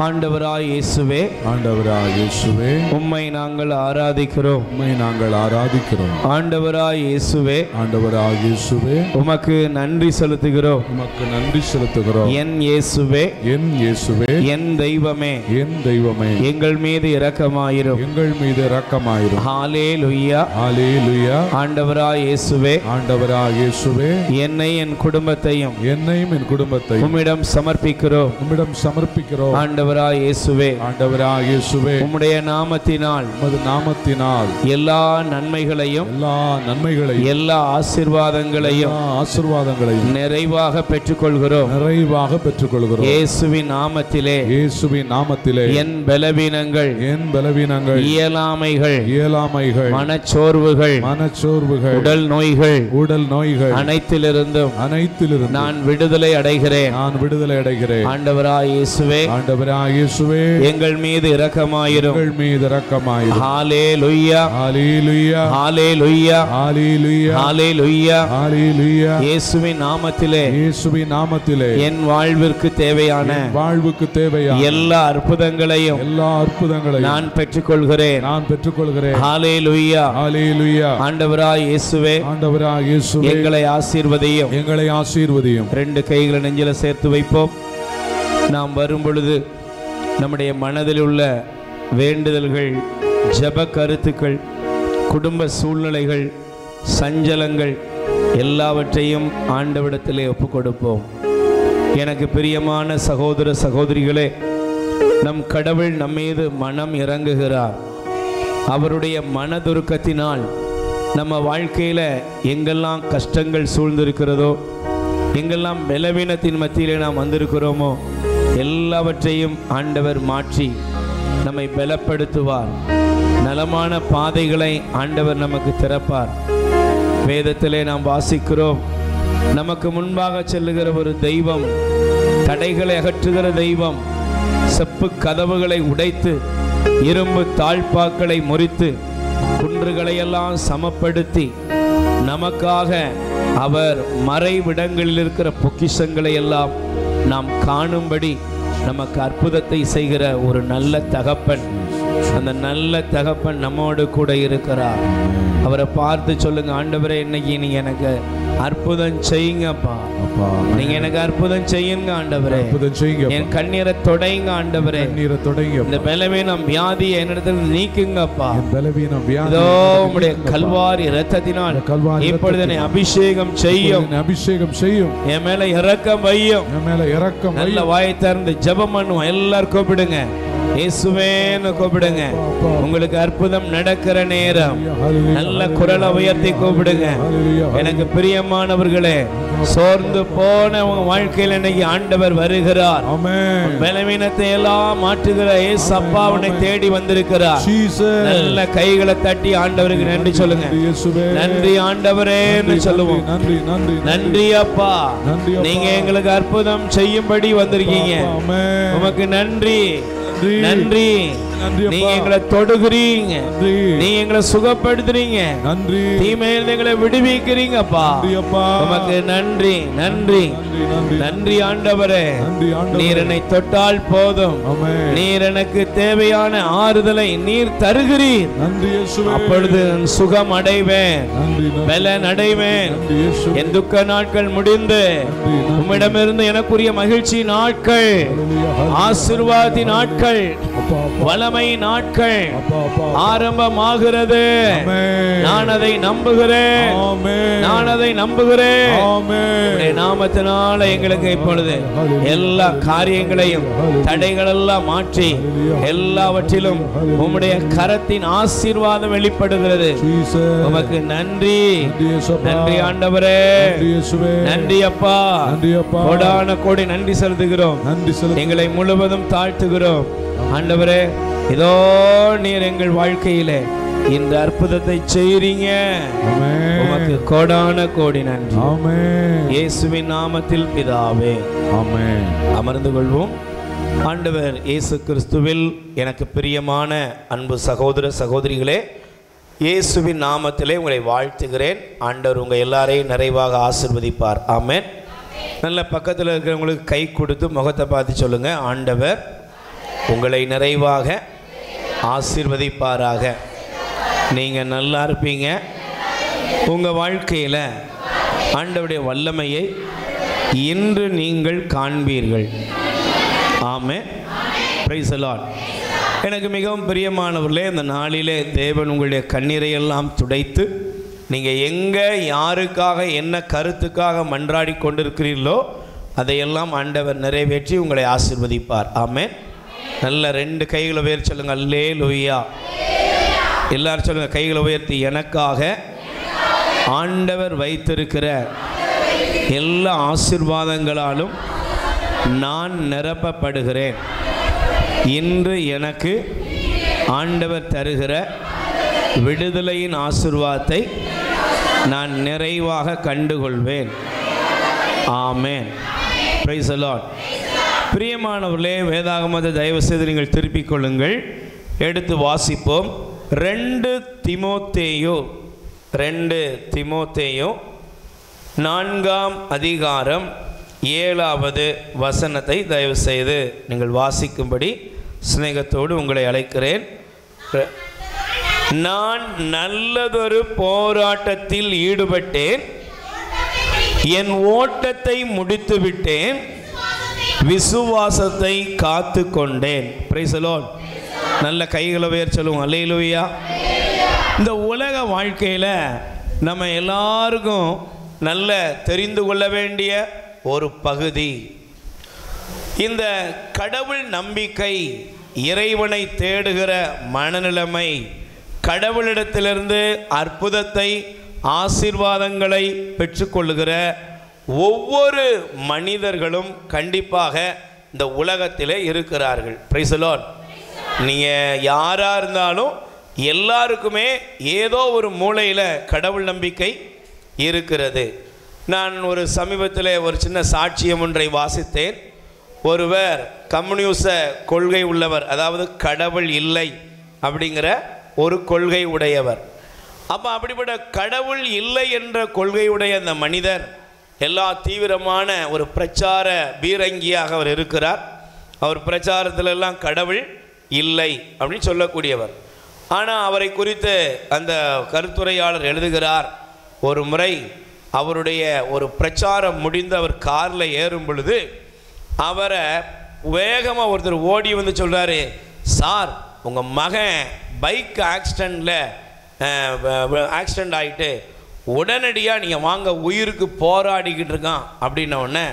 ஆண்டவராய் இயேசுவே, ஆண்டவராய் இயேசுவே, உம்மை நாங்கள் ஆராதிக்கிறோம். உம்மை நாங்கள் ஆராதிக்கிறோம். ஆண்டவராய் இயேசுவே, ஆண்டவராய் இயேசுவே, உமக்கு நன்றி செலுத்துகிறோம். உமக்கு நன்றி செலுத்துகிறோம். என் இயேசுவே, என் இயேசுவே, என் தெய்வமே, என் தெய்வமே, எங்கள் மீது இரக்கமாயிரும். எங்கள் மீது இரக்கமாயிரும். ஹல்லேலூயா, ஹல்லேலூயா. ஆண்டவராய் இயேசுவே, ஆண்டவராய் இயேசுவே, என்னை என் குடும்பத்தையும் என்னையும் என் குடும்பத்தையும் உம்மிடம் சமர்ப்பிக்கிறோம். உம்மிடம் சமர்ப்பிக்கிறோம். ஆண்டவராய் இயேசுவே, ஆண்டவராய் இயேசுவே, உம்முடைய நாமத்தினால் உமது நாமத்தினால் எல்லா நன்மைகளையும் எல்லா நன்மைகளையும் எல்லா ஆசீர்வாதங்களையும் ஆசீர்வாதங்களையும் நிறைவாக பெற்றுக்கொள்கிறோம். நிறைவாக பெற்றுக்கொள்கிறோம். இயேசுவின் நாமத்திலே இயேசுவின் நாமத்திலே என் பலவீனங்கள், என் பலவீனங்கள், இயலாமைகள், மனச்சோர்வுகள், உடல் நோய்கள் அனைத்திலிருந்தும் நான் விடுதலை அடைகிறேன். ஆண்டவராய் இயேசுவே, ஆண்டவராய் இயேசுவே, எங்கள் மீது இரக்கமாயிரும். எங்கள் மீது இரக்கமாயிரும். ஹல்லேலூயா, ஹல்லேலூயா, ஹல்லேலூயா, ஹல்லேலூயா, ஹல்லேலூயா, ஹல்லேலூயா. இயேசுவின் நாமத்திலே இயேசுவின் நாமத்திலே என் வாழ்விற்கு தேவையான எல்லா அற்புதங்களையும் நான் பெற்றுக்கொள்கிறேன். ஹல்லேலூயா, ஹல்லேலூயா. ஆண்டவராய் இயேசுவே, ஆண்டவராய் இயேசுவே, எங்களை ஆசீர்வதியும். எங்களை ஆசீர்வதியும். 2 கைகளை நெஞ்சில சேர்த்து வைப்போம். நாம் வரும் பொழுது நம்முடைய மனதில் உள்ள வேண்டுதல்கள், ஜெப கருத்துக்கள், குடும்ப சூழ்நிலைகள், சஞ்சலங்கள் எல்லாவற்றையும் ஆண்டவரிடத்திலே ஒப்புக் கொடுப்போம். எனக்கு பிரியமான சகோதர சகோதரிகளே, நம் கடவுள் நம்மீது மனம் இறங்குகிறார். அவருடைய மனதுருக்கத்தினால் நம்ம வாழ்க்கையில் எங்கெல்லாம் கஷ்டங்கள் சூழ்ந்திருக்கிறதோ, எங்கெல்லாம் பலவீனத்தின் மத்தியிலே நாம் வந்திருக்கிறோமோ எல்லாவற்றையும் ஆண்டவர் மாற்றி நம்மை பலப்படுத்துவார். நலமான பாதைகளை ஆண்டவர் நமக்கு திறப்பார். வேதத்திலே நாம் வாசிக்கிறோம், நமக்கு முன்பாக செல்லுகிற ஒரு தெய்வம், தடைகளை அகற்றுகிற தெய்வம், செப்பு கதவுகளை உடைத்து இரும்பு தாழ்பாக்களை முறித்து குன்றுகளை எல்லாம் சமப்படுத்தி நமக்காக அவர் மறைவிடங்களில் இருக்கிற பொக்கிஷங்களை எல்லாம் நாம் காணும்படி நமக்கு அற்புதத்தை செய்கிற ஒரு நல்ல தகப்பன். அந்த நல்ல தகப்பன் நம்மோடு கூட இருக்கிறார். அவரை பார்த்து சொல்லுங்க, ஆண்டவரே, இன்னைக்கு நீங்க எனக்கு அற்புதம் செய்யுங்கப்பா. நீங்க எனக்கு அற்புதம் செய்யுங்க ஆண்டவரே. என் கண்ணீரை தொடைங்க ஆண்டவரே. இந்த பலவீனம் வியாதியை என்னிடத்தில் நீக்குங்கப்பா. இதோ உம்முடைய கல்வாரி இரத்தத்தினால் இப்பொழுது என்னை அபிஷேகம் செய்யும். என் மேல இரக்கம் வையும். நல்ல வாயை திறந்து ஜெபம் பண்ணுவோம். எல்லாரும் கூப்பிடுங்க, இயேசுவேன்னு கூப்பிடுங்க. உங்களுக்கு அற்புதம் நடக்கிற நேரம். நல்ல குரலை உயர்த்தி கூப்பிடுங்க. எனக்கு பிரியமானவர்களே, சோர்ந்து போன உங்க வாழ்க்கையில் இன்னைக்கு ஆண்டவர் வருகிறார். பலவீனத்தை எல்லாம் மாற்றுகிற இயேசு அப்பா உன்னை தேடி வந்திருக்கிறார். நல்ல கைகளை தட்டி ஆண்டவருக்கு நன்றி சொல்லுங்க. நன்றி ஆண்டவரேன்னு சொல்லுவோம். நன்றி அப்பா, நீங்க எங்களுக்கு அற்புதம் செய்யும்படி வந்திருக்கீங்க. உமக்கு நன்றி. நன்றி. நீங்க எங்களை தொடுகிறீங்க, நீங்க எங்களை சுகப்படுத்துறீங்க, தீமையிலிருந்து எங்களை விடுவிக்கிறீங்கப்பா. உமக்கு நன்றி. நன்றி நன்றி ஆண்டவரே. நீர் என்னை தொட்டால் போதும், நீர் எனக்கு தேவையான ஆறுதலை நீர் தருகிறீர். அப்பொழுது சுகம் அடைவேன், பலன் அடைவேன். என் துக்க நாட்கள் முடிந்து உம்மிடமிருந்து எனக்குரிய மகிழ்ச்சி நாட்கள், ஆசீர்வாத நாட்கள், வளமை நாட்கள் ஆரம்பமாகிறது. நான் அதை நம்புகிறேன். நாமத்தினால எங்களுக்கு இப்பொழுது எல்லா காரியங்களையும் தடைகள் எல்லாம் மாற்றி எல்லாவற்றிலும் உம்முடைய கரத்தின் ஆசீர்வாதம் வெளிப்படுகிறது. உமக்கு நன்றி. நன்றி ஆண்டவரே. நன்றி அப்பா. கோடான கோடி நன்றி செலுத்துகிறோம். எங்களை முழுவதும் தாழ்த்துகிறோம் ஆண்டவரே. இதோ நீர் எங்கள் வாழ்க்கையிலே இந்த அற்புதத்தை செய்றீங்க. உமக்கு கோடான கோடி நன்றி. இயேசுவின் நாமத்தில் பிதாவே, ஆமென். அமர்ந்து கொள்வோம். ஆண்டவர் இயேசு கிறிஸ்துவில் எனக்கு பிரியமான அன்பு சகோதர சகோதரிகளே, இயேசுவின் நாமத்திலே உங்களை வாழ்த்துகிறேன். ஆண்டவர் உங்கள் எல்லாரையும் நிறைவாக ஆசீர்வதிப்பார். ஆமென். நல்ல பக்கத்தில் இருக்கிறவங்களுக்கு கை கொடுத்து முகத்தை பார்த்து சொல்லுங்க, ஆண்டவர் உங்களை நிறைவாக ஆசீர்வதிப்பாராக. நீங்கள் நல்லா இருப்பீங்க. உங்கள் வாழ்க்கையில் ஆண்டவருடைய வல்லமையை இன்று நீங்கள் காண்பீர்கள். ஆமென். Praise the Lord. எனக்கு மிகவும் பிரியமானவர்களே, இந்த நாளிலே தேவன் உங்களுடைய கண்ணீரை எல்லாம் துடைத்து நீங்கள் எங்கே யாருக்காக என்ன கருத்துக்காக மன்றாடி கொண்டிருக்கிறீர்களோ அதையெல்லாம் ஆண்டவர் நிறைவேற்றி உங்களை ஆசீர்வதிப்பார். ஆமென். நல்ல 2 கைகளை உயர்த்தி சொல்லுங்கள். அல்லேலூயா. எல்லாரும் சொல்லுங்கள், கைகளை உயர்த்தி. எனக்காக ஆண்டவர் வைத்திருக்கிற எல்லா ஆசீர்வாதங்களாலும் நான் நிரப்பப்படுகிறேன். இன்று எனக்கு ஆண்டவர் தருகிற விடுதலையின் ஆசீர்வாதத்தை நான் நிறைவாக கண்டுகொள்வேன். ஆமென். Praise the Lord. பிரியமானவர்களே, வேதாகமத்தை தயவு செய்து நீங்கள் திருப்பிக் கொள்ளுங்கள். எடுத்து வாசிப்போம். 2 தீமோத்தேயு 4ஆம் அதிகாரம் 7வது வசனத்தை தயவு செய்து நீங்கள் வாசிக்கும்படி சிநேகத்தோடு உங்களை அழைக்கிறேன். நான் நல்லதொரு போராட்டத்தில் ஈடுபட்டேன், என் ஓட்டத்தை முடித்து விட்டேன், விசுவாசத்தை காத்து கொண்டேன். Price the Lord. நல்ல கைகளை உயர்த்தி சொல்லுவோம். அல்லேலூயா. இந்த உலக வாழ்க்கையில் நம்ம எல்லாருக்கும் நல்ல தெரிந்து கொள்ள வேண்டிய ஒரு பகுதி இந்த கடவுள் நம்பிக்கை, இறைவனை தேடுகிற மனநிலைமை, கடவுளிடத்திலிருந்து அற்புதத்தை ஆசீர்வாதங்களை பெற்றுக்கொள்ளுகிற ஒவ்வொரு மனிதர்களும் கண்டிப்பாக இந்த உலகத்திலே இருக்கிறார்கள். Price the Lord. நீங்கள் யாராக இருந்தாலும் எல்லாருக்குமே ஏதோ ஒரு மூலையில் கடவுள் நம்பிக்கை இருக்கிறது. நான் ஒரு சமீபத்தில் ஒரு சின்ன சாட்சியம் ஒன்றை வாசித்தேன். ஒருவர் கம்யூனிச கொள்கை உள்ளவர், அதாவது கடவுள் இல்லை அப்படிங்கிற ஒரு கொள்கை உடையவர். அப்போ அப்படிப்பட்ட கடவுள் இல்லை என்ற கொள்கையுடைய அந்த மனிதர் எல்லா தீவிரமான ஒரு பிரச்சார பீரங்கியாக அவர் இருக்கிறார். அவர் பிரச்சாரத்திலெல்லாம் கடவுள் இல்லை அப்படின்னு சொல்லக்கூடியவர். ஆனால் அவரை குறித்து அந்த கருத்துரையாளர் எழுதுகிறார், ஒரு முறை அவருடைய ஒரு பிரச்சாரம் முடிந்து அவர் காரில் ஏறும் பொழுது அவரை வேகமாக ஒருத்தர் ஓடி வந்து சொல்கிறாரு, சார் உங்கள் மகன் பைக் ஆக்சிடெண்ட் ஆகிட்டு உடனடியாக நீங்கள் வாங்க, உயிருக்கு போராடிக்கிட்டு இருக்கான் அப்படின்ன உடனே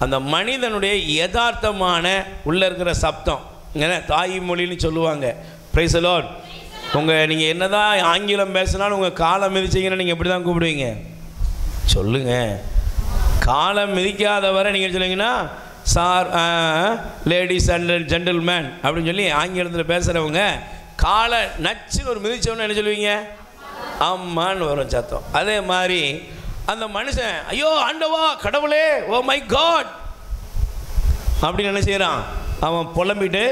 அந்த மனிதனுடைய யதார்த்தமான உள்ளே இருக்கிற சப்தம், ஏன்னா தாய் மொழின்னு சொல்லுவாங்க. Price the Lord. நீங்கள் என்ன தான் ஆங்கிலம் பேசினாலும் உங்கள் காலை மிதிச்சிங்கன்னா நீங்கள் எப்படி தான் கூப்பிடுவீங்க சொல்லுங்கள். காலை மிதிக்காதவரை நீங்கள் சொல்லுவீங்கன்னா சார், லேடிஸ் அண்ட் ஜென்டில்மேன் அப்படின்னு சொல்லி ஆங்கிலத்தில் பேசுகிறவங்க காலை நச்சுன்னு ஒரு மிதிச்சவொன்னு என்ன சொல்லுவீங்க? அம்மான்னு வரும் சத்தம். அதே மாதிரி அந்த மனுஷன், ஐயோ ஆண்டவா கடவுளே, ஓ மை காட் அப்படின்னு என்ன செய்கிறான், அவன் புலம்பிட்டு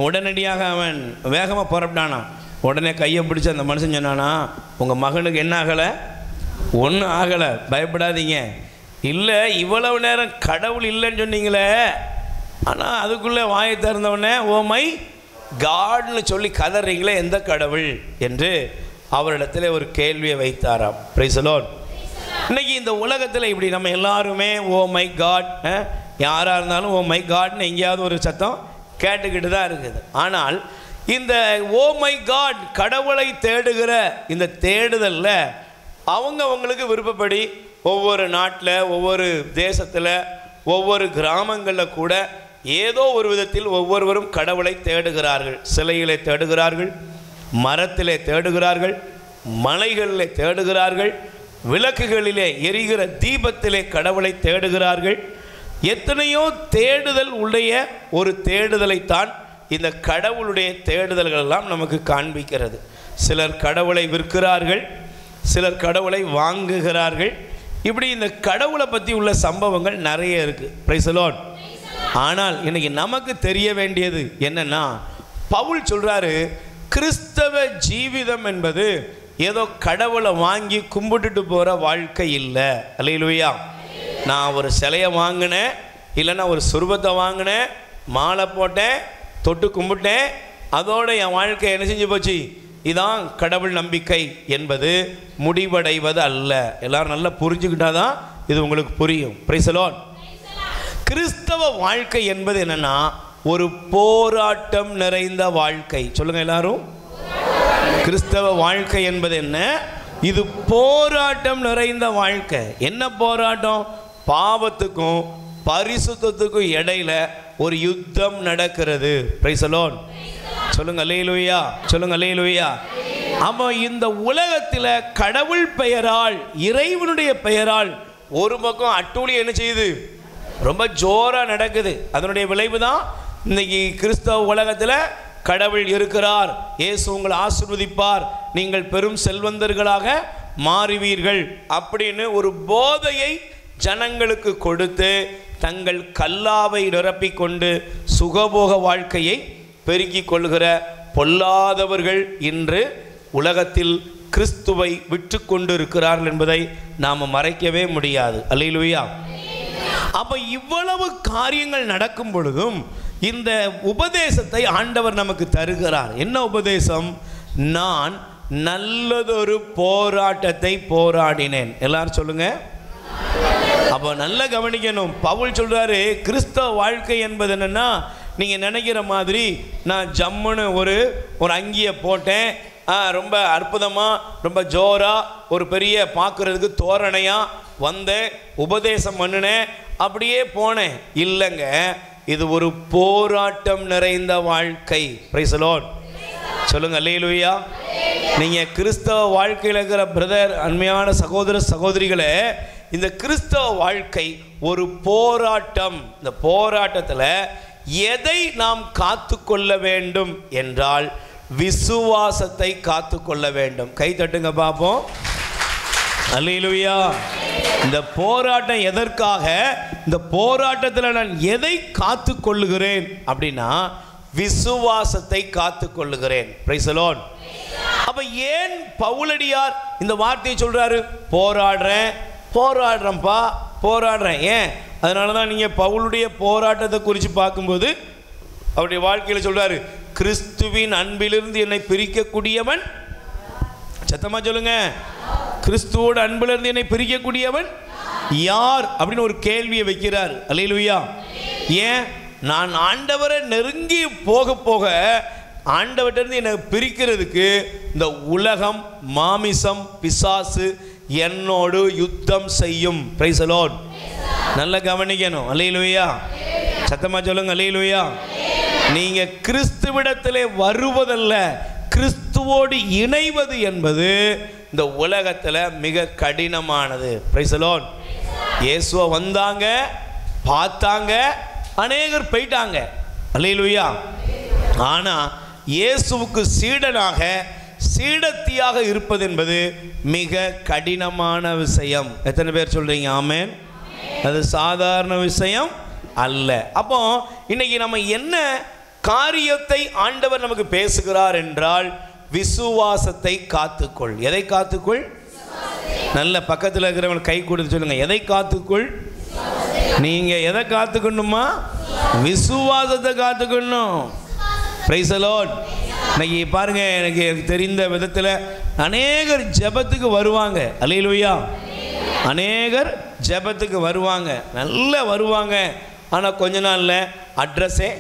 உடனடியாக அவன் வேகமாக புறப்பட்டானா. உடனே கையை பிடிச்சி அந்த மனுஷன் சொன்னானா, உங்கள் மகனுக்கு என்ன ஆகலை? ஒன்றும் ஆகலை, பயப்படாதீங்க. இல்லை, இவ்வளவு நேரம் கடவுள் இல்லைன்னு சொன்னீங்களே, ஆனால் அதுக்குள்ளே வாயை திறந்தவுடனே ஓ மை காட்னு சொல்லி கதறீங்களே, எந்த கடவுள் என்று அவரிடத்தில் ஒரு கேள்வியை வைத்தாராம். Price the Lord. இன்னைக்கு இந்த உலகத்தில் இப்படி நம்ம எல்லாருமே ஓ மை காட், யாராக இருந்தாலும் ஓ மை காட்னு எங்கேயாவது ஒரு சத்தம் கேட்டுக்கிட்டு தான் இருக்குது. ஆனால் இந்த ஓ மை காட், கடவுளை தேடுகிற இந்த தேடுதலில் அவங்களுக்கு விருப்பப்படி ஒவ்வொரு நாட்டில், ஒவ்வொரு தேசத்தில், ஒவ்வொரு கிராமங்களில் கூட ஏதோ ஒரு விதத்தில் ஒவ்வொருவரும் கடவுளை தேடுகிறார்கள். சிலைகளை தேடுகிறார்கள், மரத்திலே தேடுகிறார்கள், மலைகளிலே தேடுகிறார்கள், விளக்குகளிலே எரிகிற தீபத்திலே கடவுளை தேடுகிறார்கள். எத்தனையோ தேடுதல் உடைய ஒரு தேடுதலைத்தான் இந்த கடவுளுடைய தேடுதல்கள் எல்லாம் நமக்கு காண்பிக்கிறது. சிலர் கடவுளை விற்கிறார்கள், சிலர் கடவுளை வாங்குகிறார்கள். இப்படி இந்த கடவுளை பற்றி உள்ள சம்பவங்கள் நிறைய இருக்குது. Praise the Lord. ஆனால் இன்னைக்கு நமக்கு தெரிய வேண்டியது என்னன்னா, பவுல் சொல்றாரு, கிறிஸ்தவ ஜீவிதம் என்பது ஏதோ கடவுளை வாங்கி கும்பிட்டுட்டு போகிற வாழ்க்கை இல்லை. அல்லேலூயா. நான் ஒரு சிலையை வாங்கினேன், இல்லைன்னா ஒரு சுரூபத்தை வாங்கினேன், மாலை போட்டேன், தொட்டு கும்பிட்டேன், அதோட என் வாழ்க்கை என்ன செஞ்சு போச்சு, இதான் கடவுள் நம்பிக்கை என்பது முடிவடைவது அல்ல. எல்லாரும் நல்லா புரிஞ்சுக்கிட்டாதான் இது உங்களுக்கு புரியும். Price the Lord. கிறிஸ்தவ வாழ்க்கை என்பது என்னன்னா ஒரு போராட்டம் நிறைந்த வாழ்க்கை. சொல்லுங்க எல்லாரும். கிறிஸ்தவ வாழ்க்கை என்பது என்ன? இது போராட்டம் நிறைந்த வாழ்க்கை. என்ன போராட்டம்? பாவத்துக்கும் பரிசுத்தத்துக்கும் இடையில ஒரு யுத்தம் நடக்கிறது. Price the Lord. சொல்லுங்க அல்லேலூயா, சொல்லுங்க அல்லேலூயா. அப்போ இந்த உலகத்தில் கடவுள் பெயரால், இறைவனுடைய பெயரால் ஒரு பக்கம் அட்டூழி என்ன செய்யுது, ரொம்ப ஜோரா நடக்குது. அதனுடைய விளைவு தான் இன்னைக்கு கிறிஸ்தவ உலகத்தில் கடவுள் இருக்கிறார், இயேசு உங்களை ஆசீர்வதிப்பார், நீங்கள் பெரும் செல்வந்தர்களாக மாறுவீர்கள் அப்படின்னு ஒரு போதையை ஜனங்களுக்கு கொடுத்து தங்கள் கல்லாவை நிரப்பிக்கொண்டு சுகபோக வாழ்க்கையை பெருக்கிக் கொள்கிற பொல்லாதவர்கள் இன்று உலகத்தில் கிறிஸ்துவை விற்று கொண்டு இருக்கிறார்கள் என்பதை நாம் மறைக்கவே முடியாது. அல்லேலூயா. அப்போ இவ்வளவு காரியங்கள் நடக்கும் பொழுதும் இந்த உபதேசத்தை ஆண்டவர் நமக்கு தருகிறார். என்ன உபதேசம்? நான் நல்லதொரு போராட்டத்தை போராடினேன். எல்லாரும் சொல்லுங்க. அப்போ நல்லா கவனிக்கணும். பவுல் சொல்றாரு, கிறிஸ்தவ வாழ்க்கை என்பது என்னன்னா, நீங்கள் நினைக்கிற மாதிரி நான் ஜம்முன்னு ஒரு அங்கியை போட்டேன், ரொம்ப அற்புதமாக ரொம்ப ஜோராக ஒரு பெரிய பார்க்குறதுக்கு தோரணையாக வந்தேன், உபதேசம் பண்ணினேன், அப்படியே போனேன். இல்லைங்க, இது ஒரு போராட்டம் நிறைந்த வாழ்க்கை. Price the Lord. சொல்லுங்க அல்லேலூயா. நீங்கள் கிறிஸ்தவ வாழ்க்கையில் இருக்கிற பிரதர், அருமையான சகோதர சகோதரிகளே, இந்த கிறிஸ்தவ வாழ்க்கை ஒரு போராட்டம். இந்த போராட்டத்தில் எதை நாம் காத்து கொள்ள வேண்டும் என்றால் விசுவாசத்தை காத்து கொள்ள வேண்டும். கை தட்டுங்க பார்ப்போம். அல்லேலூயா. இந்த போராட்டம் எதற்காக? இந்த போராட்டத்தில் நான் எதை காத்து கொள்ளுகிறேன் அப்படின்னா விசுவாசத்தை காத்து கொள்ளுகிறேன். Price the Lord. அப்ப ஏன் பவுலடியார் இந்த வார்த்தையை சொல்றாரு? போராடுறேன்ப்பா, போராடுறேன். ஏன்? அதனால தான் நீங்கள் பவுலுடைய போராட்டத்தை குறித்து பார்க்கும்போது அவருடைய வாழ்க்கையில் சொல்றாரு, கிறிஸ்துவின் அன்பிலிருந்து என்னை பிரிக்கக்கூடியவன், சத்தமா சொல்லுங்க, கிறிஸ்துவோட அன்பிலிருந்து என்னை பிரிக்கக்கூடியவன் யார் அப்படின்னு ஒரு கேள்வியை வைக்கிறார். அல்லேலூயா. ஏன்? நான் ஆண்டவரை நெருங்கி போக போக ஆண்டவர்கிட்ட என்னை பிரிக்கிறதுக்கு இந்த உலகம், மாமிசம், பிசாசு என்னோடு யுத்தம் செய்யும். Price the Lord. நல்லா கவனிக்கணும். அல்லேலூயா. சத்தமா சொல்லுங்க அல்லேலூயா. நீங்க கிறிஸ்துவிடத்திலே வருவதல்ல, கிறிஸ்துவோடு இணைவது என்பது இந்த உலகத்தில் மிக கடினமானது. Price the Lord. இயேசுவை வந்தாங்க, பார்த்தாங்க, அநேகர் போயிட்டாங்க. அல்லேலூயா. ஆனா இயேசுவுக்கு சீடனாக, சீடத்தியாக இருப்பது என்பது மிக கடினமான விஷயம். எத்தனை பேர் சொல்றீங்க ஆமென்? அது சாதாரண விஷயம் அல்ல. அப்போ இன்னைக்கு நம்ம என்ன காரியத்தை ஆண்டவர் நமக்கு பேசுகிறார் என்றால் விசுவாசத்தை காத்துக்கொள். எதை காத்துக்கொள்? நல்ல பக்கத்தில் இருக்கிறவங்க கை கொடுத்து சொல்லுங்க, எதை காத்துக்கொள்? நீங்க எதை காத்துக்கணுமா? விசுவாசத்தை காத்துக்கணும். Price the Lord. இன்னைக்கு பாருங்க, எனக்கு தெரிந்த விதத்தில் அநேகர் ஜெபத்துக்கு வருவாங்க. அல்லேலூயா. அநேகர் ஜெபத்துக்கு வருவாங்க, நல்லா வருவாங்க. ஆனால் கொஞ்ச நாளில் அட்ரஸே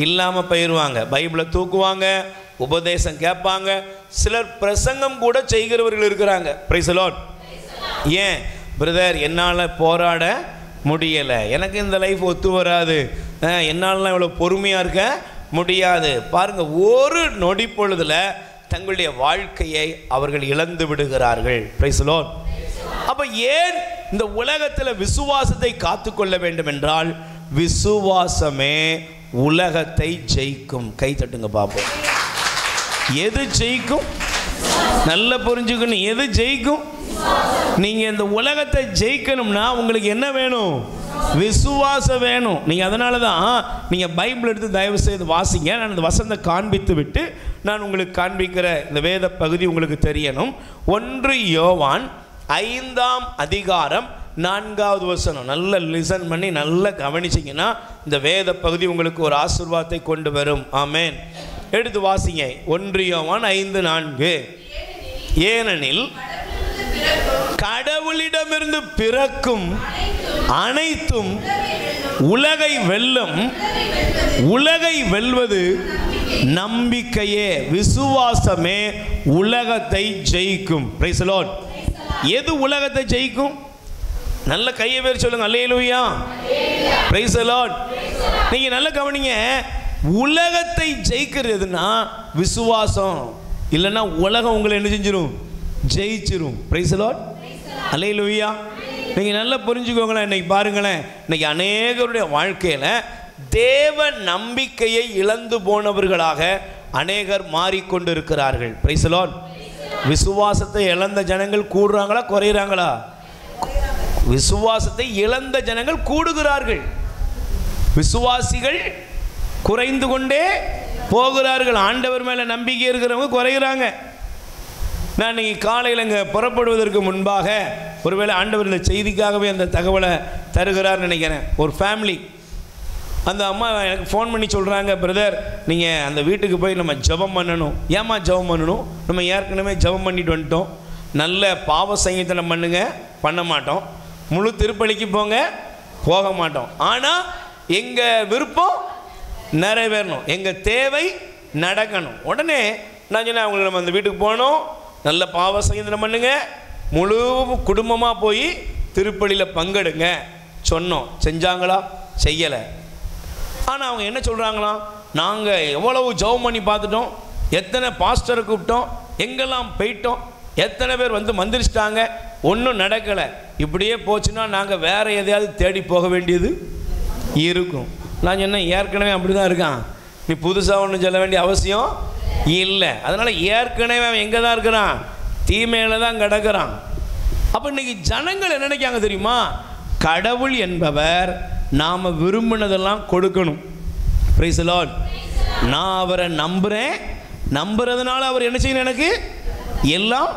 இல்லாமல் போயிடுவாங்க. பைபிளை தூக்குவாங்க, உபதேசம் கேட்பாங்க, சிலர் பிரசங்கம் கூட செய்கிறவர்கள் இருக்கிறாங்க. Price the Lord. ஏன் பிரதர்? என்னால் போராட முடியலை, எனக்கு இந்த லைஃப் ஒத்து வராது, என்னாலலாம் இவ்வளோ பொறுமையாக இருக்க முடியாது. பாருங்க, ஒரு நொடி பொழுதுல தங்களுடைய வாழ்க்கையை அவர்கள் இழந்து விடுகிறார்கள். Price the Lord. அப்ப ஏன் இந்த உலகத்தில் விசுவாசத்தை காத்துக்கொள்ள வேண்டும் என்றால் விசுவாசமே உலகத்தை ஜெயிக்கும். கை தட்டுங்க பார்ப்போம். எது ஜெயிக்கும்? நல்ல புரிஞ்சுக்கணும். எது ஜெயிக்கும்? நீங்க இந்த உலகத்தை ஜெயிக்கணும்னா உங்களுக்கு என்ன வேணும்? விசுவாசம் வேணும். நீங்க அதனால தான் நீங்க பைபிள் எடுத்து தயவு செய்து வாசிங்க. நான் இந்த வசனத்தை காண்பித்து விட்டு நான் உங்களுக்கு காண்பிக்கிற இந்த வேத பகுதி உங்களுக்கு தெரியணும். 1 யோவான் 5ஆம் அதிகாரம் 4வது வசனம். நல்ல லிசன் பண்ணி நல்லா கவனிச்சிங்கன்னா இந்த வேத பகுதி உங்களுக்கு ஒரு ஆசீர்வாதத்தை கொண்டு வரும். ஆமென். எடுத்து வாசிங்க. 1 யோவான் 5:4. ஏனெனில் கடவுளிடமிருந்து பிறக்கும் அனைத்தும் உலகை வெல்லும். உலகை வெல்வது நம்பிக்கையே, விசுவாசமே உலகத்தை ஜெயிக்கும். Praise the Lord. எது உலகத்தை ஜெயிக்கும்? நல்ல கையை பேர் சொல்லுங்க. அல்லேலூயா. Praise the Lord. நீங்க நல்ல கவனிங்க. உலகத்தை ஜெயிக்கிறதுனா விசுவாசம். இல்லைன்னா உலகம் உங்களை என்ன செஞ்சிடும்? ஜெயிச்சிரும். Praise the Lord. அல்லேலூயா. நீங்க நல்லா புரிஞ்சுக்கோங்களேன். இன்னைக்கு பாருங்களேன், இன்னைக்கு அநேகருடைய வாழ்க்கையில் தேவ நம்பிக்கையை இழந்து போனவர்களாக அநேகர் மாறிக்கொண்டிருக்கிறார்கள். Price the Lord. விசுவாசத்தை இழந்த ஜனங்கள் கூடுறாங்களா குறையிறாங்களா? விசுவாசத்தை இழந்த ஜனங்கள் கூடுகிறார்கள், விசுவாசிகள் குறைந்து கொண்டே போகிறார்கள். ஆண்டவர் மேலே நம்பிக்கை இருக்கிறவங்க குறைகிறாங்க. நான் இன்னைக்கு காலையில் இங்கே புறப்படுவதற்கு முன்பாக ஒருவேளை ஆண்டவர் இந்த செய்திக்காகவே அந்த தகவலை தருகிறார் நினைக்கிறேன். ஒரு ஃபேமிலி, அந்த அம்மா எனக்கு ஃபோன் பண்ணி சொல்கிறாங்க, பிரதர் நீங்கள் அந்த வீட்டுக்கு போய் நம்ம ஜெபம் பண்ணணும். ஏம்மா ஜெபம் பண்ணணும்? நம்ம ஏற்கனவே ஜெபம் பண்ணிட்டு வந்துட்டோம். நல்ல பாவ சங்கீதனம் பண்ணுங்க, பண்ண மாட்டோம். முழு திருப்பலிக்கு போங்க, போக மாட்டோம். ஆனால் எங்கள் விருப்பம் நிறைவேறணும், எங்கள் தேவை நடக்கணும். உடனே நான் சொன்னேன், அவங்களுக்கு நம்ம அந்த வீட்டுக்கு போகணும், நல்ல பாவ சங்கீதனம் பண்ணுங்க, முழு குடும்பமாக போய் திருப்பலியில் பங்கெடுங்க சொன்னோம். செஞ்சாங்களா? செய்யலை. ஆனால் அவங்க என்ன சொல்கிறாங்களாம், நாங்கள் எவ்வளவு ஜெபம் பண்ணி பார்த்துட்டோம், எத்தனை பாஸ்டரை கூப்பிட்டோம், எங்கெல்லாம் போயிட்டோம், எத்தனை பேர் வந்து மந்திரிச்சிட்டாங்க, ஒன்றும் நடக்கலை. இப்படியே போச்சுன்னா நாங்கள் வேறு எதையாவது தேடி போக வேண்டியது இருக்கும். நான் சொன்னேன், ஏற்கனவே அப்படி தான் இருக்கான், நீ புதுசாக ஒன்றும் சொல்ல வேண்டிய அவசியம் இல்லை. அதனால் ஏற்கனவே அவன் எங்கே தான் இருக்கிறான்? தீமையில் தான் கிடக்கிறான். அப்போ இன்றைக்கி ஜனங்கள் என்ன நினைக்காங்க தெரியுமா? கடவுள் என்பவர் நாம் விரும்பினதெல்லாம் கொடுக்கணும். Price the Lord. நான் அவரை நம்புகிறேன், நம்புறதுனால அவர் என்ன செய்யணும்? எனக்கு எல்லாம்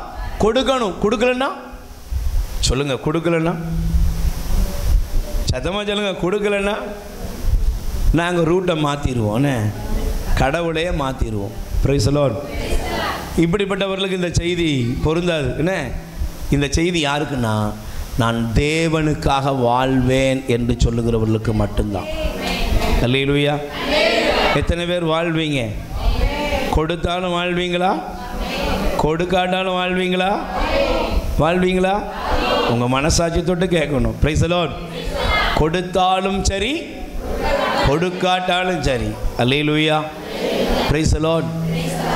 கொடுக்கணும். கொடுக்கலன்னா சொல்லுங்க, கொடுக்கலன்னா சத்தமாக சொல்லுங்க, கொடுக்கலன்னா நாங்கள் ரூட்டை மாற்றிடுவோன்னு, கடவுளையே மாற்றிடுவோம். Price the Lord. இப்படிப்பட்டவர்களுக்கு இந்த செய்தி பொருந்தாது. என்ன இந்த செய்தி யாருக்குன்னா, நான் தேவனுக்காக வாழ்வேன் என்று சொல்லுகிறவர்களுக்கு மட்டும்தான். அல்லேலூயா. எத்தனை பேர் வாழ்வீங்க? கொடுத்தாலும் வாழ்வீங்களா? கொடுக்காட்டாலும் வாழ்வீங்களா? வாழ்வீங்களா? உங்கள் மனசாட்சி தொட்டு கேட்கணும். Praise the Lord. கொடுத்தாலும் சரி, கொடுக்காட்டாலும் சரி. அல்லேலூயா. Praise the Lord.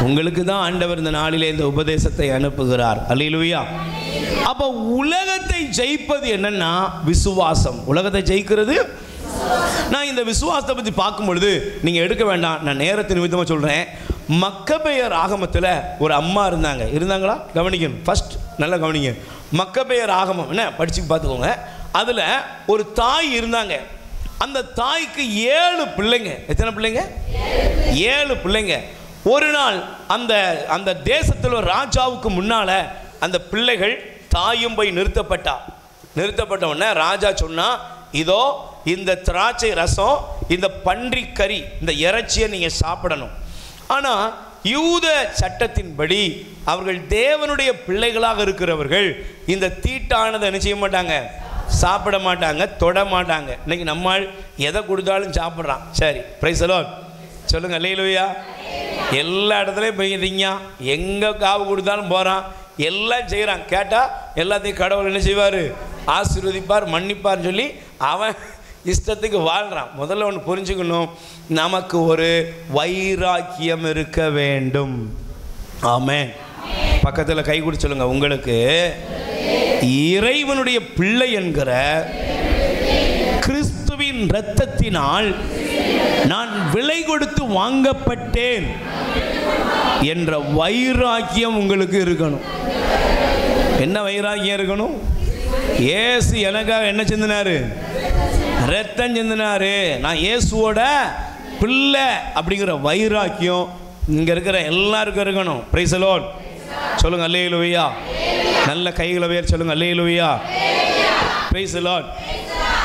உங்களுக்கு தான் ஆண்டவர் இந்த நாளிலே இந்த உபதேசத்தை அனுப்புகிறார். அல்லேலூயா. அப்போ உலகத்தை ஜெயிப்பது என்னன்னா விசுவாசம். உலகத்தை ஜெயிக்கிறது. நான் இந்த விசுவாசத்தை பற்றி பார்க்கும் பொழுது நீங்கள் எடுக்க வேண்டாம், நான் நேரத்து நிமித்தமாக சொல்கிறேன். மக்கபேயர் ஆகமத்தில் ஒரு அம்மா இருந்தாங்களா? கவனிக்கணும், ஃபர்ஸ்ட் நல்லா கவனிங்க. மக்கபேயர் ஆகமம் என்ன படிச்சு பார்த்துக்கோங்க. அதில் ஒரு தாய் இருந்தாங்க. அந்த தாய்க்கு 7 பிள்ளைங்க. எத்தனை பிள்ளைங்க? 7 பிள்ளைங்க. ஒரு நாள் அந்த தேசத்தில் ஒரு ராஜாவுக்கு முன்னால் அந்த பிள்ளைகள் தாயும் போய் நிறுத்தப்பட்ட உடனே ராஜா சொன்னா, இதோ இந்த திராட்சை ரசம், இந்த பன்றிக்கறி, இந்த இறைச்சியை நீங்கள் சாப்பிடணும். ஆனால் யூத சட்டத்தின்படி அவர்கள் தேவனுடைய பிள்ளைகளாக இருக்கிறவர்கள் இந்த தீட்டானதை என்ன செய்ய மாட்டாங்க? சாப்பிட மாட்டாங்க, தொட மாட்டாங்க. இன்னைக்கு நம்மால் எதை கொடுத்தாலும் சாப்பிட்றான். சரி, பிரைஸ் தி லார்ட் சொல்லுங்க. அல்லேலூயா. எல்லா இடத்துலையும் போய்க்கிறீங்க, எங்கே காவு கொடுத்தாலும் போகிறான், எல்லாம் செய்கிறான். கேட்டால் எல்லாத்தையும் கடவுள் என்ன செய்வார்? ஆசீர்வதிப்பார், மன்னிப்பார்னு சொல்லி அவன் இஷ்டத்துக்கு வாழ்கிறான். முதல்ல ஒன்று புரிஞ்சுக்கணும், நமக்கு ஒரு வைராக்கியம் இருக்க வேண்டும். ஆமென். பக்கத்தில் கை கொடுத்து சொல்லுங்க, உங்களுக்கு இறைவனுடைய பிள்ளை என்கிற கிறிஸ்துவின் இரத்தத்தினால் நான் விலை கொடுத்து வாங்கப்பட்டேன் என்ற வைராக்கியம் உங்களுக்கு இருக்கணும். என்ன வைராக்கியம் இருக்கணும்? இயேசு எனக்காக என்ன செஞ்சினாரு? ரத்தம் செஞ்சினாரு. நான் இயேசுவோட பிள்ளை அப்படிங்கிற வைராக்கியம் இங்கே இருக்கிற எல்லாருக்கும் இருக்கணும். பிரைஸ் தி லார்ட் சொல்லுங்க. அல்லேலூயா. நல்ல கைகளை உயர்த்தி சொல்லுங்க. அல்லேலூயா. Praise the Lord.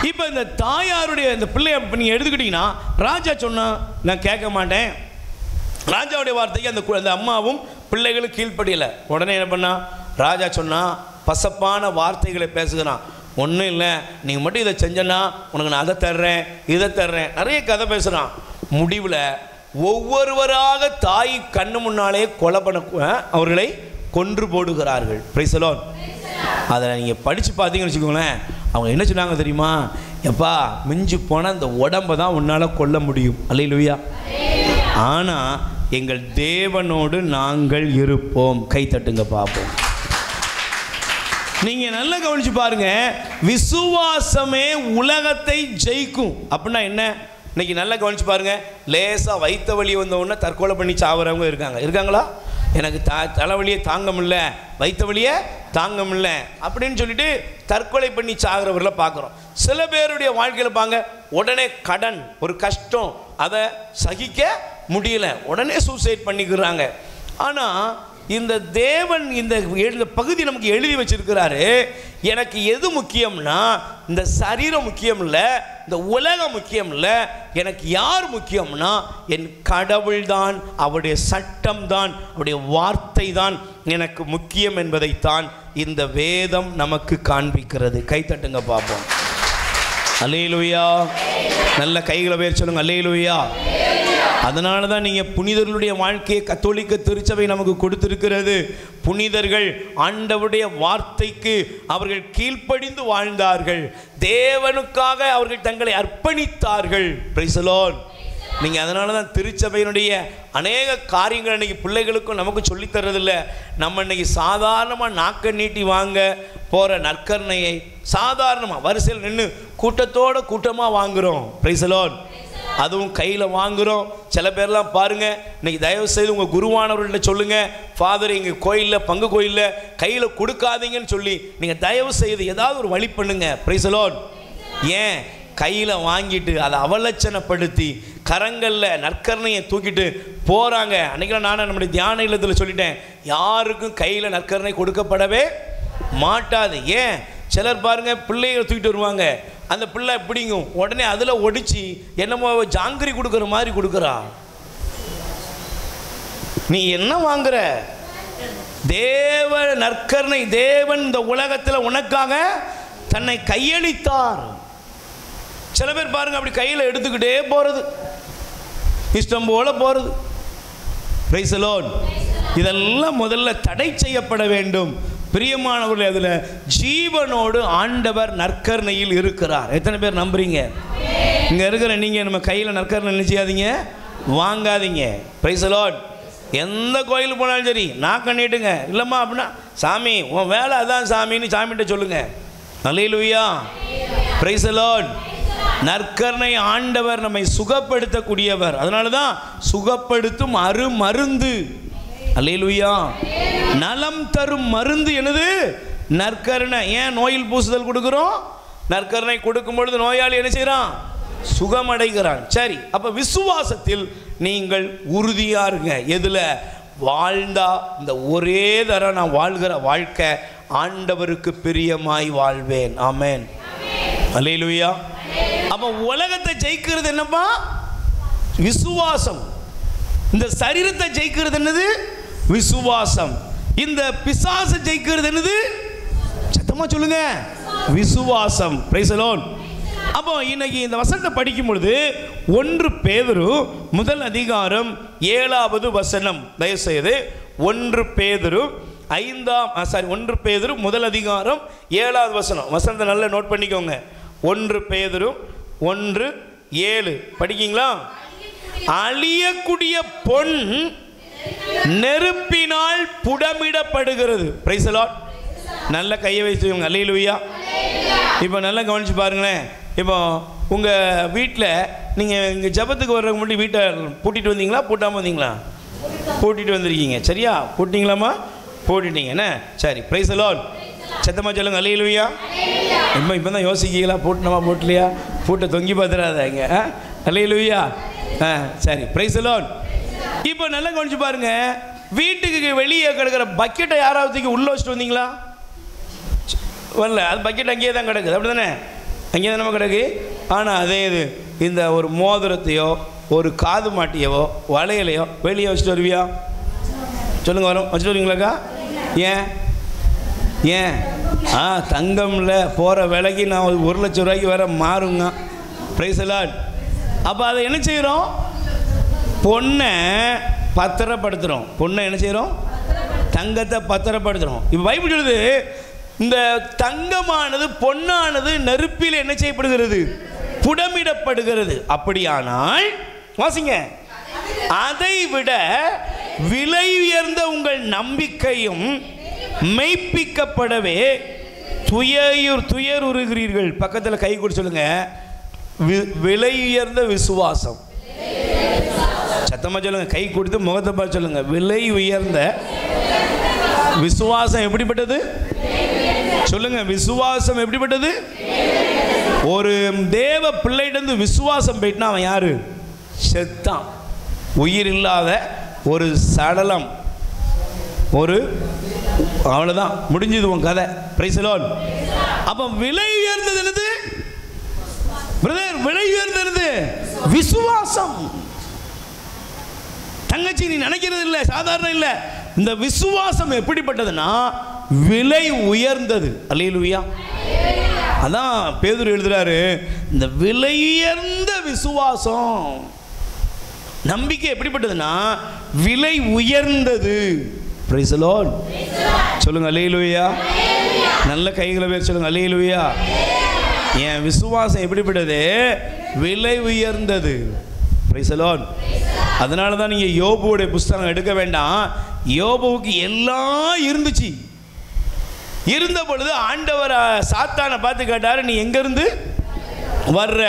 இப்போ இந்த தாயாருடைய இந்த பிள்ளைய நீங்கள் எடுத்துக்கிட்டீங்கன்னா, ராஜா சொன்னா நான் கேட்க மாட்டேன். ராஜாவுடைய வார்த்தைக்கு அந்த அம்மாவும் பிள்ளைகளும் கீழ்ப்படியலை. உடனே என்ன பண்ணா, ராஜா சொன்னா பசப்பான வார்த்தைகளை பேசுகிறான். ஒன்றும் இல்லை, நீங்கள் மட்டும் இதை செஞ்சனா உனக்கு நான் அதை தர்றேன் இதை தர்றேன், நிறைய கதை பேசுகிறான். முடிவில் ஒவ்வொருவராக தாய் கண்ணு முன்னாலே கொலை பண்ண அவர்களை கொன்று போடுகிறார்கள். Price the Lord. அதை நீங்கள் படித்து பார்த்தீங்கன்னு வச்சுக்கோங்களேன், அவங்க என்ன சொன்னாங்க தெரியுமா? எப்பா மிஞ்சி போனால் இந்த உடம்பை தான் உன்னால் கொல்ல முடியும், அல்லேலூயா, ஆனால் எங்கள் தேவனோடு நாங்கள் இருப்போம். கை தட்டுங்க பார்ப்போம். நீங்கள் நல்லா கவனிச்சு பாருங்க, விசுவாசமே உலகத்தை ஜெயிக்கும் அப்படின்னா என்ன? இன்னைக்கு நல்லா கவனிச்சு பாருங்க, லேசாக வைத்த வலி வந்தவுடனே தற்கொலை பண்ணி சாவுறவங்க இருக்காங்களா? எனக்கு தலைவலியை தாங்க முடியல, வைத்த வலியை தாங்க முடியல அப்படின்னு சொல்லிட்டு தற்கொலை பண்ணி சாகிறவர்களை பார்க்குறோம். சில பேருடைய வாழ்க்கையில் பாங்க, உடனே கடன், ஒரு கஷ்டம், அதை சகிக்க முடியல, உடனே சூசைட் பண்ணிக்கிறாங்க. ஆனால் இந்த தேவன் இந்த பகுதி நமக்கு எழுதி வச்சிருக்கிறாரு. எனக்கு எது முக்கியம்னா, இந்த சரீரம் முக்கியம் இல்லை, இந்த உலகம் முக்கியம் இல்லை, எனக்கு யார் முக்கியம்னா என் கடவுள் தான், அவருடைய சட்டம் தான், அவருடைய வார்த்தை தான் எனக்கு முக்கியம் என்பதைத்தான் இந்த வேதம் நமக்கு காண்பிக்கிறது. கை தட்டுங்க பார்ப்போம். அல்லேலூயா. நல்ல கைகளை பேர் சொல்லுங்க, அல்லேலூயா. அதனால தான் நீங்கள் புனிதர்களுடைய வாழ்க்கையை கத்தோலிக்க திருச்சபை நமக்கு கொடுத்திருக்கிறது. புனிதர்கள் ஆண்டவருடைய வார்த்தைக்கு அவர்கள் கீழ்ப்படிந்து வாழ்ந்தார்கள், தேவனுக்காக அவர்கள் தங்களை அர்ப்பணித்தார்கள். Price the Lord. நீங்கள் அதனால தான் திருச்சபையினுடைய அநேக காரியங்கள் இன்றைக்கி பிள்ளைகளுக்கும் நமக்கு சொல்லித்தரதில்லை. நம்ம இன்றைக்கி சாதாரணமாக நாக்க நீட்டி வாங்க போகிற நற்கருணையை சாதாரணமாக வரிசையில் நின்று கூட்டமாக வாங்குகிறோம். Price the Lord. அதுவும் கையில் வாங்குகிறோம். சில பேர்லாம் பாருங்கள், இன்றைக்கி தயவு செய்து உங்கள் குருவானவர்கள்ட்ட சொல்லுங்கள், ஃபாதர் எங்கள் கோயிலில் பங்கு கோயிலில் கையில் கொடுக்காதீங்கன்னு சொல்லி நீங்கள் தயவு செய்து ஏதாவது ஒரு வழி பண்ணுங்க. Price the Lord. ஏன் கையில் வாங்கிட்டு அதை அவலட்சணப்படுத்தி கரங்களில் நற்கருணையை தூக்கிட்டு போகிறாங்க? அன்றைக்கெல்லாம் நானும் நம்முடைய தியான இல்லத்தில் சொல்லிட்டேன், யாருக்கும் கையில் நற்கருணை கொடுக்கப்படவே மாட்டாது. ஏன் சிலர் பாருங்கள், பிள்ளைகளை தூக்கிட்டு வருவாங்க, அந்த பிள்ளை பிடிங்கும், உடனே அதில் ஒடிச்சு என்னமோ ஜாங்கிரி கொடுக்குற மாதிரி கொடுக்குறா. நீ என்ன வாங்குற? தேவ நற்கருணை, தேவன் இந்த உலகத்தில் உனக்காக தன்னை கையளித்தார். சில பேர் பாருங்க, அப்படி கையில் எடுத்துக்கிட்டே போகிறது, இஷ்டம் போல போகிறது. Price the Lord. இதெல்லாம் முதல்ல தடை செய்யப்பட வேண்டும். பிரியமானவர்களே, அதில் ஜீவனோடு ஆண்டவர் நற்கருணையில் இருக்கிறார். எத்தனை பேர் நம்புறீங்க? இங்கே இருக்கிற நீங்கள் நம்ம கையில் நற்கருணை நினைச்சாதீங்க, வாங்காதீங்க. Price the Lord. எந்த கோயிலுக்கு போனாலும் சரி நாக்க நீட்டுங்க. இல்லைம்மா அப்படின்னா, சாமி உன் வேலை அதான் சாமின்னு சாமிகிட்ட சொல்லுங்க. அல்லேலூயா. Praise the Lord. நற்கருணை ஆண்டவர் நம்மை சுகப்படுத்தக்கூடியவர். அதனால தான் சுகப்படுத்தும் அருமருந்து. அல்லேலூயா. நலம் தரும் மருந்து என்னது? நற்கருணை. ஏன் நோயில் பூசுதல் கொடுக்குறோம்? நற்கருணை கொடுக்கும் பொழுது நோயாளி என்ன செய்கிறான்? சுகமடைகிறான். சரி, அப்போ விசுவாசத்தில் நீங்கள் உறுதியாக இருங்க. எதில் வாழ்ந்தா இந்த ஒரே தரம் நான் வாழ்கிற வாழ்க்கை ஆண்டவருக்கு பிரியமாய் வாழ்வேன். ஆமென். அல்லேலூயா. அப்போ உலகத்தை ஜெயிக்கிறது என்னப்பா? விசுவாசம். இந்த சரீரத்தை ஜெயிக்கிறது என்னது? விசுவாசம். இந்த பிசாசை ஜெயிக்கிறது என்னது? சத்தமா சொல்லுங்க, விசுவாசம். Price the Lord. அப்போ இன்னைக்கு இந்த வசனத்தை படிக்கும் பொழுது 1 பேதுரு முதல் அதிகாரம் 7வது வசனம், தயவு செய்து 1 பேதுரு முதல் அதிகாரம் 7வது வசனம். வசனத்தை நல்லா நோட் பண்ணிக்கோங்க. 1 பேதுரு 1:7 படிக்கீங்களா? அழியக்கூடிய பொன் நெருப்பினால் புடமிடப்படுகிறது. Price the Lord. நல்ல கையை வச்சுக்கோங்க. அல்லேலூயா. இப்போ நல்லா கவனிச்சு பாருங்களேன். இப்போ உங்கள் வீட்டில் நீங்கள் இங்கே ஜபத்துக்கு வர்றதுக்கு முன்னாடி வீட்டை பூட்டிட்டு வந்தீங்களா, பூட்டாமல் வந்தீங்களா? பூட்டிட்டு வந்திருக்கீங்க. சரியா? பூட்டிங்களாம்மா? பூட்டிட்டீங்க என்ன? சரி. Price the Lord. சத்தமாக சொல்லுங்க, அல்லேலூயா. இப்போ தான் யோசிக்கீங்களா, பூட்டினமா பூட்டலையா? பூட்டை தொங்கி பார்த்துடாத இங்கே. அல்லேலூயா. சரி. Price the Lord. இப்போ நல்லா கவனிச்சு பாருங்க, வீட்டுக்கு வெளியே கிடக்கிற பக்கெட்டை யாராவது உள்ள வச்சுட்டு வந்தீங்களா? வரல. அது பக்கெட் அங்கேயே தான் கிடக்குது, அப்படி தானே? அங்கேயே தான் நம்ம கிடக்கு. ஆனால் அதே இது இந்த ஒரு மோதிரத்தையோ ஒரு காது மாட்டியவோ வளையலையோ வெளியே வச்சுட்டு வருவியா? சொல்லுங்கள், வரும் வச்சுட்டு வருவீங்களாக்கா? ஏன் ஏன் தங்கம்ல போகிற விலைக்கு நான் 1,00,000 ரூபாய்க்கு வேற மாறுங்க. பிரைஸ் லார்ட். அப்போ அதை என்ன செய்கிறோம்? பொண்ணை பத்திரப்படுத்துகிறோம். பொண்ணை என்ன செய்கிறோம்? தங்கத்தை பத்திரப்படுத்துகிறோம். இப்போ பைபிள் சொல்லுது, இந்த தங்கமானது பொன்னானது நெருப்பில் என்ன செய்யப்படுகிறது? புடமிடப்படுகிறது. அப்படியானால் வாசிங்க, அதை விட விலை உயர்ந்த உங்கள் நம்பிக்கையும் மெய்ப்பிக்கப்படவே துயருகிறீர்கள். பக்கத்தில் கை கூட சொல்லுங்க, விலை உயர்ந்த விசுவாசம். சத்தமா சொல்லுங்க, கை கொடுத்து முகத்தை பார்த்து சொல்லுங்க, விலை உயர்ந்த விசுவாசம். எப்படிப்பட்டது சொல்லுங்க? விசுவாசம் எப்படிப்பட்டது? ஒரு தேவ பிள்ளையிலிருந்து விசுவாசம் போயிட்டுனா அவன் யாரு? செத்தான். உயிர் இல்லாத ஒரு சடலம், ஒரு அவ்வளவுதான், முடிஞ்சது உன் கதை. Price the Lord. அப்ப விலை உயர்ந்தது என்னது பிரதர்? விலை உயர்ந்தது விசுவாசம். தங்கச்சி, நீ நினைக்கிறது இல்லை, சாதாரண இல்லை. இந்த விசுவாசம் எப்படிப்பட்டதுன்னா விலை உயர்ந்தது. அல்லேலூயா. அதான் பேதுரு எழுதுறாரு, இந்த விலை உயர்ந்த விசுவாசம், நம்பிக்கை எப்படிப்பட்டதுன்னா விலை உயர்ந்தது. Price the Lord. சொல்லுங்க அல்லேலூயா. நல்ல கைகளை பேர் சொல்லுங்க அல்லேலூயா. என் விசுவாசம் எப்படிப்பட்டது? விலை உயர்ந்தது. Price the Lord. அதனால தான் நீங்கள் யோபுவோடைய புஸ்தகம் எடுக்க வேண்டாம். யோபுவுக்கு எல்லாம் இருந்துச்சு. இருந்த பொழுது ஆண்டவர் சாத்தானை பார்த்து கேட்டார், நீ எங்கேருந்து வர்ற?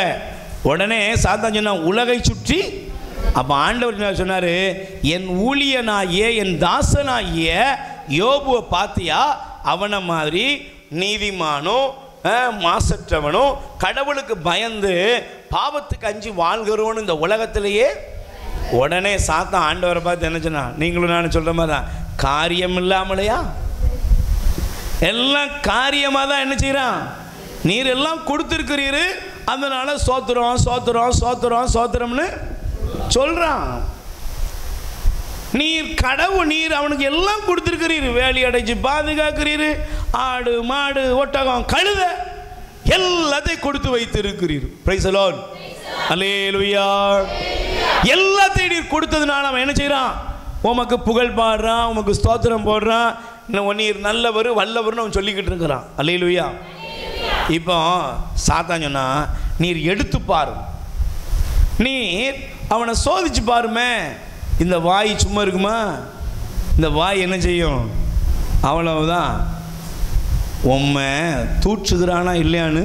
உடனே சாத்தான் சொன்னா, உலகை சுற்றி. அப்போ ஆண்டவர் சொன்னார், என் ஊழியனாகிய என் தாசனாகிய யோபுவை பார்த்தியா? அவனை மாதிரி நீதிமானும் மாசற்றவனும் கடவுளுக்கு பயந்து பாவத்துக்கு அஞ்சு வாழ்கிறோன்னு இந்த உலகத்திலேயே. உடனே சாத்தான் ஆண்டவரை பார்த்து என்ன சொன்னா, நீங்களும் நான் சொல்கிற மாதிரி தான், காரியம் இல்லாமலையா? எல்லாம் காரியமாக தான் என்ன செய்கிறான்? நீர் எல்லாம் கொடுத்துருக்கிறீரு, அதனால சோத்துறோம் சோத்துறோம் சோத்துறோம் சோத்துறோம்னு சொல்கிறான். நீர் கடவுள், நீர் அவனுக்கு எல்லாம் கொடுத்துருக்கிறீரு, வேலி அடைச்சு பாதுகாக்கிறீரு, ஆடு மாடு ஒட்டகம் கழுத எல்லாத்தையும் கொடுத்து வைத்திருக்கிறீர். Price the Lord. அல்லேலூயா. எல்லாத்தையும் நீர் கொடுத்ததுனால அவன் என்ன செய்கிறான்? உமக்கு புகழ் பாடுறான், உமக்கு ஸ்தோத்திரம் போடுறான், நீர் நல்லவர் வல்லவர்னு அவன் சொல்லிக்கிட்டு இருக்கிறான். அல்லேலூயா. இப்போ சாத்தான் சொன்னா, நீர் எடுத்து பாரு, நீர் அவனை சோதிச்சு பாருமே. இந்த வாய் சும்மா இருக்குமா? இந்த வாய் என்ன செய்யும்? அவ்வளவுதான். உம்மை தூற்றுகிறானா இல்லையான்னு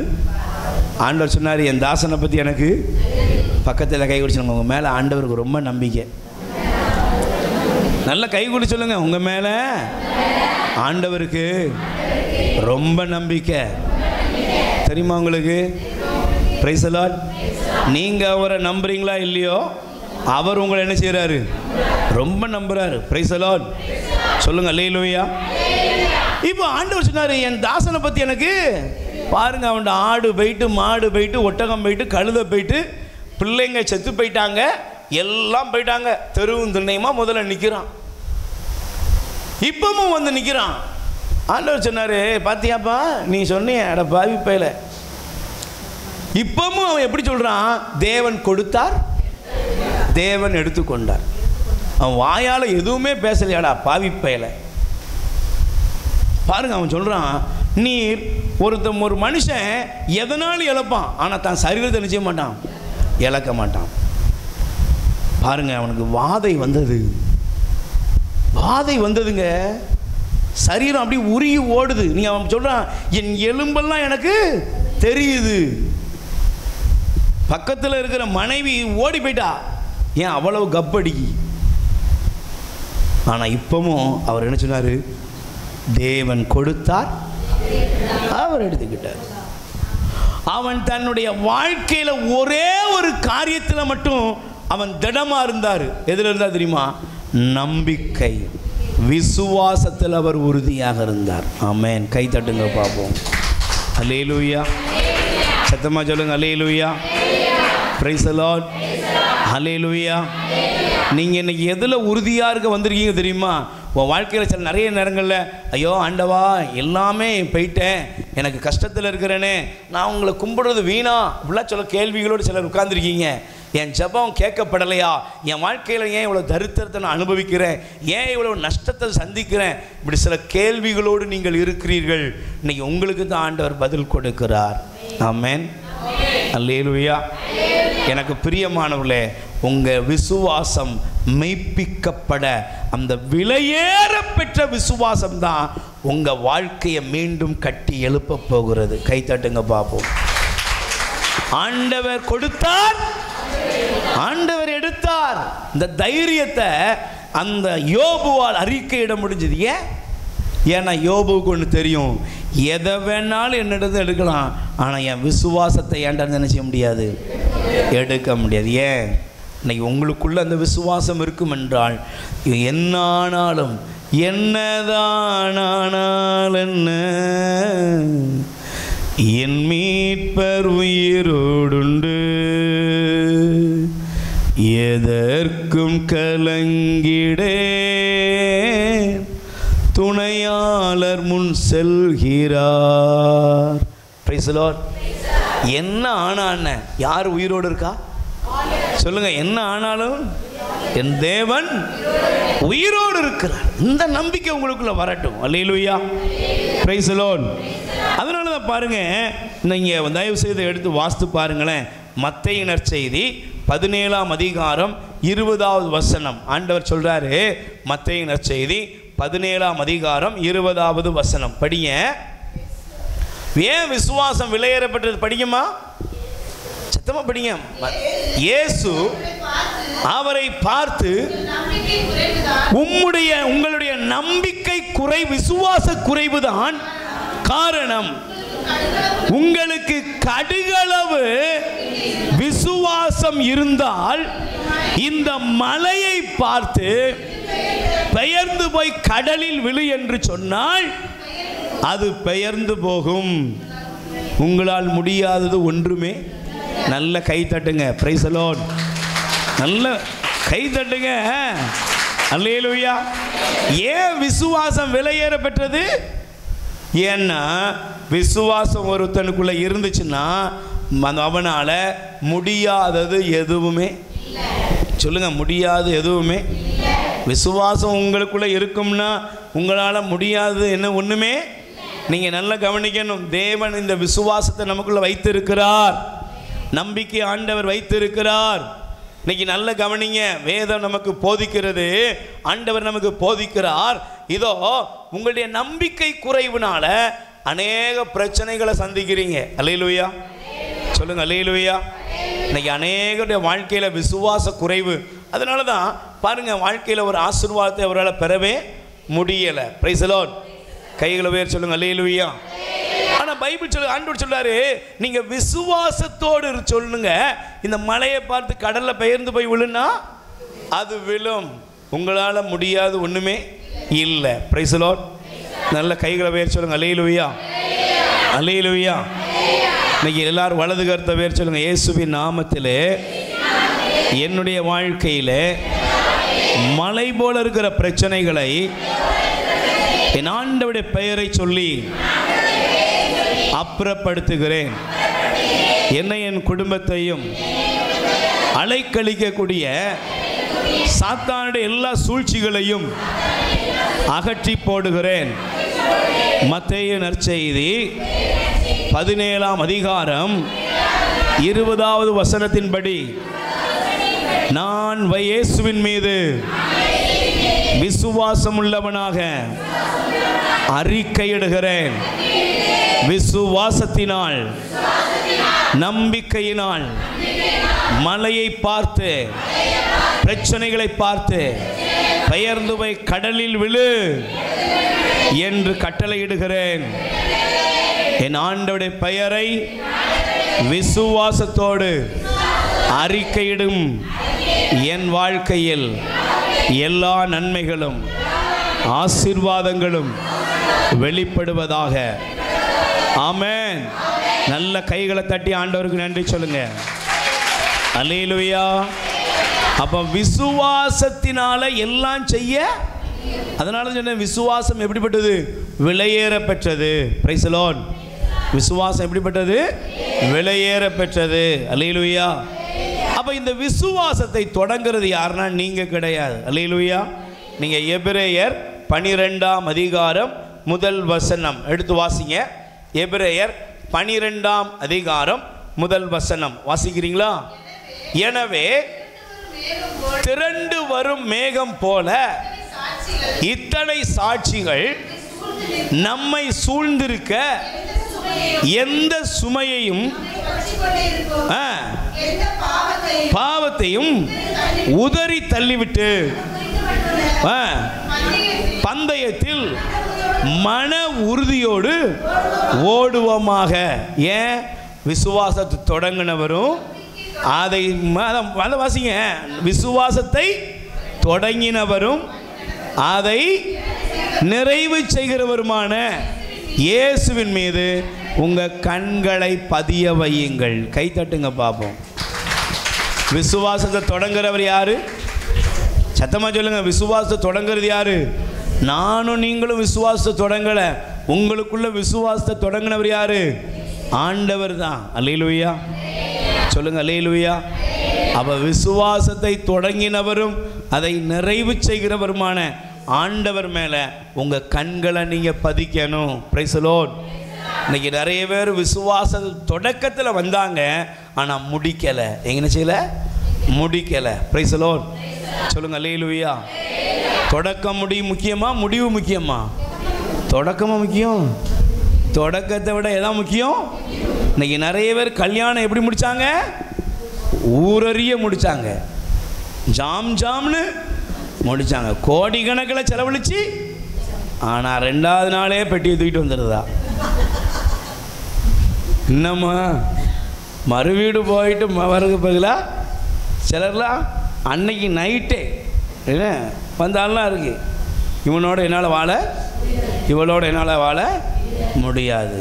ஆண்டவர் சொன்னார். என் தாசனை பற்றி எனக்கு பக்கத்தில் கை குடிச்சு உங்கள் மேலே ஆண்டவருக்கு ரொம்ப நம்பிக்கை. நல்ல கை குடி சொல்லுங்க, உங்கள் மேலே ஆண்டவருக்கு ரொம்ப நம்பிக்கை. தெரியுமா உங்களுக்கு? Price the Lord. நீங்கள் அவரை நம்புறீங்களா இல்லையோ, அவர் உங்களை என்ன செய்கிறாரு? ரொம்ப நம்புறாரு. Price the Lord. சொல்லுங்க அல்லேலூயா. இப்போ ஆண்டவர் சொன்னார், என் தாசனை பற்றி எனக்கு பாருங்க. அவன் ஆடு போயிட்டு, மாடு போயிட்டு, ஒட்டகம் போயிட்டு, கழுதை போயிட்டு, பிள்ளைங்க செத்து போயிட்டாங்க, எல்லாம் போயிட்டாங்க. தெருவும் திண்ணையுமா முதல்ல நிற்கிறான். இப்பவும் வந்து நிற்கிறான். ஆண்டவர் சொன்னார், பாத்தியாப்பா நீ சொன்னிய அட பாவி பையல. இப்பவும் அவன் எப்படி சொல்கிறான்? தேவன் கொடுத்தார், தேவன் எடுத்துக்கொண்டார். அவன் வாயால் எதுவுமே பேசலையாடா பாவி பையல. பாருங்க, அவன் சொல்கிறான், நீர் ஒரு மனுஷன் எதனாலும் இழப்பான், ஆனால் தான் சரீரத்தை நிச்சய மாட்டான், இழக்க மாட்டான். பாருங்க, அவனுக்கு வாதை வந்தது. வாதை வந்ததுங்க. சரீரம் அப்படி உருகி ஓடுது. நீங்கள் அவன் சொல்கிறான், என் எலும்பெல்லாம் எனக்கு தெரியுது. பக்கத்தில் இருக்கிற மனைவி ஓடி போயிட்டா. ஏன் அவ்வளவு கப்படிக்கு? ஆனால் இப்பவும் அவர் என்ன சொன்னார்? தேவன் கொடுத்தார், அவர் எடுத்துக்கிட்டார். அவன் தன்னுடைய வாழ்க்கையில் ஒரே ஒரு காரியத்தில் மட்டும் அவன் திடமா இருந்தார். எதில் இருந்தார் தெரியுமா? நம்பிக்கை, விசுவாசத்தில் அவர் உறுதியாக இருந்தார். ஆமென். கை தட்டுங்க பார்ப்போம். அல்லேலூயா. சத்தமா சொல்லுங்க அல்லேலூயா. Praise the Lord. அல்லேலூயா. நீங்கள் இன்னைக்கு எதில் உறுதியாக இருக்க வந்திருக்கீங்க தெரியுமா? உன் வாழ்க்கையில் சில நிறைய நேரங்களில் ஐயோ ஆண்டவா எல்லாமே போயிட்டேன், எனக்கு கஷ்டத்தில் இருக்கிறேனே, நான் உங்களை கும்பிடுறது வீணா இப்படிலாம் சொல்ல கேள்விகளோடு சிலர் உட்கார்ந்துருக்கீங்க. என் ஜெபம் கேட்கப்படலையா, என் வாழ்க்கையில் ஏன் இவ்வளோ தரித்திரத்தை நான் அனுபவிக்கிறேன், ஏன் இவ்வளோ நஷ்டத்தை சந்திக்கிறேன், இப்படி சில கேள்விகளோடு நீங்கள் இருக்கிறீர்கள். இன்னைக்கு உங்களுக்கு தான் ஆண்டவர் பதில் கொடுக்கிறார். ஆமென். அல்லேலூயா. எனக்கு பிரியமானவர்களே, உங்கள் விசுவாசம் மெய்ப்பிக்கப்பட அந்த விலையேற பெற்ற விசுவாசம் தான் உங்கள் வாழ்க்கையை மீண்டும் கட்டி எழுப்ப போகிறது. கை தட்டுங்க பார்ப்போம். ஆண்டவர் கொடுத்தார், ஆண்டவர் எடுத்தார். இந்த தைரியத்தை அந்த யோபுவால் அறிக்கையிட முடிஞ்சது. ஏன்னா யோபுவுக்கு ஒன்று தெரியும், எதை வேணாலும் என்னிடத்தை எடுக்கலாம், ஆனால் என் விசுவாசத்தை ஏன்டா நினைச்ச முடியாது, எடுக்க முடியாது. ஏன்? இன்னைக்கு உங்களுக்குள்ள அந்த விசுவாசம் இருக்கும் என்றால் என்ன ஆனாலும் என்னதான் ஆனாலும் என்ன, என் மீட்பர் உயிரோடுண்டு, எதற்கும் கலங்கிடே, துணையாளர் முன் செல்கிறார். Price the Lord. என்ன ஆனான்னு யார் உயிரோடு இருக்கா சொல்லுங்க. என்ன ஆனாலும் என் தேவன் உயிரோடு இருக்கிறார். இந்த நம்பிக்கை உங்களுக்குள்ள வரட்டும். அல்லேலூயா. Praise the Lord. அதனால தான் பாருங்க, நீங்க தயவு செய்து எடுத்து வாசித்து பாருங்களேன். மத்தேயு நற்செய்தி 17ஆம் அதிகாரம் 20வது வசனம். ஆண்டவர் சொல்றாரு, மத்தேயு நற்செய்தி 17ஆம் அதிகாரம் 20வது வசனம் படிங்க. ஏன் விசுவாசம் விலையேறப்பட்டது? படிக்குமா, சத்தமா படிங்க. இயேசு அவரை பார்த்து, உங்களுடைய நம்பிக்கை குறை, விசுவாச குறைவுதான் காரணம். உங்களுக்கு கடுகளவு விசுவாசம் இருந்தால் இந்த மலையை பார்த்து பெயர்ந்து போய் கடலில் விழு என்று சொன்னால் அது பெயர்ந்து போகும். உங்களால் முடியாதது ஒன்றுமே. நல்ல கை தட்டுங்க. Price the Lord. நல்ல கை தட்டுங்க. அல்லேலூயா. ஏன் விசுவாசம் விலையேற பெற்றது? ஏன்னா விசுவாசம் ஒருத்தனுக்குள்ள இருந்துச்சுன்னா அவனால முடியாதது எதுவுமே, சொல்லுங்க, முடியாது எதுவுமே. விசுவாசம் உங்களுக்குள்ள இருக்கும்னா உங்களால் முடியாதது என்ன ஒண்ணுமே. நீங்க நல்லா கவனிக்கணும். தேவன் இந்த விசுவாசத்தை நமக்குள்ள வைத்திருக்கிறார். நம்பிக்கை ஆண்டவர் வைத்திருக்கிறார். இன்னைக்கு நல்ல கவனிங்க. வேதம் நமக்கு போதிக்கிறது, ஆண்டவர் நமக்கு போதிக்கிறார். இதோ உங்களுடைய நம்பிக்கை குறைவுனால அநேக பிரச்சனைகளை சந்திக்கிறீங்க. அல்லேலூயா. சொல்லுங்க அல்லேலூயா. இன்னைக்கு அநேகருடைய வாழ்க்கையில விசுவாச குறைவு. அதனால தான் பாருங்க, வாழ்க்கையில் ஒரு ஆசீர்வாதத்தை அவரால் பெறவே முடியலை. Price the Lord. கைகளை உயர்த்தி சொல்லுங்க அல்லேலூயா. ஆனால் பைபிள் சொல்லு, ஆண்டவர் சொல்றாரு, நீங்க விசுவாசத்தோடு சொல்லுங்க, இந்த மலையை பார்த்து கடல்ல பெயர்ந்து போய் விழுனா அது விழும். உங்களால் முடியாது ஒண்ணுமே இல்லை. Praise the Lord. நல்ல கைகளை உயர்த்தி சொல்லுங்க அல்லேலூயா. அல்லேலூயா. இன்னைக்கு எல்லாரும் வலது கருத்தை உயர்த்தி சொல்லுங்க, இயேசுவின் நாமத்திலே என்னுடைய வாழ்க்கையிலே மலை போல இருக்கிற பிரச்சனைகளை என் ஆண்டவருடைய பெயரை சொல்லி அப்புறப்படுத்துகிறேன். என்னை என் குடும்பத்தையும் அலைக்கழிக்கக்கூடிய சாத்தானுடைய எல்லா சூழ்ச்சிகளையும் அகற்றி போடுகிறேன். மத்தேயு நற்செய்தி 17ஆம் அதிகாரம் 20வது வசனத்தின்படி, நான் இயேசுவின் மீது விசுவாசம் உள்ளவனாக அறிக்கையிடுகிறேன். விசுவாசத்தினால் நம்பிக்கையினால் மலையை பார்த்து பிரச்சனைகளை பார்த்து பெயர்ந்து போய் கடலில் விழு என்று கட்டளையிடுகிறேன். என் ஆண்டவருடைய பெயரை விசுவாசத்தோடு அறிக்கையிடும் என் வாழ்க்கையில் எல்லா நன்மைகளும் ஆசீர்வாதங்களும் வெளிப்படுவதாக. ஆமென். நல்ல கைகளை தட்டி ஆண்டவருக்கு நன்றி சொல்லுங்க. அல்லேலூயா. அப்ப விசுவாசத்தினால எல்லாம் செய்ய, அதனால சொன்னேன் விசுவாசம் எப்படிப்பட்டது? விலையேற பெற்றது. Price the Lord. விசுவாசம் எப்படிப்பட்டது? விலையேற பெற்றது. அல்லேலூயா. அப்ப இந்த விசுவாசத்தை தொடங்கிறது யாருன்னா நீங்க கிடையாது. அல்லேலூயா. நீங்க எபிரேயர் 12ஆம் அதிகாரம் முதல் வசனம் எடுத்து வாசிங்க. எபிரேயர் 12ஆம் அதிகாரம் முதல் வசனம் வாசிக்கிறீங்களா? எனவே திரண்டு வரும் மேகம் போல இத்தனை சாட்சிகள் நம்மை சூழ்ந்திருக்க எந்த சுமையையும் பாவத்தையும் உதறி தள்ளிவிட்டு பந்தயத்தில் மன உறுதியோடு ஓடுவோமாக. ஏன்? விசுவாசத்தை தொடங்கினவரும் அதை வாசிங்க. விசுவாசத்தை தொடங்கினவரும் அதை நிறைவு செய்கிறவருமான இயேசுவின் மீது உங்க கண்களை பதிய வையுங்கள். கை தட்டுங்க பார்ப்போம். விசுவாசத்தை தொடங்குறவர் யாரு? சத்தமா சொல்லுங்க. விசுவாசத்தை தொடங்குறது யாரு? நானும் நீங்களும் விசுவாசத்தை தொடங்கல. உங்களுக்குள்ள விசுவாசத்தை தொடங்கினவர் யாரு? ஆண்டவர் தான். அல்லேலூயா சொல்லுங்க. அல்லேலூயா. அப்ப விசுவாசத்தை தொடங்கினவரும் அதை நிறைவு செய்கிறவருமான ஆண்டவர் மேல உங்க கண்களை நீங்க பதிக்கணும். Price the Lord. இன்னைக்கு நிறைய பேர் விசுவாச தொடக்கத்தில் வந்தாங்க, ஆனா முடிக்கல. எங்க செய்யல? முடிக்கல. பிரைஸ் தி லார்ட் சொல்லுங்க. அல்லேலூயா. தொடக்கம் முக்கியமா, முடிவு முக்கியமா? தொடக்கமா முக்கியம். தொடக்கத்தை விட எதான் முக்கியம்? இன்னைக்கு நிறைய பேர் கல்யாணம் எப்படி முடிச்சாங்க? ஊரறிய முடிச்சாங்க. ஜாம் ஜாம்னு முடிச்சாங்க. கோடி கணக்கில் செலவழிச்சு, ஆனால் 2வது நாளே பெட்டியை தூக்கிட்டு வந்துடுதா? இன்னமா மறுவீடு போயிட்டு வரது பதிலாக சிலர்லாம் அன்னைக்கு நைட்டே என்ன வந்தாலாம் இருக்கு. இவனோட என்னால் வாழ, இவளோட என்னால் வாழ முடியாது.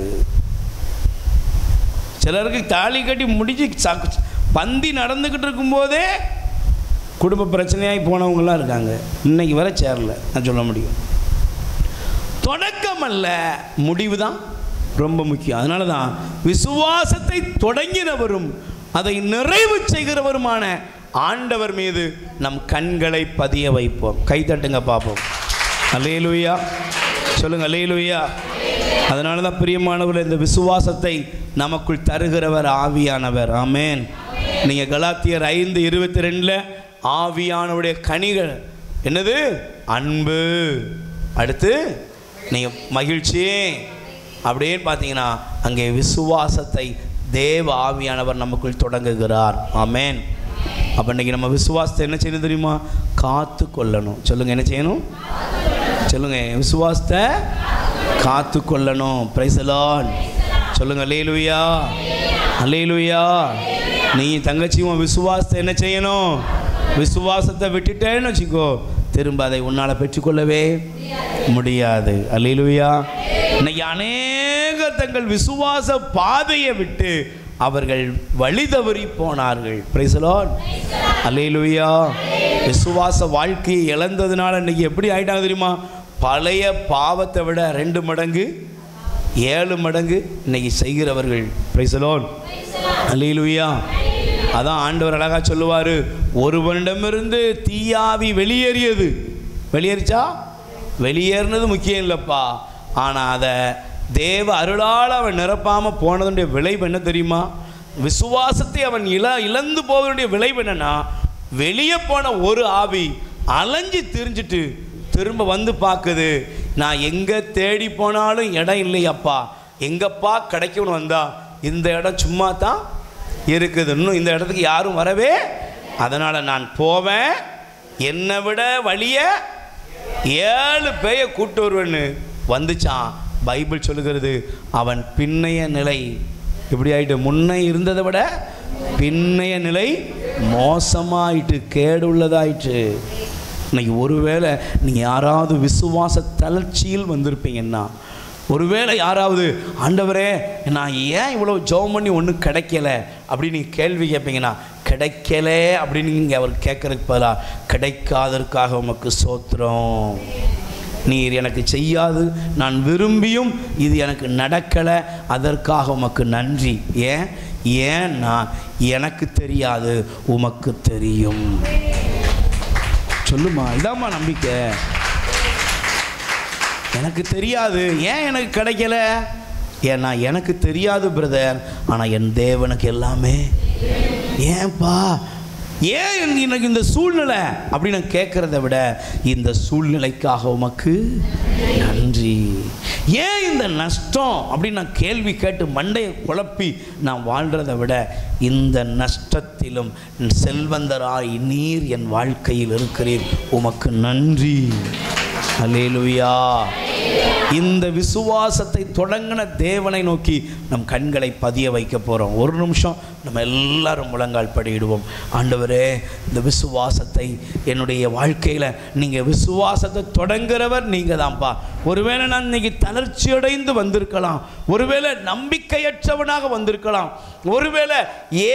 சிலருக்கு தாலி கட்டி முடிச்சு பந்தி நடந்துக்கிட்டு இருக்கும்போதே குடும்ப பிரச்சனையாகி போனவங்களாம் இருக்காங்க. இன்னைக்கு வர சேரல. நான் சொல்ல முடியும். தொடக்கம் அல்ல, முடிவு தான் ரொம்ப முக்கியம். அதனால தான் விசுவாசத்தை தொடங்கினவரும் அதை நிறைவு செய்கிறவருமான ஆண்டவர் மீது நம் கண்களை பதிய வைப்போம். கை தட்டுங்க பார்ப்போம். அல்லேலூயா சொல்லுங்க. அல்லேலூயா. அதனால தான் பிரியமானவர், இந்த விசுவாசத்தை நமக்குள் தருகிறவர் ஆவியானவர். ஆமென். நீங்கள் கலாத்தியர் 5:22 ஆவியானவருடைய கனிகள் என்னது? அன்பு, அடுத்து நீங்கள் மகிழ்ச்சி, அப்படின்னு பார்த்தீங்கன்னா அங்கே விசுவாசத்தை தேவ ஆவியானவர் நமக்குள் தொடங்குகிறார். ஆமென். அப்போ இன்றைக்கி நம்ம விசுவாசத்தை என்ன செய்யணும் தெரியுமா? காத்து கொள்ளணும். சொல்லுங்கள். என்ன செய்யணும்? சொல்லுங்கள். விசுவாசத்தை காத்து கொள்ளணும். பிரைஸ் தி லார்ட் சொல்லுங்கள். அல்லேலூயா. அல்லேலூயா. நீ தங்கச்சியும் விசுவாசத்தை என்ன செய்யணும்? விசுவாசத்தை விட்டுட்டேன்னு வச்சுக்கோ, திரும்ப அதை உன்னால் பெற்றுக்கொள்ளவே முடியாது. அல்லேலூயா. இன்னைக்கு அநேகர் தங்கள் விசுவாச பாதையை விட்டு அவர்கள் வழி தவறி போனார்கள். Praise the Lord. அல்லேலூயா. விசுவாச வாழ்க்கையை இழந்ததுனால இன்னைக்கு எப்படி ஆயிட்டாங்க தெரியுமா? பழைய பாவத்தை விட 2 மடங்கு 7 மடங்கு இன்னைக்கு செய்கிறவர்கள். Praise the Lord. அல்லேலூயா. அதான் ஆண்டவர் அழகா சொல்லுவார், ஒருவனிடமிருந்து தீயாவி வெளியேறியது. வெளியேறிச்சா? வெளியேறினது முக்கியம் இல்லைப்பா, ஆனால் அதை தேவ அருளால் அவன் நிரப்பாமல் போனதுடைய விளைவு என்ன தெரியுமா? விசுவாசத்தை அவன் இழந்து போவதுடைய விளைவு என்னன்னா, வெளியே போன ஒரு ஆவி அலைஞ்சு திரிஞ்சிட்டு திரும்ப வந்து பார்க்குது, நான் எங்கே தேடி போனாலும் இடம் இல்லையப்பா, எங்கப்பா கிடைக்கும்னு வந்தா இந்த இடம் சும்மா தான் இருக்குது, இன்னும் இந்த இடத்துக்கு யாரும் வரவே, அதனால் நான் போவேன், என்னை விட வழிய 7 பேயை கூட்டு வருவேன்னு வந்துச்சான். பைபிள் சொல்லுகிறது, அவன் பின்னைய நிலை இப்படி ஆயிட்டு, முன்ன இருந்ததை விட பின்னைய நிலை மோசமாயிட்டு, கேடு உள்ளதாயிட்டு. இன்னைக்கு ஒருவேளை நீங்கள் யாராவது விசுவாச தளர்ச்சியில் வந்திருப்பீங்கன்னா, ஒருவேளை யாராவது ஆண்டவரே நான் ஏன் இவ்வளோ ஜெபம் பண்ணி ஒன்றும் கிடைக்கல அப்படின்னு நீங்கள் கேள்வி கேட்பீங்கன்னா, கிடைக்கல அப்படின்னு நீங்கள் அவர் கேட்கறதுக்கு பதிலாக கிடைக்காதற்காக உமக்கு ஸ்தோத்திரம், நீர் எனக்கு செய்யாது நான் விரும்பியும் இது எனக்கு நடக்கலை, அதற்காக உமக்கு நன்றி. ஏன்னா எனக்கு தெரியாது உமக்கு தெரியும். சொல்லுமா, இதாம்மா நம்பிக்கை. எனக்கு தெரியாது, ஏன் எனக்கு கிடைக்கல? ஏன்னா எனக்கு தெரியாது பிரதர், ஆனால் என் தேவனுக்கு எல்லாமே. ஏன்பா, ஏன் எனக்கு இந்த சூழ்நிலை அப்படின்னு கேட்குறத விட இந்த சூழ்நிலைக்காக உமக்கு நன்றி. ஏன் இந்த நஷ்டம் அப்படின்னு நான் கேள்வி கேட்டு மண்டையை குழப்பி நான் வாழ்கிறத விட இந்த நஷ்டத்திலும் செல்வந்தராய் நீர் என் வாழ்க்கையில் இருக்கிறீர், உமக்கு நன்றி. அல்லேலூயா. இந்த விசுவாசத்தை தொடங்கின தேவனை நோக்கி நம் கண்களை பதிய வைக்க போகிறோம். ஒரு நிமிஷம் நம்ம எல்லாரும் முழங்கால் படியிடுவோம். ஆண்டவரே, இந்த விசுவாசத்தை என்னுடைய வாழ்க்கையில் நீங்கள் விசுவாசத்தை தொடங்குறவர் நீங்கள் தான்ப்பா. ஒருவேளை நான் இன்னைக்கு தளர்ச்சியடைந்து வந்திருக்கலாம், ஒருவேளை நம்பிக்கையற்றவனாக வந்திருக்கலாம், ஒருவேளை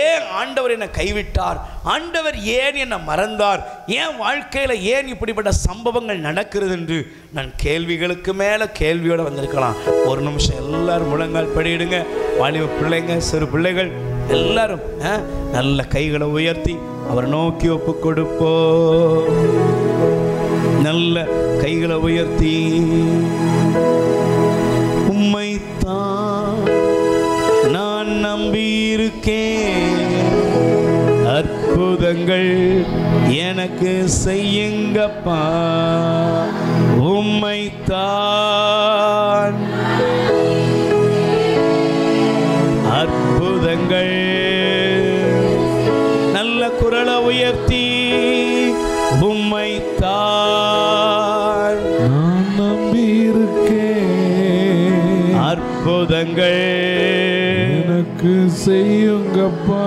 ஏன் ஆண்டவர் என்னை கைவிட்டார், ஆண்டவர் ஏன் என்னை மறந்தார், ஏன் வாழ்க்கையில் ஏன் இப்படிப்பட்ட சம்பவங்கள் நடக்கிறது என்று நான் கேள்விகளுக்கு மேலே கேள்வியோடு வந்திருக்கலாம். ஒரு நிமிஷம் எல்லாரும் முழங்கால் படியிடுங்க. வாலிப பிள்ளைங்க, சிறு பிள்ளைகள் எல்லாரும் நல்ல கைகளை உயர்த்தி அவரை நோக்கி ஒப்பு கொடுப்போ. நல்ல கைகளை உயர்த்தி, உம்மைத்தான் நான் நம்பியிருக்கேன், அற்புதங்கள் எனக்கு செய்யுங்கப்பா, உம்மைத்தான் அற்புதங்கள். நல்ல குரலை உயர்த்தி, உம்மைத்தான் நான் நம்பியிருக்கேன், அற்புதங்கள் எனக்கு செய்யுங்கப்பா.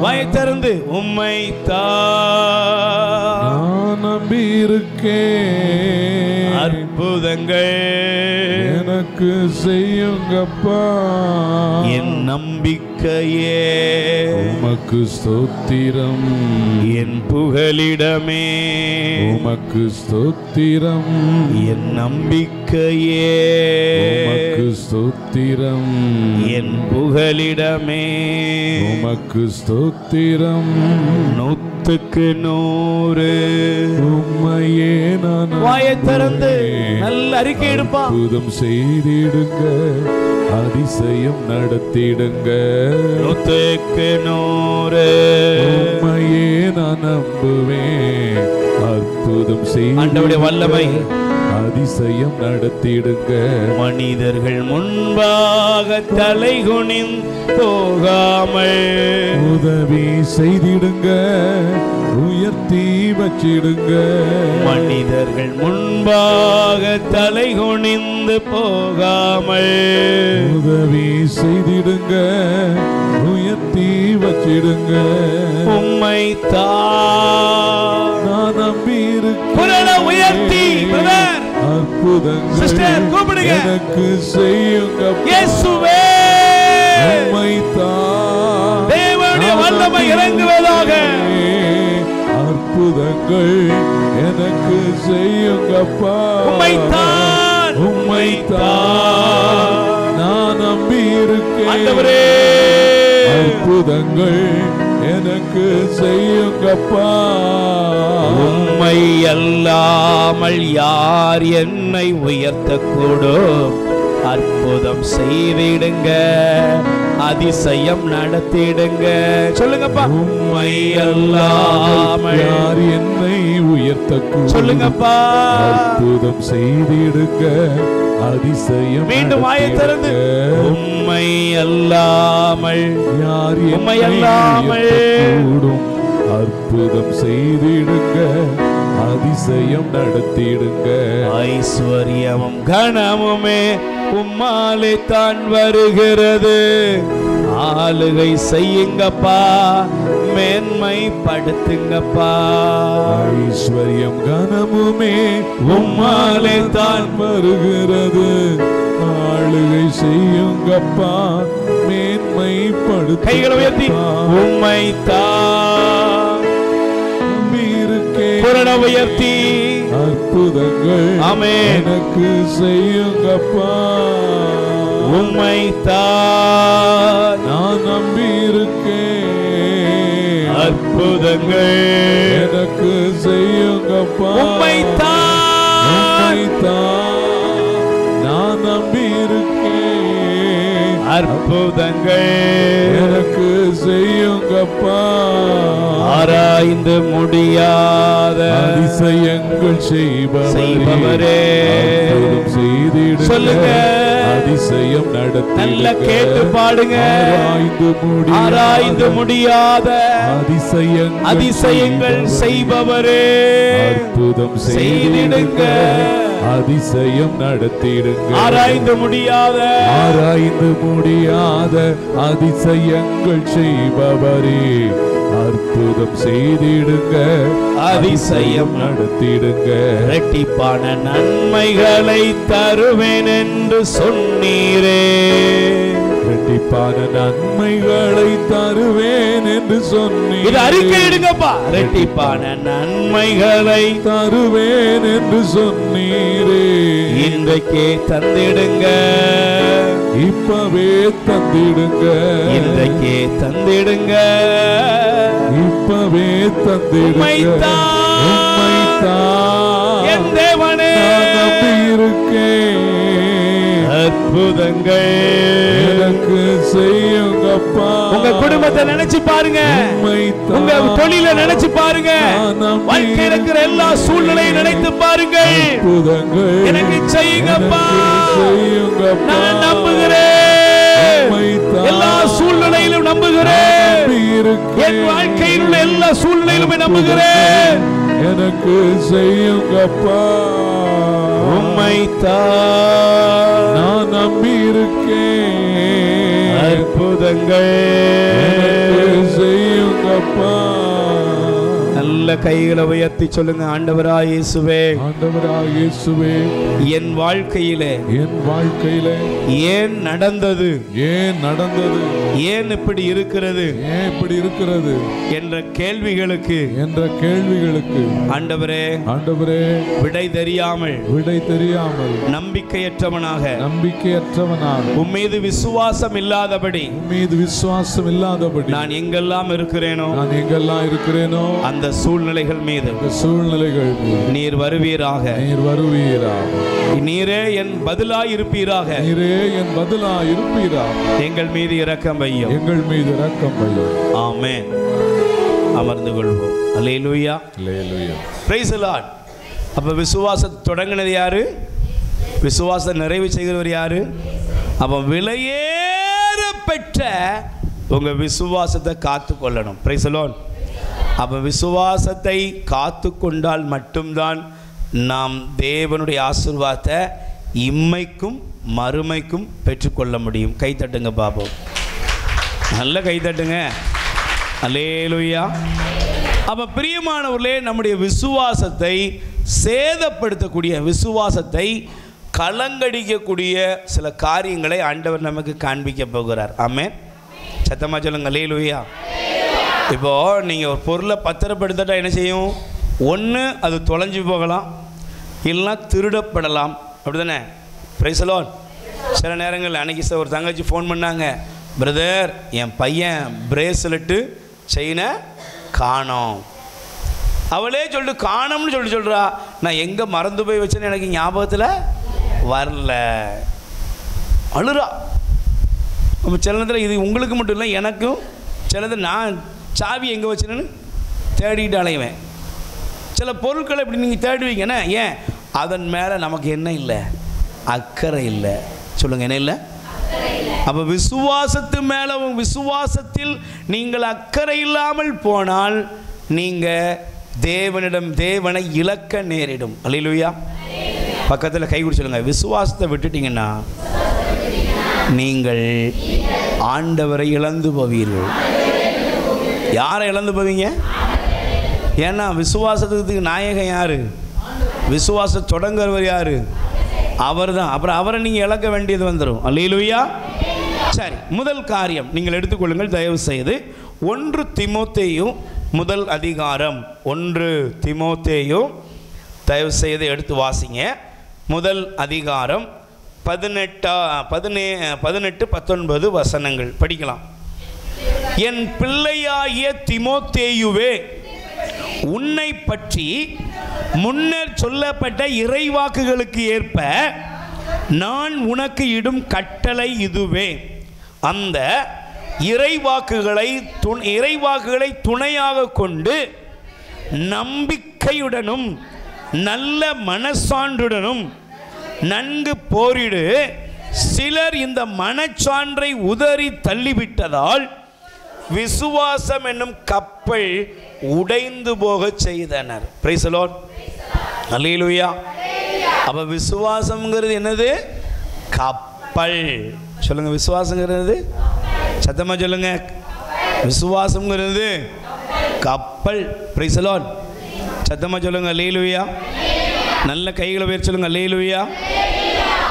வாயை திறந்து, உம்மைத்தான் நான் நம்பியிருக்கேன், அற்புதங்கள் எனக்கு செய்யுங்கப்பா. என் நம்பிக்கையே உமக்கு ஸ்தோத்திரம், என் புகலிடமே உமக்கு ஸ்தோத்திரம், என் நம்பிக்கையே உமக்கு ஸ்தோத்திரம், என் புகலிடமே உமக்கு ஸ்தோத்திரம். 100க்கு 100 உம்மையே நான் வாயை திறந்து நல்ல அறிக்கை எடுப்பா. அற்புதம் செய்திடுங்க, அதிசயம் நடத்திடுங்க. 100க்கு 100 உம்மையே நான் நம்புவேன், அற்புதம் ஆண்டவருடைய வல்லமை அதிசயம் நடத்திடுங்க. மனிதர்கள் முன்பாக தலைகுனிந்து போகாமல் உதவி செய்திடுங்க, உயர்த்தி வச்சிடுங்க. மனிதர்கள் முன்பாக தலைகுனிந்து போகாமல் உதவி செய்திடுங்க, உயர்த்தி வச்சிடுங்க. உம்மைத்தான் நான் நம்பியிருக்கேன், குரலை உயர்த்தி பிரதர், அற்புதங்கள் சிஸ்டர் கூப்பிடுங்க. எனக்கு செய்யுங்க இயேசுவே, உம்மைத்தான் தேவனுடைய வல்லமை இறங்குவதாக. அற்புதங்கள் எனக்கு செய்யுங்கப்பா, உம்மைத்தான் உம்மைத்தான் நான் நம்பியிருக்கேன். ஆண்டவரே, அற்புதங்கள் எனக்கு செய்யுங்கப்பா. உம்மை அல்லாமல் யார் என்னை உயர்த்தக்கூடும்? அற்புதம் செய்திடுங்க, அதிசயம் நடத்திடுங்க. சொல்லுங்கப்பா. உம்மை அல்லாமல் யார் என்னை உயர்த்தக்கூடும்? சொல்லுங்கப்பா. அற்புதம் செய்திடுங்க, அதிசயம் மீண்டும் வாயை திறந்து, உம்மை அல்லாமல் யார் உம்மை என்னை அல்லாமல் உயர்த்தக்கூடும்? அற்புதம் செய்திடுங்க, அதிசயம் நடத்திடுங்க. ஐஸ்வர்யமும் கனமுமே உம்மாலே தான் வருகிறது. ஆளுகை செய்யுங்கப்பா, மேன்மைப்படுத்துங்கப்பா. ஐஸ்வர்யம் கனமுமே உம்மாலே தான் வருகிறது. ஆளுகை செய்யுங்கப்பா, மேன்மைப்படுத்த கைகளை உயர்த்தி உம்மைத்தான் இருக்கேன். குரலை உயர்த்தி அற்புதங்கள் எனக்கு செய்யுங்கப்பா, உம்மைத்தான் நான் நம்பி இருக்கேன். அற்புதங்கள் எனக்கு செய்யுங்கப்பா, உம்மைத்தான் நான் நம்பி இருக்கேன். அற்புதங்கள் எனக்கு செய்யுங்கப்பா, ஆராய்ந்து முடியாத அதிசயங்கள் செய்பவரே, செய்திடுங்க. சொல்லுங்க, அதிசயம் நடத்தி நல்ல கேட்டு பாடுங்க. ஆராய்ந்து முடியாத அதிசயங்கள் செய்பவரே, அற்புதம் செய்திடுங்க. அதிசயம் நடத்திடுங்க. ஆராய்ந்து முடியாத அதிசயங்கள் செய்பவரே, அற்புதம் செய்திடுங்க. அதிசயம் நடத்திடுங்க. இரட்டிப்பான நன்மைகளை தருவேன் என்று சொன்னீரே, இரட்டிப்பான நன்மைகளை தருவேன் என்று சொன்னீரே. இது அறிக்கையிடுங்கப்பா. இரட்டிப்பான நன்மைகளை தருவேன் என்று சொன்னீரே. இன்றைக்கே தந்திடுங்க, இப்பவே தந்திடுங்க. இன்றைக்கே தந்திடுங்க, இப்பவே தந்திடுங்க. உம்மைத்தான் என் தேவனே நான் நம்பி இருக்கேன். அற்புதங்கள் எனக்கு செய்யுங்கப்பா. உங்க குடும்பத்தை நினைச்சு பாருங்க, உங்க தொழிலை நினைச்சு பாருங்க, வாழ்க்கையில் இருக்கிற எல்லா சூழ்நிலையும் நினைத்து பாருங்க. அற்புதங்கள் எனக்கு செய்யுங்கப்பா, நான் நம்புகிறேன். எல்லா சூழ்நிலையிலும் நம்புகிறேன். என் வாழ்க்கையில் உள்ள எல்லா சூழ்நிலையிலும் நம்புகிறேன். எனக்கு செய்யுங்கப்பா, உம்மைத்தான் நான் நம்பி இருக்கேன். அற்புதங்கள் செய்யுங்கப்பா. நல்ல கைகளை உயர்த்தி சொல்லுங்க, ஆண்டவராய் இயேசுவே, ஆண்டவராய் இயேசுவே, என் வாழ்க்கையிலே ஏன் நடந்தது, ஏன் இப்படி இருக்கிறது என்ற கேள்விகளுக்கு ஆண்டவரே விடை தெரியாமல் நம்பிக்கையற்றவனாக உம்மீது விசுவாசம் இல்லாதபடி நான் எங்கெல்லாம் இருக்கிறேனோ அந்த சூழ்நிலைகள் மீது நீர் வருவீராக. நீரே என் பதிலாய் இருப்பீராக. எங்கள் மீது இரக்கம் வையும். ஆமென். அமர்ந்து கொள்வோம். அல்லேலூயா, பிரைஸ் தி லார்ட். அப்ப விசுவாசத்தை தொடங்கினது யாரு? விசுவாசத்தை நிறைவு செய்கிறவர் யாரு? அப்ப விலையேற பெற்ற உங்க விசுவாசத்தை காத்து கொள்ளணும். Price the Lord. அப்ப விசுவாசத்தை காத்து கொண்டால் மட்டும்தான் நாம் தேவனுடைய ஆசீர்வாதத்தை இம்மைக்கும் மறுமைக்கும் பெற்றுக்கொள்ள முடியும். கைத்தட்டுங்க பாப்போம், நல்ல கைத்தட்டுங்க. அல்லேலூயா. அப்ப பிரியமானவர்களே, நம்முடைய விசுவாசத்தை சேதப்படுத்தக்கூடிய, விசுவாசத்தை கலங்கடிக்கக்கூடிய சில காரியங்களை ஆண்டவர் நமக்கு காண்பிக்க போகிறார். ஆமென். சத்தமா சொல்லுங்க, அல்லேலூயா. இப்போ நீங்கள் ஒரு பொருளை பத்திரப்படுத்திட்டா என்ன செய்யும்? ஒன்று அது தொலைஞ்சு போகலாம், இல்லைன்னா திருடப்படலாம். அப்படி தானே? Price the Lord. சில நேரங்கள் அன்னைக்கு ஒரு தங்கச்சி ஃபோன் பண்ணாங்க, பிரதர் என் பையன் பிரேஸ்லெட்டு செயினை காணோம். அவளே சொல்லிட்டு காணோம்னு சொல்கிறா. நான் எங்கே மறந்து போய் வச்சேன்னு எனக்கு ஞாபகத்தில் வரல. அழுறா. நம்ம சில நேரத்தில் இது உங்களுக்கு மட்டும் இல்லை, எனக்கும் சிலது நான் சாவி எங்கே வச்சுன்னு தேடிட்டு அலைவேன். சில பொருட்களை இப்படி நீங்கள் தேடுவீங்கன்னா ஏன்? அதன் மேலே நமக்கு என்ன இல்லை? அக்கறை இல்லை. சொல்லுங்கள், என்ன இல்லை? அப்போ விசுவாசத்து மேலே, விசுவாசத்தில் நீங்கள் அக்கறை இல்லாமல் போனால் நீங்கள் தேவனை இழக்க நேரிடும். அல்லேலூயா. பக்கத்தில் கை குடி சொல்லுங்க, விசுவாசத்தை விட்டுட்டீங்கன்னா நீங்கள் ஆண்டவரை இழந்து போவீர்கள். யாரை இழந்து போவீங்க? ஏன்னா விசுவாசத்துக்கு நாயகன் யாரு? விசுவாச தொடங்குறவர் யாரு? அவர் தான். அப்புறம் அவரை நீங்கள் இழக்க வேண்டியது வந்துடும். அல்லேலூயா. சரி, முதல் காரியம் நீங்கள் எடுத்துக்கொள்ளுங்கள் தயவு செய்து. 1 தீமோத்தேயு முதல் அதிகாரம், 1 தீமோத்தேயு தயவு செய்து எடுத்து வாசிங்க. முதல் அதிகாரம் 18-19 வசனங்கள் படிக்கலாம். என் பிள்ளையாகிய தீமோத்தேயுவே, உன்னை பற்றி முன்னர் சொல்லப்பட்ட இறைவாக்குகளுக்கு ஏற்ப நான் உனக்கு இடும் கட்டளை இதுவே. அந்த இறைவாக்குகளை துணையாக கொண்டு நம்பிக்கையுடனும் நல்ல மனசான்றுடனும் நன்கு போரிடு. சிலர் இந்த மனச்சான்றை உதறி தள்ளிவிட்டதால் விசுவாசம் என்னும் கப்பல் உடைந்து போக செய்தனர். Praise the Lord. அல்லேலூயா. அப்ப விசுவாசம்ங்கிறது என்னது? கப்பல். சொல்லுங்க, விசுவாசங்கிறது. சத்தமா சொல்லுங்க, விசுவாசம்ங்கிறது கப்பல். Price the Lord. சத்தமா சொல்லுங்க, அல்லேலூயா. நல்ல கைகளை உயர்த்தி சொல்லுங்க, அல்லேலூயா.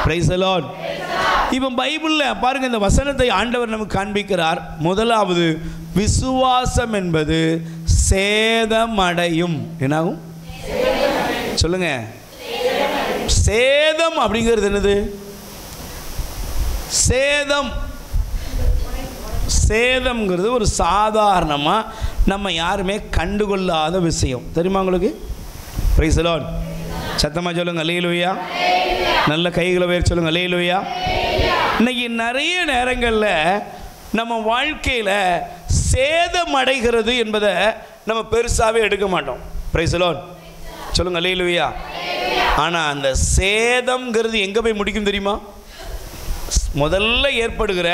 Praise the Lord. இப்போ பைபிளில் பாருங்க, இந்த வசனத்தை ஆண்டவர் நமக்கு காண்பிக்கிறார். முதலாவது, விசுவாசம் என்பது சேதமடையும். என்னாகும்? சொல்லுங்க. சேதம் அப்படிங்கிறது என்னது? சேதம்ங்கிறது ஒரு சாதாரணமாக நம்ம யாருமே கண்டுகொள்ளாத விஷயம். தெரியுமா உங்களுக்கு? Price the Lord. சத்தமாக சொல்லுங்க, அல்லேலூயா. நல்ல கைகளை உயர்த்தி சொல்லுங்க, அல்லேலூயா. இன்னைக்கு நிறைய நேரங்களில் நம்ம வாழ்க்கையில் சேதமடைகிறது என்பதை நம்ம பெருசாகவே எடுக்க மாட்டோம். Price the Lord. சொல்லுங்க, அல்லேலூயா. ஆனால் அந்த சேதம்ங்கிறது எங்கே போய் முடிக்கும் தெரியுமா? முதல்ல ஏற்படுகிற,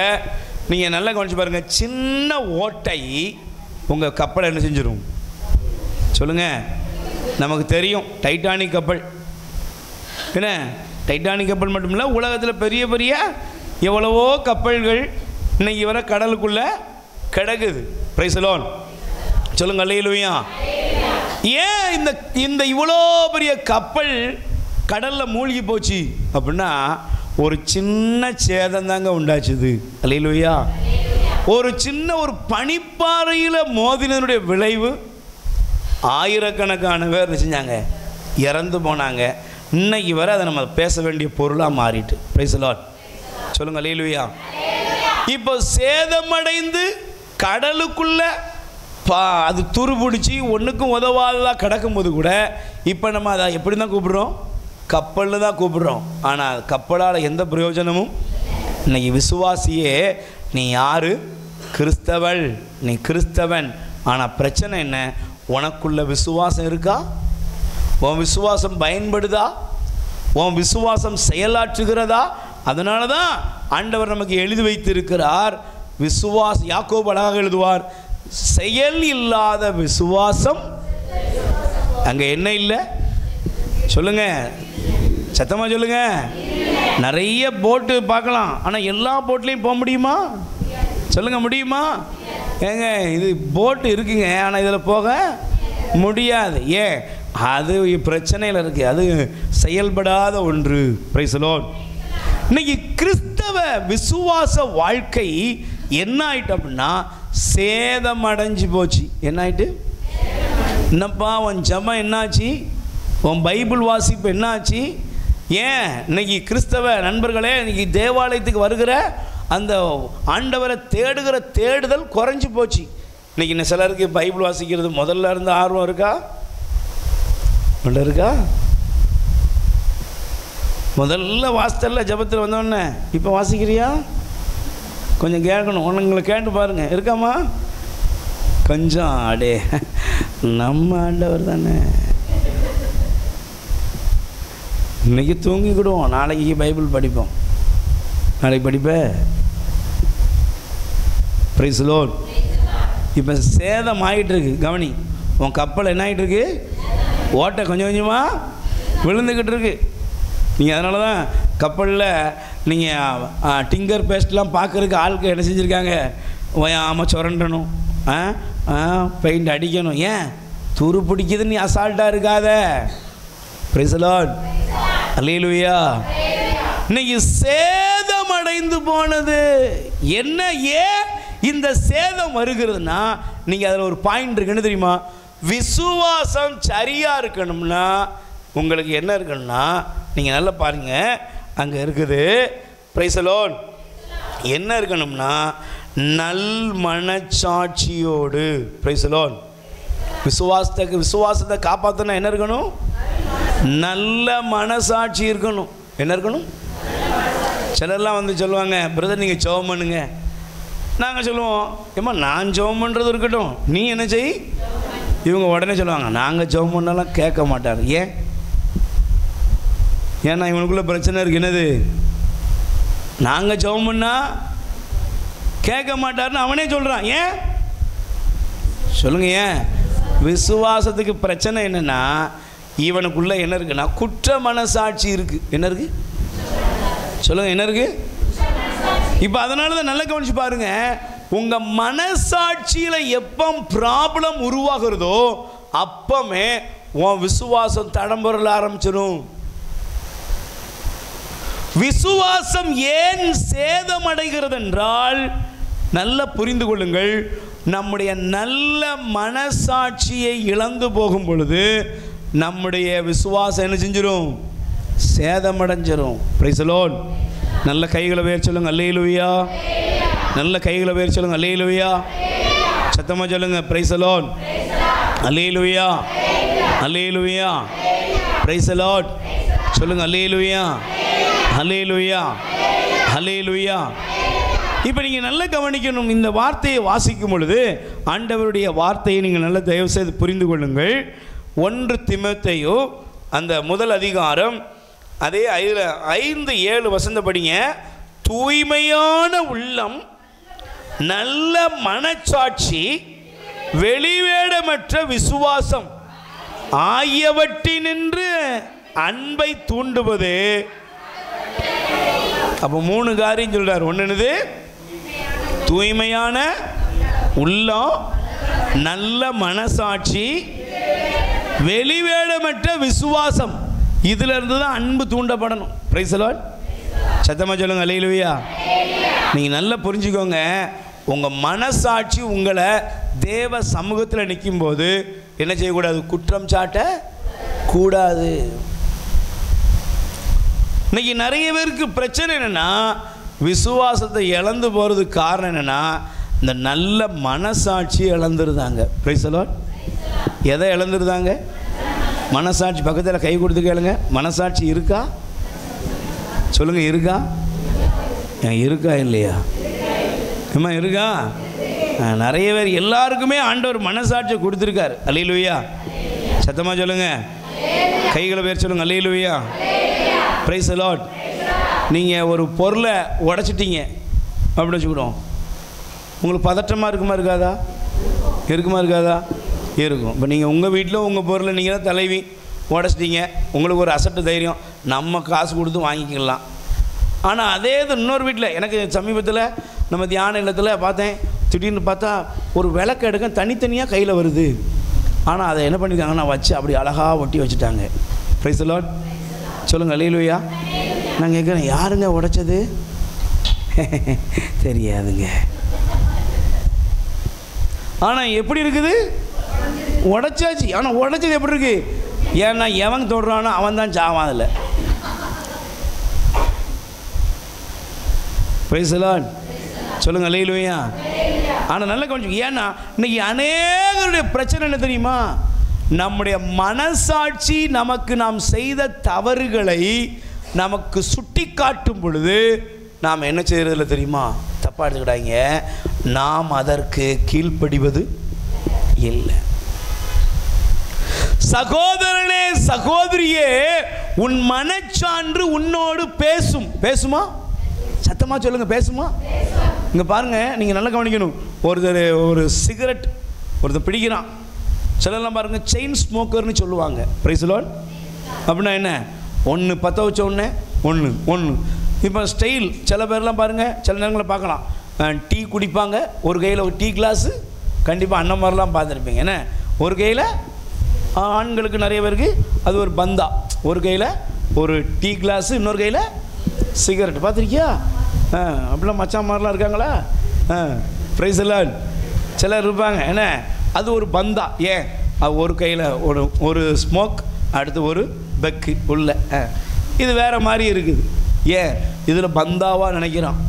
நீங்கள் நல்லா கவனிச்சு பாருங்கள், சின்ன ஓட்டை உங்கள் கப்பலை என்ன செஞ்சிடும்? சொல்லுங்கள். நமக்கு தெரியும் டைட்டானிக் கப்பல். என்ன, டைட்டானிக் கப்பல் மட்டும் இல்லை, உலகத்தில் பெரிய பெரிய எவ்வளவோ கப்பல்கள் இன்னைக்கு வர கடலுக்குள்ளே கிடக்குது. Price the Lord. சொல்லுங்க, அல்லேலூயா. ஏன் இந்த இவ்வளோ பெரிய கப்பல் கடலில் மூழ்கி போச்சு அப்படின்னா, ஒரு சின்ன சேதம் தாங்க உண்டாச்சுது. அல்லேலூயா. ஒரு சின்ன ஒரு பனிப்பாறையில் மோதினதுடைய விளைவு ஆயிரக்கணக்கான பேர் செஞ்சாங்க, இறந்து போனாங்க. இன்னைக்கு வரை அதை நம்ம பேச வேண்டிய பொருளாக மாறிட்டு. Price the Lord. சொல்லுங்க, அல்லேலூயா. இப்போ சேதமடைந்து கடலுக்குள்ள அது துருபிடிச்சி ஒன்றுக்கும் உதவாததாக கிடக்கும்போது கூட இப்போ நம்ம அதை எப்படி தான் கூப்பிடுறோம்? கப்பலில் தான் கூப்பிடுறோம். ஆனால் கப்பலால் எந்த பிரயோஜனமும். இன்னைக்கு விசுவாசியே, நீ யாரு? கிறிஸ்தவள், நீ கிறிஸ்தவன். ஆனால் பிரச்சனை என்ன? உனக்குள்ள விசுவாசம் இருக்கா? உன் விசுவாசம் பயன்படுதா? உன் விசுவாசம் செயலாற்றுகிறதா? அதனால தான் ஆண்டவர் நமக்கு எழுதி வைத்திருக்கிறார். விசுவாசம், யாக்கோபு அழகாக எழுதுவார், செயல் இல்லாத விசுவாசம் அங்கே என்ன இல்லை? சொல்லுங்க, சத்தமாக சொல்லுங்க. நிறைய போட்டு பார்க்கலாம், ஆனால் எல்லா போட்லேயும் போக முடியுமா? சொல்லுங்க, முடியுமா? ஏங்க, இது போட்டு இருக்குங்க, ஆனால் இதில் போக முடியாது. ஏன்? அது பிரச்சனையில் இருக்குது, அது செயல்படாத ஒன்று. Price the Lord. இன்னைக்கு கிறிஸ்தவ விசுவாச வாழ்க்கை என்ன ஆயிட்டு அப்படின்னா, சேதமடைஞ்சு போச்சு. என்ன ஆயிட்டு? என்னப்பா உன் ஜெபம் என்னாச்சு? உன் பைபிள் வாசிப்பு என்னாச்சு? ஏன் இன்னைக்கு கிறிஸ்தவ நண்பர்களே, இன்னைக்கு தேவாலயத்துக்கு வருகிற அந்த ஆண்டவரை தேடுகிற தேடுதல் குறைஞ்சி போச்சு. இன்னைக்கு என்ன சிலருக்கு பைபிள் வாசிக்கிறது முதல்ல இருந்து ஆர்வம் இருக்கா? இருக்கா? முதல்ல வாசித்தல்ல ஜபத்தில் வந்தோடனே, இப்போ வாசிக்கிறியா? கொஞ்சம் கேட்கணும். உங்களை கேட்டு பாருங்க, இருக்காமா? கொஞ்சம் அடே நம்ம ஆண்டவர் தானே. இன்னைக்கு தூங்கிக்கிடுவோம், நாளைக்கு பைபிள் படிப்போம். நாளைக்கு படிப்ப. Price the Lord. இப்போ சேதம் ஆகிட்டு இருக்கு. கவனி, உன் கப்பல் என்ன ஆகிட்டு இருக்கு? ஓட்டை கொஞ்சம் கொஞ்சமாக விழுந்துக்கிட்டு இருக்கு. நீங்கள் அதனால தான் கப்பலில் நீங்கள் டிங்கர் பேஸ்ட்லாம் பார்க்குறதுக்கு ஆளுக்கு என்ன செஞ்சுருக்காங்க? ஆமாம், சுரண்டணும், பெயிண்ட் அடிக்கணும். ஏன்? துரு பிடிக்குதுன்னு நீ அசால்ட்டாக இருக்காத. Praise the Lord. அல்லேலூயா. இன்னைக்கு சேதமடைந்து போனது. என்ன, ஏன் இந்த சேதம் வருகிறதுனா, நீங்கள் அதில் ஒரு பாயிண்ட் இருக்கு, என்ன தெரியுமா? விசுவாசம் சரியாக இருக்கணும்னா உங்களுக்கு என்ன இருக்கணும்னா, நீங்கள் நல்லா பாருங்கள், அங்கே இருக்குது. Praise the Lord. என்ன இருக்கணும்னா, நல் மனச்சாட்சியோடு. Price the Lord. விசுவாசத்தை காப்பாற்றணும் என்ன இருக்கணும்? நல்ல மனசாட்சி இருக்கணும். என்ன இருக்கணும்? சிலர்லாம் வந்து சொல்லுவாங்க, பிரதர் நீங்கள் ஜெபம் பண்ணுங்க. நாங்கள் சொல்லுவோம், ஏம்மா நான் ஜெபம் பண்ணுறது இருக்கட்டும், நீ என்ன செய். இவங்க உடனே சொல்லுவாங்க, நாங்கள் ஜெபம் பண்ணாலும் கேட்க மாட்டார். ஏன்னா இவனுக்குள்ள பிரச்சனை இருக்கு. என்னது? நாங்கள் ஜெபம் பண்ணா கேட்க மாட்டார்னு அவனே சொல்கிறான். ஏன் சொல்லுங்க? ஏன்? விசுவாசத்துக்கு பிரச்சனை என்னன்னா, இவனுக்குள்ள என்ன இருக்குன்னா, குற்ற மனசாட்சி இருக்கு. என்ன இருக்கு சொல்லுங்க? என்ன இருக்கு? இப்போ அதனால தான் நல்லா கவனிச்சு பாருங்க, உங்க மனசாட்சியில எப்போ ப்ராப்ளம் உருவாகிறதோ அப்பமே உன் விசுவாசம் தடம்புரல ஆரம்பிச்சிடும். விசுவாசம் ஏன் சேதமடைகிறது என்றால், நல்லா புரிந்து கொள்ளுங்கள், நம்முடைய நல்ல மனசாட்சியை இழந்து போகும் பொழுது நம்முடைய விசுவாசம் என்ன செஞ்சிடும்? சேதமடைஞ்சிரும். Praise the Lord. நல்ல கைகளை உயர்த்தி சொல்லுங்க அல்லேலூயா. நல்ல கைகளை உயர்த்தி சொல்லுங்க அல்லேலூயா. சத்தமா சொல்லுங்க price the Lord. Hallelujah, hallelujah, praise the Lord. சொல்லுங்க அல்லேலூயா, அல்லேலூயா, அல்லேலூயா. இப்போ நீங்கள் நல்லா கவனிக்கணும், இந்த வார்த்தையை வாசிக்கும் பொழுது ஆண்டவருடைய வார்த்தையை நீங்கள் நல்ல தயவு செய்து புரிந்து கொள்ளுங்கள். 1 தீமோத்தேயு அந்த முதல் அதிகாரம் அதே 5-7 வசனம் படிங்க. தூய்மையான உள்ளம், நல்ல மனச்சாட்சி, வெளிவேடமற்ற விசுவாசம் ஆகியவற்றினின்று அன்பை தூண்டுவது. அப்போ 3 காரியம் சொல்றார். ஒன்று என்னது? தூய்மையான உள்ளம், நல்ல மனசாட்சி, வெளிவேடமற்ற விசுவாசம். இதுல இருந்து தான் அன்பு தூண்டப்படணும். Price the Lord. சத்தமா சொல்லுங்க அல்லேலூயா. நீங்க நல்லா புரிஞ்சுக்கோங்க, உங்க மனசாட்சி உங்களை தேவ சமூகத்தில் நிற்கும் போது என்ன செய்யக்கூடாது? குற்றம் சாட்ட கூடாது. இன்னைக்கு நிறைய பேருக்கு பிரச்சனை என்னன்னா, விசுவாசத்தை இழந்து போகிறதுக்கு காரணம் என்னன்னா, இந்த நல்ல மனசாட்சியை இழந்துருந்தாங்க. Price the Lord. எதை இழந்துருந்தாங்க? மனசாட்சி. பக்கத்தில் கை கொடுத்து கேளுங்க, மனசாட்சி இருக்கா? சொல்லுங்க, இருக்கா? இருக்கா இல்லையா? அம்மா இருக்கா? நிறைய பேர், எல்லாருக்குமே ஆண்டவர் மனசாட்சியை கொடுத்துருக்காரு. அல்லேலூயா. சத்தமாக சொல்லுங்க, கைகளை பேர் சொல்லுங்க அல்லேலூயா. Praise the Lord. நீங்கள் ஒரு பொருளை உடைச்சிட்டீங்க அப்படின்னு வச்சுக்கிட்டோம், உங்களுக்கு பதற்றமாக இருக்குமா இருக்காதா? இருக்குமா இருக்காதா? இருக்கும். இப்போ நீங்கள் உங்கள் வீட்டில் உங்கள் பொருளை நீங்கள் தான் தலைவி உடைச்சிட்டீங்க, உங்களுக்கு ஒரு அசட்டு தைரியம், நம்ம காசு கொடுத்து வாங்கிக்கலாம். ஆனால் அதே இது இன்னொரு வீட்டில், எனக்கு சமீபத்தில் நம்ம தியான இல்லத்தில் பார்த்தேன், திடீர்னு பார்த்தா ஒரு விளக்கு எடுக்க தனித்தனியாக கையில் வருது. ஆனால் அதை என்ன பண்ணியிருக்காங்கன்னா வச்சு அப்படி அழகாக ஒட்டி வச்சுட்டாங்க. Price the Lord. சொல்லுங்கள் அல்லேலூயா. நான் கேட்குறேன், யாருங்க உடைச்சது? தெரியாதுங்க. ஆனால் எப்படி இருக்குது? உடைச்சாச்சு. ஆனால் உடைச்சது எப்படி இருக்கு? ஏன்னா எவன் தொடுறானோ அவன் தான் சாவான் அதில். Price the Lord. சொல்லுங்க அல்லேலூயா. ஆனால் நல்ல கொஞ்சம், ஏன்னா இன்னைக்கு அநேகருடைய பிரச்சனை என்ன தெரியுமா? நம்முடைய மனசாட்சி நமக்கு நாம் செய்த தவறுகளை நமக்கு சுட்டி காட்டும் பொழுது நாம் என்ன செய்யறதில்ல தெரியுமா? தப்பா எடுத்துக்கிட்டாங்க, நாம் அதற்கு கீழ்ப்படிவது இல்லை. சகோதரனே, சகோதரியே, உன் மனச்சான்று உன்னோடு பேசும். பேசுமா? சத்தமா சொல்லுங்க, பேசுமா? இங்க பாருங்க, நீங்க நல்லா கவனிக்கணும். ஒரு சிகரெட் ஒருத்தர் பிடிக்கிறான். சிலர்லாம் பாருங்க செயின் ஸ்மோக்கர்னு சொல்லுவாங்க. Price the Lord. அப்படின்னா என்ன? ஒன்று பற்ற வச்ச உடனே ஒன்று. இப்போ ஸ்டைல் சில பேர்லாம் பாருங்கள், சில நேரங்களில் பார்க்கலாம், டீ குடிப்பாங்க, ஒரு கையில் ஒரு டீ கிளாஸு. கண்டிப்பாக அண்ணன் மாதிரிலாம் பார்த்துருப்பீங்க. என்ன, ஒரு கையில் ஆண்களுக்கு நிறைய பேருக்கு அது ஒரு பந்தா, ஒரு கையில் ஒரு டீ கிளாஸு, இன்னொரு கையில் சிகரெட் பார்த்துருக்கியா? அப்படிலாம் மச்சான் மாதிரிலாம் இருக்காங்களா? ப்ரைஸ் எல்லாம் சிலர் இருப்பாங்க. என்ன அது ஒரு பந்தா. ஏன் அது ஒரு கையில் ஒரு ஸ்மோக், அடுத்து ஒரு பெக்கு உள்ள. இது வேறு மாதிரி இருக்குது. ஏன் இதில் பந்தாவாக நினைக்கிறான்.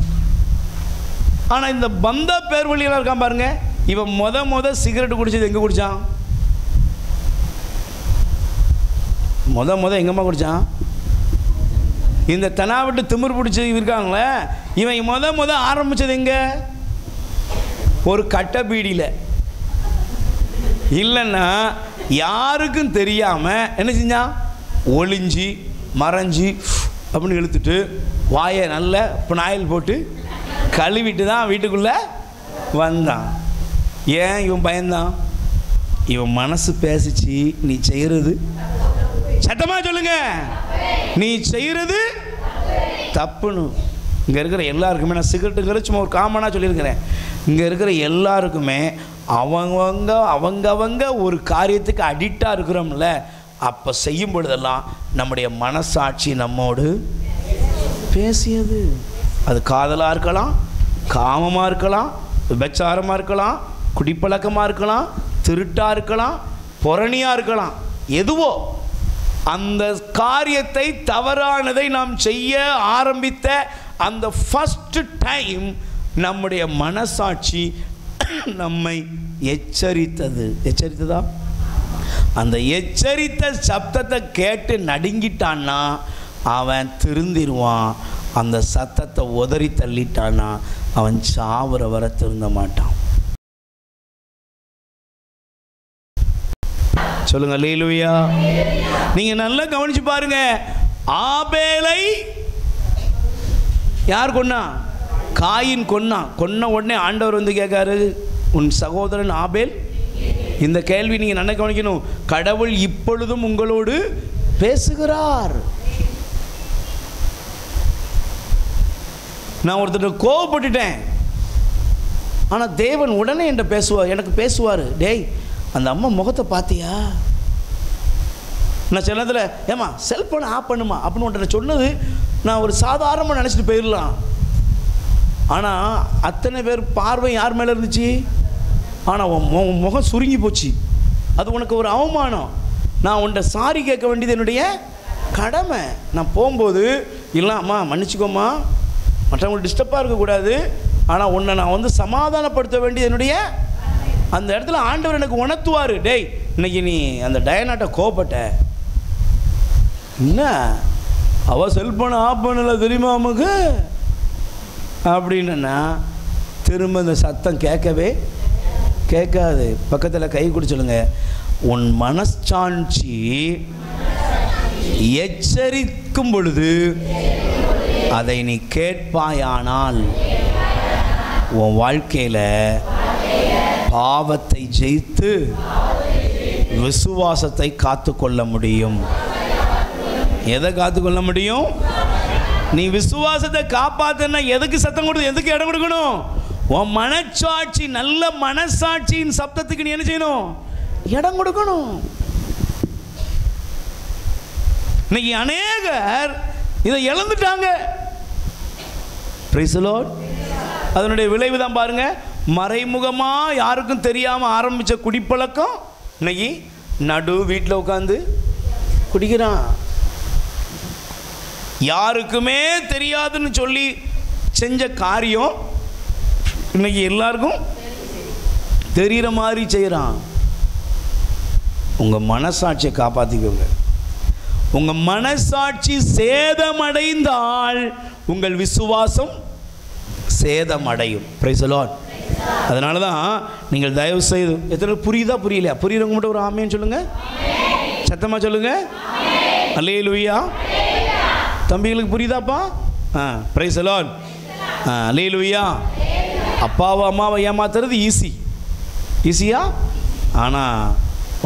ஆனால் இந்த பந்தா பேர் வழியெல்லாம் இருக்கான் பாருங்க. இவன் முத சிகரெட் குடிச்சது எங்கே குடித்தான்? முத எங்கம்மா குடித்தான்? இந்த தெனாவிட்டு திமிர் பிடிச்சி இருக்காங்களே, இவன் முத ஆரம்பித்தது எங்கே? ஒரு கட்டை பீடியில். இல்லைன்னா யாருக்கும் தெரியாமல் என்ன செஞ்சான்? ஒளிஞ்சி மறைஞ்சி அப்படின்னு இழுத்துட்டு வாயை நல்ல பினாயில் போட்டு கழுவிட்டு தான் வீட்டுக்குள்ளே வந்தான். ஏன் இவன் பயந்தான்? இவன் மனசு பேசிச்சு, நீ செய்கிறது சத்தமாக சொல்லுங்க, நீ செய்கிறது தப்புன்னு. இங்கே இருக்கிற எல்லாருக்குமே, நான் சிகரெட்டுங்கிற சும்மா ஒரு காமனாக சொல்லியிருக்கிறேன், இங்கே இருக்கிற எல்லாருக்குமே அவங்கவங்க ஒரு காரியத்துக்கு அடிக்டாக இருக்கிறோம்ல, அப்போ செய்யும் பொழுதெல்லாம் நம்முடைய மனசாட்சி நம்மோடு பேசியது. அது காதலாக இருக்கலாம், காமமாக இருக்கலாம், விபச்சாரமாக இருக்கலாம், குடிப்பழக்கமாக இருக்கலாம், திருட்டாக இருக்கலாம், புறணியாக இருக்கலாம், எதுவோ அந்த காரியத்தை தவறானதை நாம் செய்ய ஆரம்பித்த அந்த ஃபஸ்ட்டு டைம் நம்முடைய மனசாட்சி நம்மை எச்சரித்ததா? அந்த எச்சரித்த சப்தத்தை கேட்டு நடுங்கிட்டான்னா அவன் திருந்திடுவான். அந்த சத்தத்தை உதறி தள்ளிட்டான்னா அவன் சாவுற வர திருந்த மாட்டான். சொல்லுங்க அல்லேலூயா. நீங்க நல்லா கவனிச்சு பாருங்க. ஆபேலை யார் கொன்னா? காயின் கொன்னான். கொன்ன உடனே ஆண்டவர் வந்து கேட்காரு, உன் சகோதரன் ஆபேல்? இந்த கேள்வி நீங்க நல்லா கவனிக்கணும். கடவுள் இப்பொழுதும் உங்களோடு பேசுகிறார். நான் ஒருத்தர் கோவப்பட்டுட்டேன், ஆனால் தேவன் உடனே என்கிட்ட பேசுவார், எனக்கு பேசுவார். டேய், அந்த அம்மா முகத்தை பார்த்தியா? நான் சில நேரத்தில் ஏம்மா செல்ஃபோனை ஆஃப் பண்ணுமா அப்படின்னு ஒன்று சொன்னது நான் ஒரு சாதாரணமாக நினச்சிட்டு போயிடலாம். ஆனால் அத்தனை பேர் பார்வை யார் மேலே இருந்துச்சு? ஆனால் உன் முகம் சுருங்கி போச்சு. அது உனக்கு ஒரு அவமானம். நான் உன்கிட்ட சாரி கேட்க வேண்டியது என்னுடைய கடமை. நான் போகும்போது இல்லை அம்மா மன்னிச்சிக்கோம்மா, மற்றவங்களுக்கு டிஸ்டர்பாக இருக்கக்கூடாது, ஆனால் உன்னை நான் வந்து சமாதானப்படுத்த வேண்டியது என்னுடைய அந்த இடத்துல ஆண்டவர் எனக்கு உணர்த்துவார். டேய், இன்னைக்கு நீ அந்த டயனாட்ட கோபப்பட்ட, என்ன அவள் செல்ஃபோனை ஆஃப் பண்ணலை தெரியுமா நமக்கு அப்படின்னா திரும்ப இந்த சத்தம் கேட்காது. பக்கத்தில் கை குடிச்சலுங்க. உன் மனசாட்சி எச்சரிக்கும் பொழுது அதை நீ கேட்பாயானால் உன் வாழ்க்கையில் பாவத்தை ஜெயித்து விசுவாசத்தை காத்துக்கொள்ள முடியும். எதை காத்துக்கொள்ள முடியும்? நீ விசுவாசத்தை காப்பாத்தனா எதுக்கு சத்தம் கொடுத்து, எதுக்கு இடம் கொடுக்கணும்? உன் மனசாட்சி, நல்ல மனசாட்சியின் சப்தத்துக்கு நீ என்ன செய்யணும்? இடம் கொடுக்கணும். இன்னைக்கு அநேகர் இதை இழந்துட்டாங்க. Price the Lord. அதனுடைய விளைவு தான் பாருங்க. மறைமுகமாக யாருக்கும் தெரியாமல் ஆரம்பித்த குடிப்பழக்கம் இன்னைக்கு நடு வீட்டில் உட்காந்து குடிக்கிறான். யாருக்குமே தெரியாதுன்னு சொல்லி செஞ்ச காரியம் இன்னைக்கு எல்லாருக்கும் தெரிகிற மாதிரி செய்கிறான். உங்கள் மனசாட்சியை காப்பாற்றிக்கோங்க. உங்கள் மனசாட்சி சேதமடைந்தால் உங்கள் விசுவாசம் சேதமடையும். Price the Lord. அதனால தான் நீங்கள் தயவு செய்து, எத்தனை புரியுதா புரியலையா? புரியுறவங்க மட்டும் ஒரு ஆமேன்னு சொல்லுங்க, சத்தமாக சொல்லுங்க. அல்லேலூயா. தம்பிகளுக்கு புரியுதாப்பா? Praise the Lord. அல்லேலூயா. அப்பாவை அம்மாவை ஏமாத்துறது ஈஸியா? ஆனால்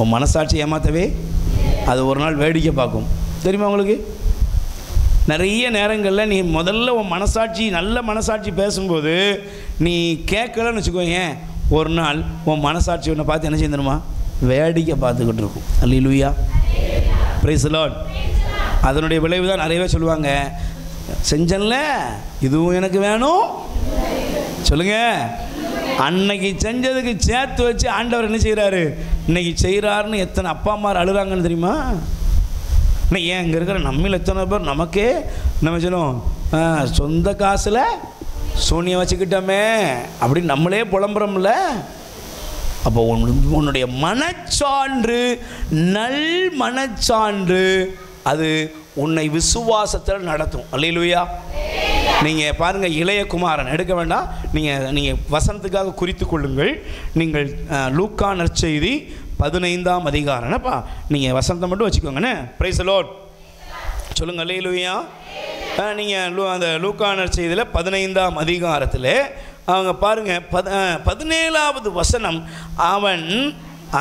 உன் மனசாட்சி ஏமாற்றவே அது ஒரு நாள் வேடிக்கை பார்க்கும். தெரியுமா உங்களுக்கு? நிறைய நேரங்களில் நீ முதல்ல உன் மனசாட்சி, நல்ல மனசாட்சி பேசும்போது நீ கேட்கலன்னு வச்சுக்கோங்க, ஒரு நாள் உன் மனசாட்சி உன்னை பார்த்து என்ன செய்யணுமா? வேடிக்கை பார்த்துக்கிட்டு இருக்கும். அல்லேலூயா. Praise the Lord. அதனுடைய விளைவு தான் நிறையவே சொல்லுவாங்க, செஞ்சன்ல, இதுவும் எனக்கு வேணும் சொல்லுங்க. அன்னைக்கு செஞ்சதுக்கு சேர்த்து வச்சு ஆண்டவர் என்ன செய்கிறாரு, இன்னைக்கு செய்கிறாருன்னு எத்தனை அப்பா அம்மா அழுகிறாங்கன்னு தெரியுமா? இன்னைக்கு ஏன் இங்கே இருக்கிற நம்மள எத்தனை பேர் நமக்கே நம்ம சொல்லுவோம், சொந்த காசில் சூனியம் வச்சுக்கிட்டோமே அப்படின்னு நம்மளே புலம்புறோம்ல. அப்போ உன்னுடைய மனச்சான்று, நல் மனச்சான்று, அது உன்னை விசுவாசத்தில் நடத்தும். அல்லேலூயா. நீங்கள் பாருங்கள், இளைய குமாரன் எடுக்க வேண்டாம், நீங்கள் வசனத்துக்காக குறித்து கொள்ளுங்கள். நீங்கள் லூக்கா நற்செய்தி 15ஆம் அதிகாரம், என்னப்பா நீங்கள் வசனத்தை மட்டும் வச்சுக்கோங்கண்ணே. பிரைஸ் தி லார்ட் சொல்லுங்கள். அல்லேலூயா. நீங்கள் அந்த லூக்கா நற்செய்தியில் 15ஆம் அதிகாரத்தில் அவங்க பாருங்கள் 17வது வசனம், அவன்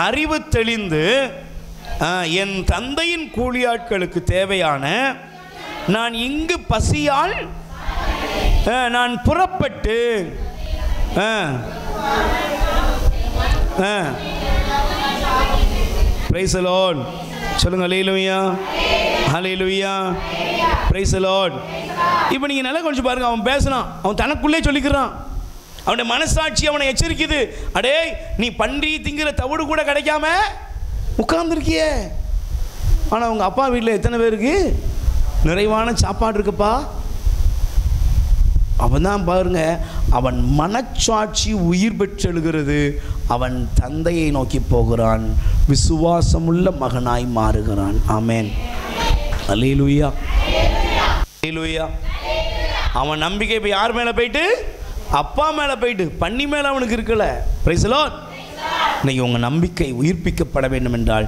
அறிவு தெளிந்து என் தந்தையின் கூலியாட்களுக்கு தேவையான நான் இங்கு பசியால் நான் புறப்பட்டு பிரைஸ் தி லார்ட் சொல்லுங்க. அல்லேலூயா, அல்லேலூயா, பிரைஸ் தி லார்ட். இப்போ நீங்கள் நல்லா கொஞ்சம் பாருங்க, அவன் பேசுனான், அவன் தனக்குள்ளே சொல்லிக்கிறான், அவனுடைய மனசாட்சி அவனை எச்சரிக்குது. அடே, நீ பன்றி திங்கிற தவிடு கூட கிடைக்காம உட்கார்ந்துருக்கியே, ஆனால் உங்கள் அப்பா வீட்டில் எத்தனை பேருக்கு நிறைவான சாப்பாடு இருக்குப்பா. அவன் தான் பாருங்க, அவன் மனச்சாட்சி உயிர் பெற்றெழுகிறது, அவன் தந்தையை நோக்கி போகிறான், விசுவாசமுள்ள மகனாய் மாறுகிறான். ஆமென். அல்லேலூயா, அல்லேலூயா. அவன் நம்பிக்கை இப்போ யார் மேலே போயிட்டு, அப்பா மேலே போயிட்டு, பன்னி மேலே அவனுக்கு இருக்கல. Price the Lord. இன்னைக்கு உங்கள் நம்பிக்கை உயிர்ப்பிக்கப்பட வேண்டும் என்றால்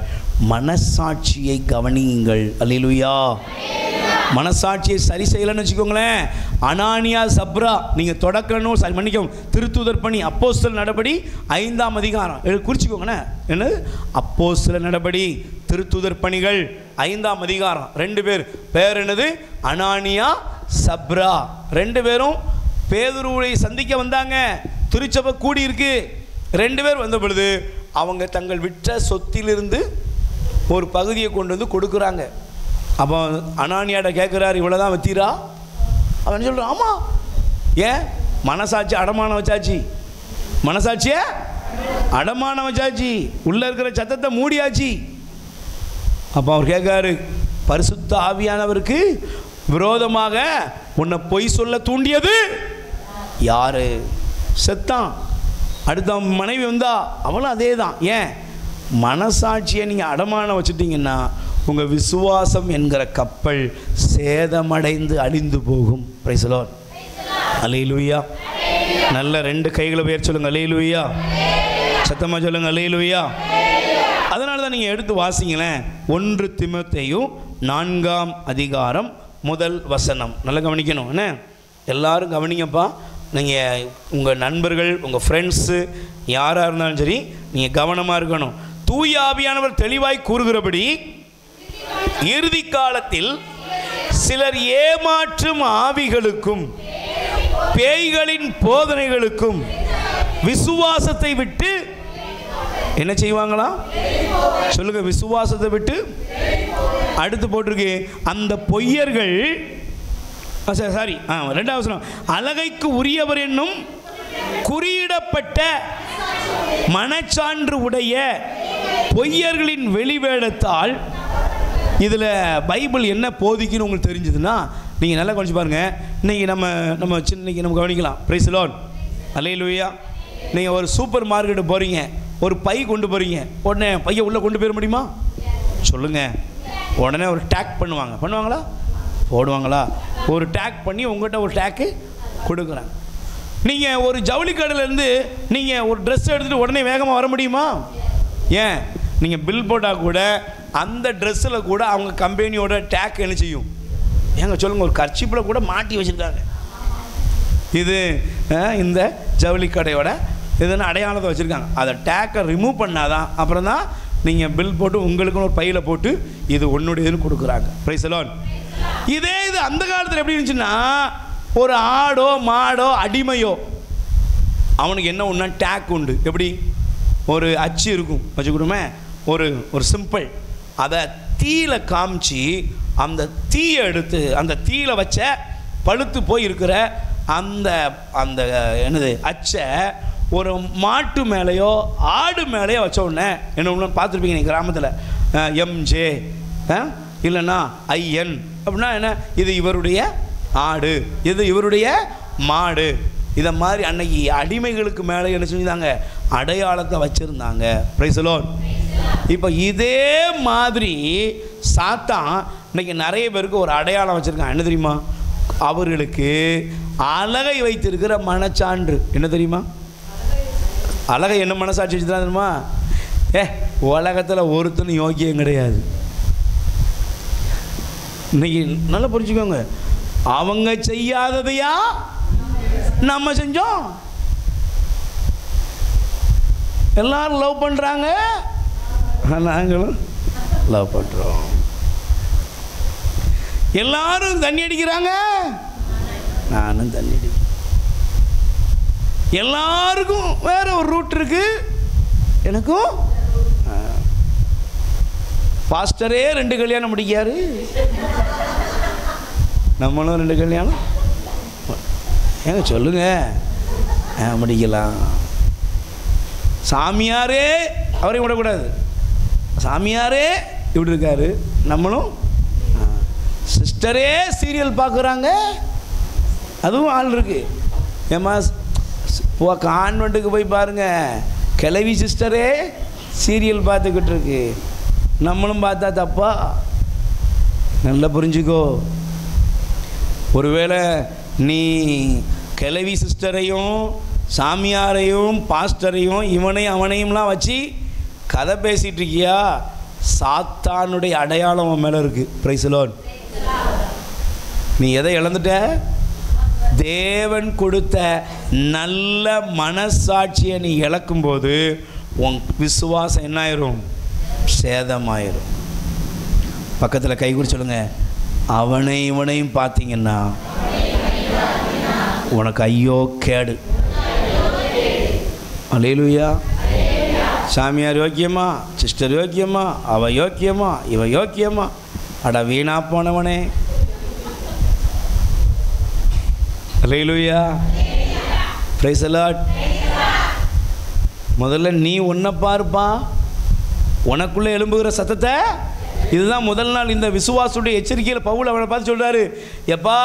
மனசாட்சியை கவனியுங்கள். அல்லேலூயா. மனசாட்சியை சரி செய்யலன்னு வச்சுக்கோங்களேன், அனானியா சப்ரா நீங்கள் தொடக்கணும் மன்னிக்கும் திருத்தூதர் பணி அப்போஸ்தலர் நடபடி 5ஆம் அதிகாரம் குறிச்சிக்கோங்கண்ணே. என்னது? அப்போஸ்தலர் நடபடி திருத்தூதர் பணிகள் 5ஆம் அதிகாரம். 2 பேர் பேர் என்னது? அனானியா சப்ரா. 2 பேரும் பேதுருவை சந்திக்க வந்தாங்க. திருச்சபை கூடி இருக்கு. 2 பேர் வந்த பொழுது அவங்க தங்கள் விற்ற சொத்திலிருந்து ஒரு பகுதியை கொண்டு வந்து கொடுக்குறாங்க. அப்போ அனானியாட்ட கேட்குறாரு, இவ்வளோதான் வத்தீரா? அவன் சொல்கிறான், ஆமாம். ஏன்? மனசாட்சி அடமானம் வச்சாச்சு, மனசாட்சியை அடமானம் வச்சாச்சு, உள்ளே இருக்கிற சத்தத்தை மூடியாச்சு. அப்போ அவர் கேட்காரு, பரிசுத்த ஆவியானவருக்கு விரோதமாக உன்னை பொய் சொல்ல தூண்டியது யாரு? செத்தான். அடுத்த மனைவி வந்தா, அவளும் அதே தான். ஏன்? மனசாட்சியை நீங்கள் அடமானம் வச்சுட்டீங்கன்னா உங்கள் விசுவாசம் என்கிற கப்பல் சேதமடைந்து அழிந்து போகும். Praise the Lord. அல்லேலூயா. நல்ல 2 கைகளை பேர் சொல்லுங்கள். அல்லேலூயா. சத்தமாக சொல்லுங்கள். அல்லேலூயா. அதனால தான் நீங்கள் எடுத்து வாசிங்களேன். 1 தீமோத்தேயு 4ஆம் அதிகாரம் 1 வசனம். நல்லா கவனிக்கணும். என்ன எல்லாரும் கவனிங்கப்பா. நீங்கள் உங்கள் நண்பர்கள், உங்கள் ஃப்ரெண்ட்ஸு யாராக இருந்தாலும் சரி, நீங்கள் கவனமாக இருக்கணும். தூய ஆவியானவர் தெளிவாய் கூறுகிறபடி இறுதி காலத்தில் சிலர் ஏமாற்றும் ஆவிகளுக்கும் பேய்களின் போதனைகளுக்கும் விசுவாசத்தை விட்டு என்ன செய்வாங்களா? சொல்லுங்க. விசுவாசத்தை விட்டு. அடுத்து போட்டிருக்கு, அந்த பொய்யர்கள், சாரி 2வது வசனம், அழகைக்கு உரியவர் என்னும் குறியிடப்பட்ட மனச்சான்று உடைய பொய்யர்களின் வெளிவேடத்தால். இதில் பைபிள் என்ன போதிக்குன்னு உங்களுக்கு தெரிஞ்சதுன்னா நீங்கள் நல்லா கொஞ்சம் பாருங்கள். இன்றைக்கி நம்ம இன்னைக்கு நம்ம கவனிக்கலாம். Praise the Lord. அல்லேலூயா. நீங்கள் ஒரு சூப்பர் மார்க்கெட்டு போகிறீங்க, ஒரு பை கொண்டு போகிறீங்க, உடனே பையை உள்ளே கொண்டு போயிட முடியுமா? சொல்லுங்கள். உடனே ஒரு டேக் பண்ணுவாங்களா? போடுவாங்களா? ஒரு டேக் பண்ணி உங்கள்கிட்ட ஒரு டேக்கு கொடுக்குறாங்க. நீங்கள் ஒரு ஜவுளி கடையிலேருந்து நீங்கள் ஒரு ட்ரெஸ் எடுத்துகிட்டு உடனே வேகமாக வர முடியுமா? ஏன்? நீங்கள் பில் போட்டால் கூட அந்த ட்ரெஸ்ஸில் கூட அவங்க கம்பெனியோட டேக் என்ன செய்யும்? ஏங்க சொல்லுங்கள். ஒரு கர்ச்சிப்பில் கூட மாட்டி வச்சுருக்காங்க. இது இந்த ஜவுளி கடையோட இதுன்னு அடையாளத்தை வச்சுருக்காங்க. அதை டேக்கை ரிமூவ் பண்ணாதான் அப்புறம் தான் நீங்கள் பில் போட்டு உங்களுக்குன்னு ஒரு பையில் போட்டு இது உன்னுடையதுன்னு கொடுக்குறாங்க. Price the Lord. இதே இது அந்த காலத்தில் எப்படி இருந்துச்சுன்னா, ஒரு ஆடோ மாடோ அடிமையோ அவனுக்கு என்ன ஒன்றா டேக் உண்டு. எப்படி? ஒரு அச்சு இருக்கும் வச்சுக்கிடுமே, ஒரு சிம்பிள். அதை தீயில காமிச்சு அந்த தீயை எடுத்து அந்த தீயில வச்ச பழுத்து போய் இருக்கிற அந்த அந்த என்னது அச்சை ஒரு மாட்டு மேலேயோ ஆடு மேலேயோ வச்ச உடனே என்ன ஒன்று பார்த்துருப்பீங்க நீங்கள் கிராமத்தில் எம்ஜே இல்லைன்னா ஐஎன் அப்படின்னா என்ன, இது இவருடைய ஆடு, இது இவருடைய மாடு. இதை மாதிரி அன்னைக்கு அடிமைகளுக்கு மேலே என்ன செஞ்சாங்க, அடையாளத்தை வச்சுருந்தாங்க. Price the Lord. இப்போ இதே மாதிரி சாத்தான் இன்னைக்கு நிறைய பேருக்கு ஒரு அடையாளம் வச்சுருக்கான். என்ன தெரியுமா? அவர்களுக்கு அழகை வைத்திருக்கிற மனச்சான்று. என்ன தெரியுமா? அழகை என்ன மனசாட்சி வச்சுதான் தெரியுமா? உலகத்தில் ஒருத்தனும் யோக்கியம் கிடையாது. இன்னைக்கு நல்லா புரிஞ்சுக்கோங்க, அவங்க செய்யாததையா நம்ம செஞ்சோம். எல்லாரும் லவ் பண்ணுறாங்க, நாங்களும் லவ் பண்ணுறோம். எல்லாரும் தண்ணி அடிக்கிறாங்க, நானும் தண்ணி அடிக்கிறேன். எல்லாருக்கும் வேற ஒரு ரூட் இருக்கு, எனக்கும். பாஸ்டரே 2 கல்யாணம் முடிக்காரு, நம்மளும் 2 கல்யாணம் ஏங்க சொல்லுங்க முடிக்கலாம். சாமியாரே அவரையும் விடக்கூடாது, சாமியாரே இப்படி இருக்காரு, நம்மளும். சிஸ்டரே சீரியல் பார்க்குறாங்க, அதுவும் ஆள் இருக்கு. ஏமா கான்வெண்ட்டுக்கு போய் பாருங்க, கிளவி சிஸ்டரே சீரியல் பார்த்துக்கிட்டு இருக்கு, நம்மளும் பார்த்தா தப்பா? நல்லா புரிஞ்சுக்கோ. ஒருவேளை நீ கிளவி சிஸ்டரையும் சாமியாரையும் பாஸ்டரையும் இவனையும் அவனையும்லாம் வச்சு கதை பேசிகிட்டு இருக்கியா, சாத்தானுடைய அடையாளம் உன் மேலே இருக்குது. Praise the Lord. நீ எதை இழந்துட்ட? தேவன் கொடுத்த நல்ல மனசாட்சியை நீ இழக்கும்போது உன் விசுவாசம் என்ன ஆயிரும்? சேதமாயிரும். பக்கத்தில் கை குறி சொல்லுங்க, அவனை இவனையும் பார்த்தீங்கன்னா உனக்கு ஐயோ கேடு. அல்லேலூயா. சாமியார் யோக்கியமா, சிஸ்டர் யோக்கியமா, அவ யோக்கியமா, இவ யோக்கியமா, அட வீணா போனவனே. அல்லேலூயா. Praise the Lord. முதல்ல நீ உன்னை பாருப்பா, உனக்குள்ளே எழும்புகிற சத்தத்தை. இதுதான் முதல் நாள் இந்த விசுவாசுடைய எச்சரிக்கையில் பவுல் அவனை பார்த்து சொல்கிறாரு, எப்பா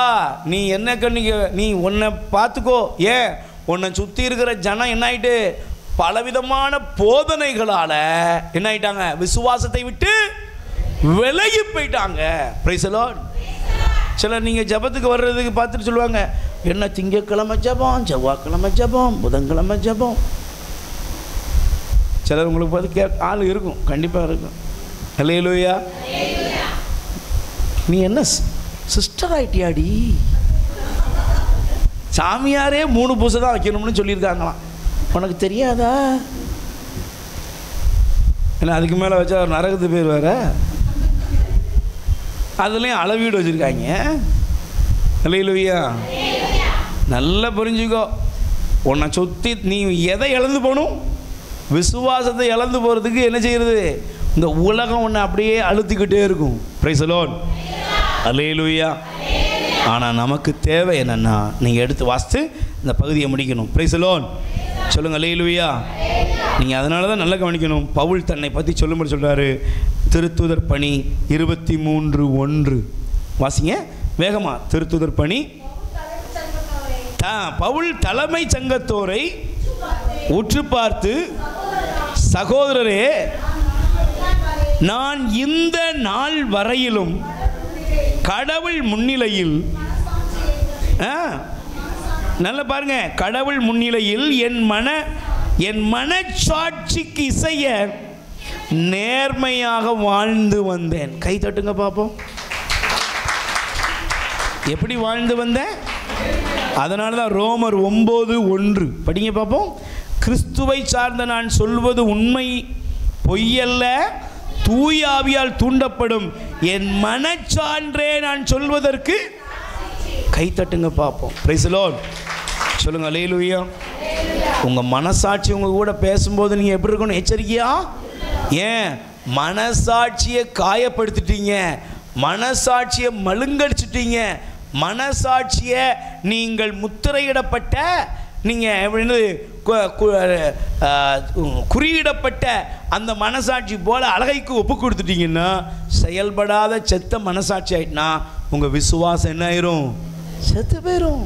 நீ என்ன கண்ணிக்க, நீ உன்னை பார்த்துக்கோ. ஏன் உன்னை சுற்றி இருக்கிற ஜனம் என்ன ஆகிட்டு, பலவிதமான போதனைகளால் என்ன ஆகிட்டாங்க, விசுவாசத்தை விட்டு விலகி போயிட்டாங்க. Price the Lord. சிலர் நீங்கள் ஜபத்துக்கு வர்றதுக்கு பார்த்துட்டு சொல்லுவாங்க, என்ன திங்கக்கிழமை ஜபம், செவ்வாய்க்கிழமை ஜபம், புதன்கிழமை ஜபம். சிலர் உங்களுக்கு பார்த்து ஆள் இருக்கும், கண்டிப்பாக இருக்கும். அல்லேலூயா. நீ என்ன சிஸ்டர் ஆயிட்டியாடி? சாமியாரே 3 பூசை தான் வைக்கணும்னு சொல்லியிருக்காங்களாம், உனக்கு தெரியாதா? ஏன்னா அதுக்கு மேலே வச்சா நரகத்து பேர் வேற, அதுலேயும் அளவீடு வச்சுருக்காங்க. அல்லேலூயா. நல்லா புரிஞ்சுக்கோ, உன்னை சுற்றி நீ எதை இழந்து போகணும்? விசுவாசத்தை இழந்து போகிறதுக்கு என்ன செய்கிறது? இந்த உலகம் ஒன்று அப்படியே அழுத்திக்கிட்டே இருக்கும். Praise the Lord. அல்லேலூயா. ஆனால் நமக்கு தேவை என்னென்னா, நீங்கள் எடுத்து வாசித்து இந்த பகுதியை முடிக்கணும். Price the Lord. சொல்லுங்கள் அல்லேலூயா. நீங்கள் அதனால தான் நல்லா கவனிக்கணும். பவுல் தன்னை பற்றி சொல்லும்படி சொல்கிறாரு. திருத்துதர் பணி 23:1 வாசிங்க வேகமாக. திருத்துதர் பணி. பவுல் தலைமை சங்கத்தோரை உற்று பார்த்து, சகோதரரே, நான் இந்த நாள் வரையிலும் கடவுள் முன்னிலையில், நல்ல பாருங்க, கடவுள் முன்னிலையில் என் மனச்சாட்சிக்கு இசைய நேர்மையாக வாழ்ந்து வந்தேன். கை தட்டுங்க பார்ப்போம். எப்படி வாழ்ந்து வந்தேன்? அதனால தான் ரோமர் 9:1 படிங்க பார்ப்போம். கிறிஸ்துவை சார்ந்த நான் சொல்வது உண்மை பொய்யல்ல, தூய ஆவியால் தூண்டப்படும் என் மனச்சான்றே நான் சொல்வதற்கு. கை தட்டுங்க பார்ப்போம். Price the Lord. சொல்லுங்க அல்லேலூயா. உங்கள் மனசாட்சி உங்கள் கூட பேசும்போது நீங்கள் எப்படி இருக்கணும்? எச்சரிக்கையா. ஏன் மனசாட்சியை காயப்படுத்திட்டீங்க, மனசாட்சியை மழுங்கடிச்சிட்டீங்க, மனசாட்சியை நீங்கள் முத்திரையிடப்பட்ட, நீங்கள் எப்படின்னு குறியிடப்பட்ட அந்த மனசாட்சி போல் அழகைக்கு ஒப்பு கொடுத்துட்டீங்கன்னா, செயல்படாத செத்த மனசாட்சி ஆயிட்டுனா உங்கள் விசுவாசம் என்ன ஆயிரும்? செத்து போயிடும்.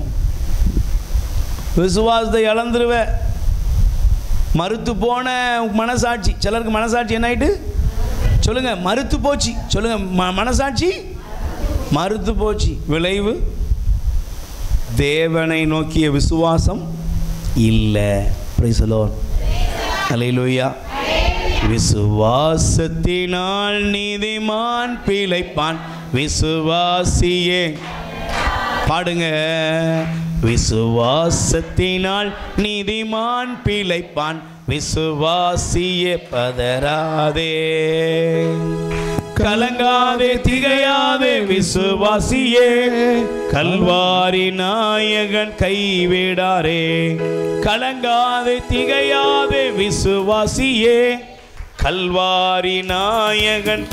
விசுவாசத்தை இழந்துருவே. மறுத்து போன மனசாட்சி, சிலருக்கு மனசாட்சி என்ன ஆயிட்டு சொல்லுங்க? மறுத்து போச்சு. சொல்லுங்க, மனசாட்சி மறுத்து போச்சு. விளைவு தேவனை நோக்கிய விசுவாசம் இல்லை. Praise the Lord. ஹல்லேலூயா. விசுவாசத்தினால் நீதிமான் பிழைப்பான், விசுவாசியே பாடுங்க. விசுவாசத்தினால் நீதிமான் பிழைப்பான், விசுவாசியே பதறாதே, கலங்காதே, திகையாதே, விசுவாசியே கல்வாரி நாயகன் கைவிடாரே. கலங்காதே, திகையாதே, விசுவாசியே கல்வாரி நாயகன்.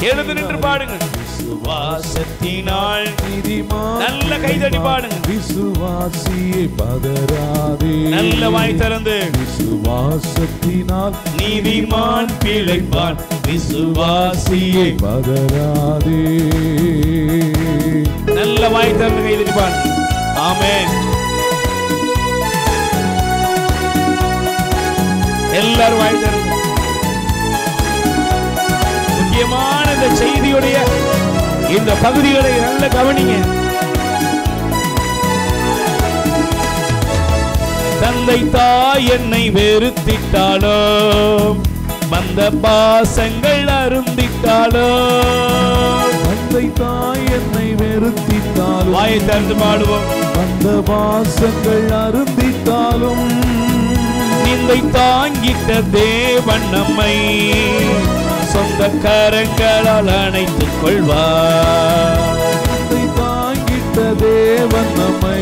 எழுந்து நின்று பாடுங்க. விசுவாசத்தினால் நீதிமான், நல்ல கைதடி பாடுங்க. விசுவாசியே பதறாதே, நல்ல வாய் திறந்து. விசுவாசத்தினால் நீதிமான் பிழைப்பான், விசுவாசியே பதறாதே. நல்ல வாய் திறந்து கைதடி பாடுங்க. ஆமென். எல்லாரும் வாய் திறந்து. முக்கியமான இந்த செய்தியுடைய இந்த பகுதிகளை நல்ல கவனிங்க. தந்தை தாய் என்னை வெறுத்திட்டாலோ, வந்த பாசங்கள் அருந்திட்டாலோ, தந்தை தாய் என்னை வெறுத்திட்டாலும், வாயை திறந்து பாடுவோம். வந்த பாசங்கள் அருந்திட்டாலும் நிந்தை தாங்கிட்ட தேவன் நம்மை சொந்த கரங்களால் அணைத்துக் கொள்வார். தாங்கிட்ட தேவன் நம்மை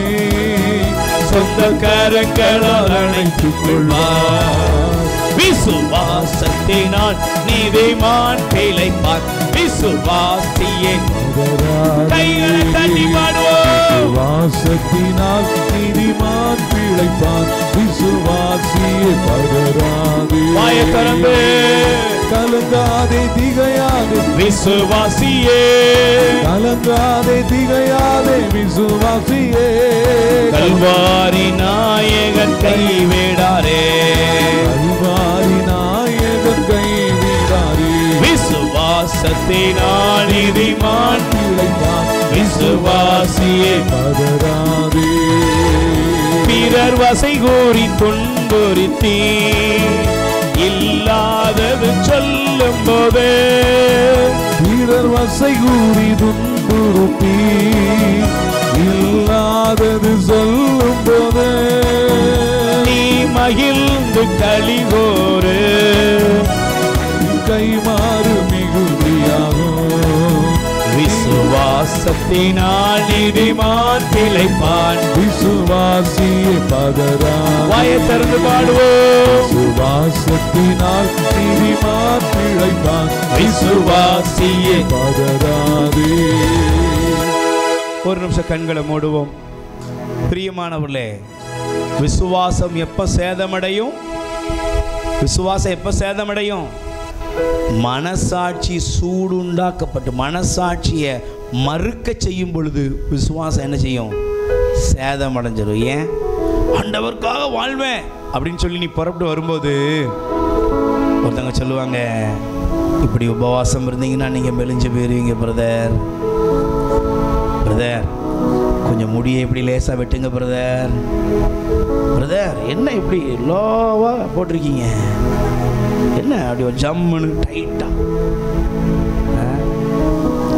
சொந்த கரங்களால் அணைத்துக் கொள்வார். விசுவாசத்தினால் நீதிமான் பிழைப்பான், விசுவாசியே கைகளை தட்டி பாடுவோம். விசுவாசத்தினால் நீதிமான் பிழைப்பான், விசுவாசியே பதறாதே. வாயை திறந்து. கலங்காதே, திகையாதே, விசுவாசியே கலங்காதே, திகையாதே, விசுவாசியே கல்வாரி நாயகன் கைவிடாரே. கல்வாரி நாயகன் கைவிடாரே. விசுவாசத்தினால் நீதிமான் பிழைப்பான், விசுவாசியே பதறாதே. பிறர் வசை கூறி துன்புறுத்தி இல்லாதது சொல்லும் போது, பிறர் வசை கூறி துன்புறுத்தி இல்லாதது சொல்லும் போது, நீ மகிழ்ந்து களிகோரு கைமாறு மிகுதியாகும். விசுவாசத்தினால் நீதிமான் பிழைப்பான், விசுவாசியே பதறாதே. வாயை திறந்து பாடுவோம். விசுவாசத்தினால் நீதிமான் பிழைப்பான், விசுவாசியே பதறாதே. ஒரு நிமிஷம் கண்களை மூடுவோம். பிரியமானவர்களே, விசுவாசம் எப்ப சேதமடையும்? விசுவாசம் எப்ப சேதமடையும்? மனசாட்சி சூடுண்டாக்கப்பட்டு மனசாட்சியை மறுக்க செய்யும் பொழுது விசுவாசம் என்ன செய்யும்? சேதம் அடைஞ்சிடும். ஏன்? ஆண்டவருக்காக வாழ்வேன் அப்படின்னு சொல்லி நீ புறப்பட்டு வரும்போது ஒருத்தவங்க சொல்லுவாங்க, இப்படி உபவாசம் இருந்தீங்கன்னா நீங்கள் மெலிஞ்சு போயிருவீங்க பிரதர். பிரதர் கொஞ்சம் முடியை இப்படி லேசாக வெட்டுங்க பிரதர். பிரதர் என்ன இப்படி லோவாக போட்டிருக்கீங்க, என்ன அப்படி ஒரு ஜம்முன்னு டைட்டாக?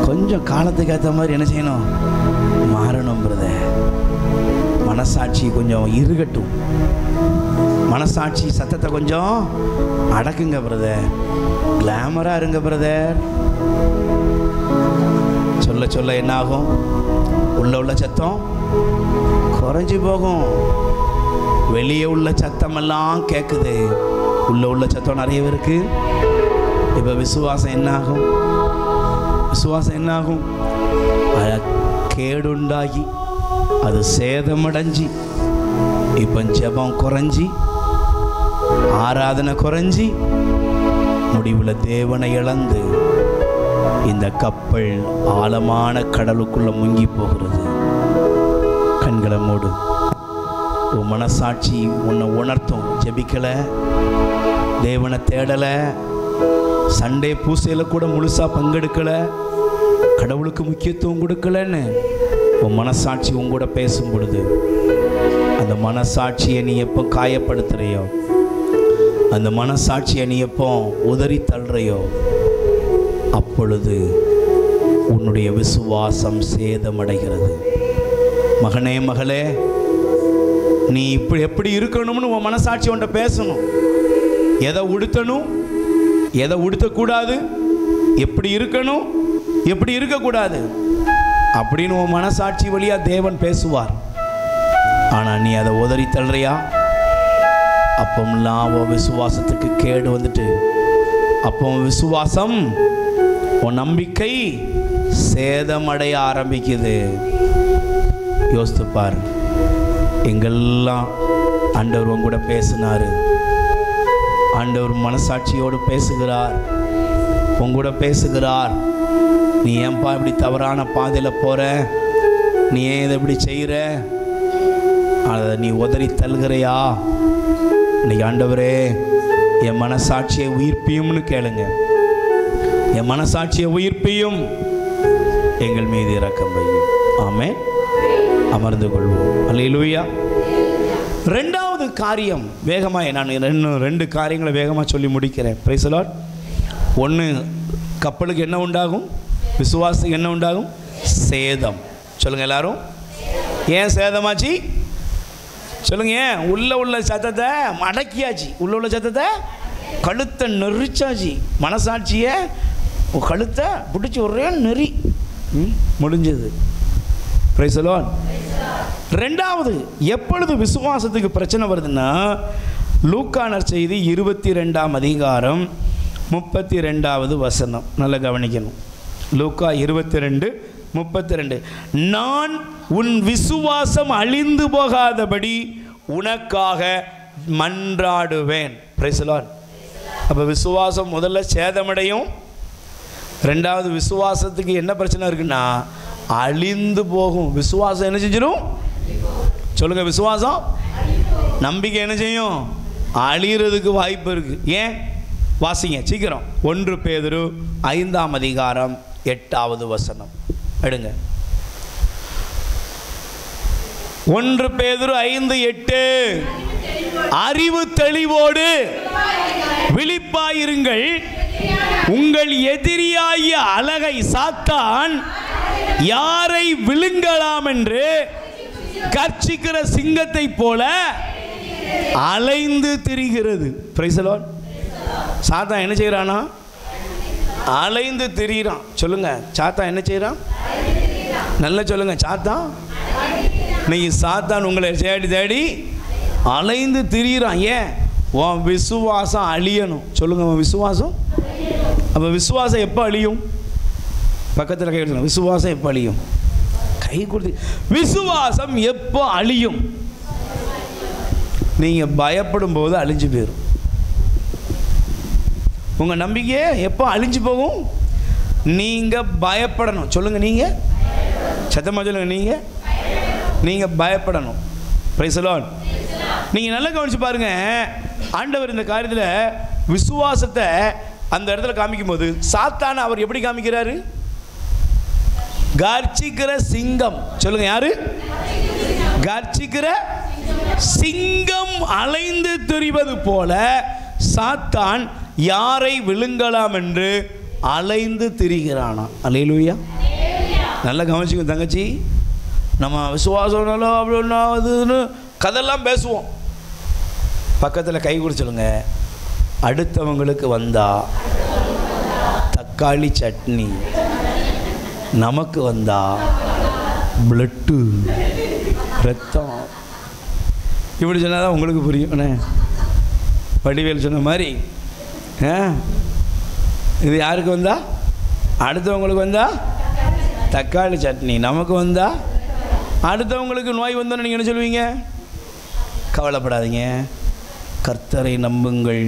கொஞ்சம் காலத்துக்கு ஏற்ற மாதிரி என்ன செய்யணும்? மாறணும் பிரதர். மனசாட்சி கொஞ்சம் இருகட்டும், மனசாட்சி சத்தத்தை கொஞ்சம் அடக்குங்க பிரதர். கிளாமராக இருங்க பிரதர். சொல்ல சொல்ல என்ன ஆகும்? உள்ள சத்தம் குறைஞ்சி போகும். வெளியே உள்ள சத்தமெல்லாம் கேட்குது, உள்ள சத்தம் நிறைய இருக்கு. இப்போ விசுவாசம் என்ன ஆகும்? விசுவாசம் என்ன ஆகும்? கேடுண்டாகி அது சேதமடைஞ்சி இப்போ ஜெபம் குறைஞ்சி ஆராதனை குறைஞ்சி முடிவில் தேவனை இழந்து இந்த கப்பல் ஆழமான கடலுக்குள்ள முங்கி போகிறது. கண்களை மூடு. உன் மனசாட்சி உன்னை உணர்த்தும். ஜெபிக்கலை, தேவனை தேடலை, சண்டே பூசையில் கூட முழுசாக பங்கெடுக்கலை, கடவுளுக்கு முக்கியத்துவம் கொடுக்கலன்னு உன் மனசாட்சி உன் கூட பேசும் பொழுது அந்த மனசாட்சியை நீ எப்போ காயப்படுத்துகிறையோ, அந்த மனசாட்சியை நீ எப்போ உதறி தள்ளுறையோ, அப்பொழுது உன்னுடைய விசுவாசம் சேதமடைகிறது. மகனே மகளே, நீ இப்படி எப்படி இருக்கணும்னு உன் மனசாட்சி உன்ட்ட பேசணும். எதை உடுத்தணும், எதை உடுத்தக்கூடாது, எப்படி இருக்கணும், எப்படி இருக்கக்கூடாது அப்படின்னு உன் மனசாட்சி வழியாக தேவன் பேசுவார். ஆனால் நீ அதை உதறி தள்ளுறியா, அப்போம்லாம் உன் விசுவாசத்துக்கு கேடு வந்துட்டு, அப்போ விசுவாசம் உன் நம்பிக்கை சேதமடைய ஆரம்பிக்குது. யோசித்துப்பார். எங்கெல்லாம் ஆண்டவர் உன் கூட பேசினார், ஆண்டவர் மனசாட்சியோடு பேசுகிறார், உங்கூட பேசுகிறார். நீ ஏன்பா இப்படி தவறான பாதையில் போகிற, நீ ஏன் இதை இப்படி செய்கிற, அதை நீ உதறி தள்ளுகிறையா? இன்னைக்கு ஆண்டவரே என் மனசாட்சியை உயிர்ப்பியும்னு கேளுங்க. என் மனசாட்சியை உயிர்ப்பியும், எங்கள் மீது இரக்கம் வையும். ஆமென். அமர்ந்து கொள்வோம். அல்லேலூயா. ரெண்டாவது காரியம் வேகமாக, நான் இன்னும் 2 காரியங்களை வேகமாக சொல்லி முடிக்கிறேன். Price the Lord. 1, கப்பலுக்கு என்ன உண்டாகும், விசுவாசத்துக்கு என்ன உண்டாகும், சேதம். சொல்லுங்கள் எல்லாரும். ஏன் சேதமாச்சு சொல்லுங்க. ஏன்? உள்ள சத்தத்தை அடக்கியாச்சு, உள்ள சத்தத்தை கழுத்தை நெரிச்சாச்சு, மனசாட்சியை கழுத்தை பிடிச்சி ஒரே நெறி முடிஞ்சது. Price the Lord. ரெண்டாவது, எப்பொழுது விசுவாசத்துக்கு பிரச்சனை வருதுன்னா, லூக்கா நற்செய்தி 22ஆம் அதிகாரம் 32வது வசனம். நல்லா கவனிக்கணும். லூக்கா 22:32. நான் உன் விசுவாசம் அழிந்து போகாதபடி உனக்காக மன்றாடுவேன். Price the Lord. அப்போ விசுவாசம் முதல்ல சேதமடையும். ரெண்டாவது, விசுவாசத்துக்கு என்ன பிரச்சனை இருக்குன்னா அழிந்து போகும். விசுவாசம் என்ன செஞ்சிடும் சொல்லுங்க. விசுவாசம், நம்பிக்கை என்ன செய்யும், அழிகிறதுக்கு வாய்ப்பு இருக்கு. ஏன்? வாசிங்க சீக்கிரம். 1 பேதுரு 5ஆம் அதிகாரம் 8வது வசனம் எடுங்க. 1 பேதுரு 5:8. அறிவு தெளிவோடு விழிப்பாயிருங்கள், உங்கள் எதிரியாகிய அலகை சாத்தான் யாரை விழுங்கலாம் என்று கர்ச்சிக்கிற சிங்கத்தை போல அலைந்து திரிகிறது. Price the Lord. சாத்தான் என்ன செய்யறானா? அலைந்து திரிகிறான். சொல்லுங்க, சாத்தான் என்ன செய்யறான்? நல்லா சொல்லுங்க. சாத்தான், நீங்க சாத்தான் உங்களை தேடி தேடி அலைந்து திரிகிறான். ஏன்? உன் விசுவாசம் அழியணும். சொல்லுங்க, உன் விசுவாசம். அப்போ விசுவாசம் எப்போ அழியும்? பக்கத்தில் கை கொடுங்க. விசுவாசம் எப்போ அழியும்? கை கொடுத்து. விசுவாசம் எப்போ அழியும்? நீங்கள் பயப்படும் போது அழிஞ்சு போயிடும். உங்கள் நம்பிக்கையே எப்போ அழிஞ்சு போகும்? நீங்கள் பயப்படணும். சொல்லுங்கள், நீங்கள் சத்தமாக சொல்லுங்கள். நீங்கள் பயப்படணும். Price the Lord. நீங்கள் நல்லா கவனிச்சு பாருங்க. ஆண்டவர் இந்த காரியத்தில் விசுவாசத்தை அந்த இடத்துல காமிக்கும் போது சாத்தான அவர் எப்படி காமிக்கிறாரு? கர்ச்சிக்கிற சிங்கம். சொல்லுங்க, யாரு? கர்ச்சிக்கிற சிங்கம் அலைந்து திரிவது போல சாத்தான் யாரை விழுங்கலாம் என்று அலைந்து திரிகிறானா. அல்லேலூயா. நல்லா கவனிச்சுங்க தங்கச்சி. நம்ம விசுவாசம்னாலும் அப்படின்னா அதுன்னு கதெல்லாம் பேசுவோம். பக்கத்தில் கை கொடுத்து சொல்லுங்க. அடுத்தவங்களுக்கு வந்தா தக்காளி சட்னி, நமக்கு வந்தா பிளட்டு, ரத்தம். இப்படி சொன்னால் தான் உங்களுக்கு புரியும். வடிவேல் சொன்ன மாதிரி இது யாருக்கு வந்தா? அடுத்தவங்களுக்கு வந்தா தக்காளி சட்னி நமக்கு வந்தால் அடுத்தவங்களுக்கு நோய் வந்தோன்னு நீங்கள் என்ன சொல்லுவீங்க? கவலைப்படாதீங்க, கர்த்தரை நம்புங்கள்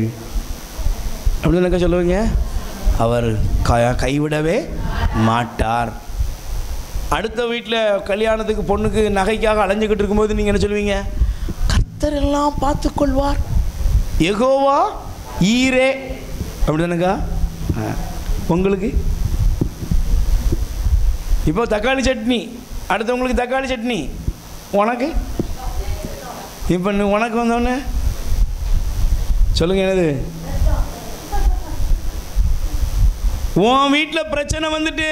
அப்படின்னு எனக்கு சொல்லுவீங்க. அவர் கைவிடவே மாட்டார். அடுத்த வீட்டில் கல்யாணத்துக்கு பொண்ணுக்கு நகைக்காக அலைஞ்சிக்கிட்டு இருக்கும்போது நீங்கள் என்ன சொல்லுவீங்க? கர்த்தர் எல்லாம் பார்த்துக்கொள்வார், யெகோவா ஈரே அப்படி தானேக்கா. உங்களுக்கு இப்போ தக்காளி சட்னி, அடுத்தவங்களுக்கு தக்காளி சட்னி, உனக்கு இப்போ உனக்கு வந்தோடனே சொல்லுங்க என்னது? உன் வீட்டில் பிரச்சனை வந்துட்டு,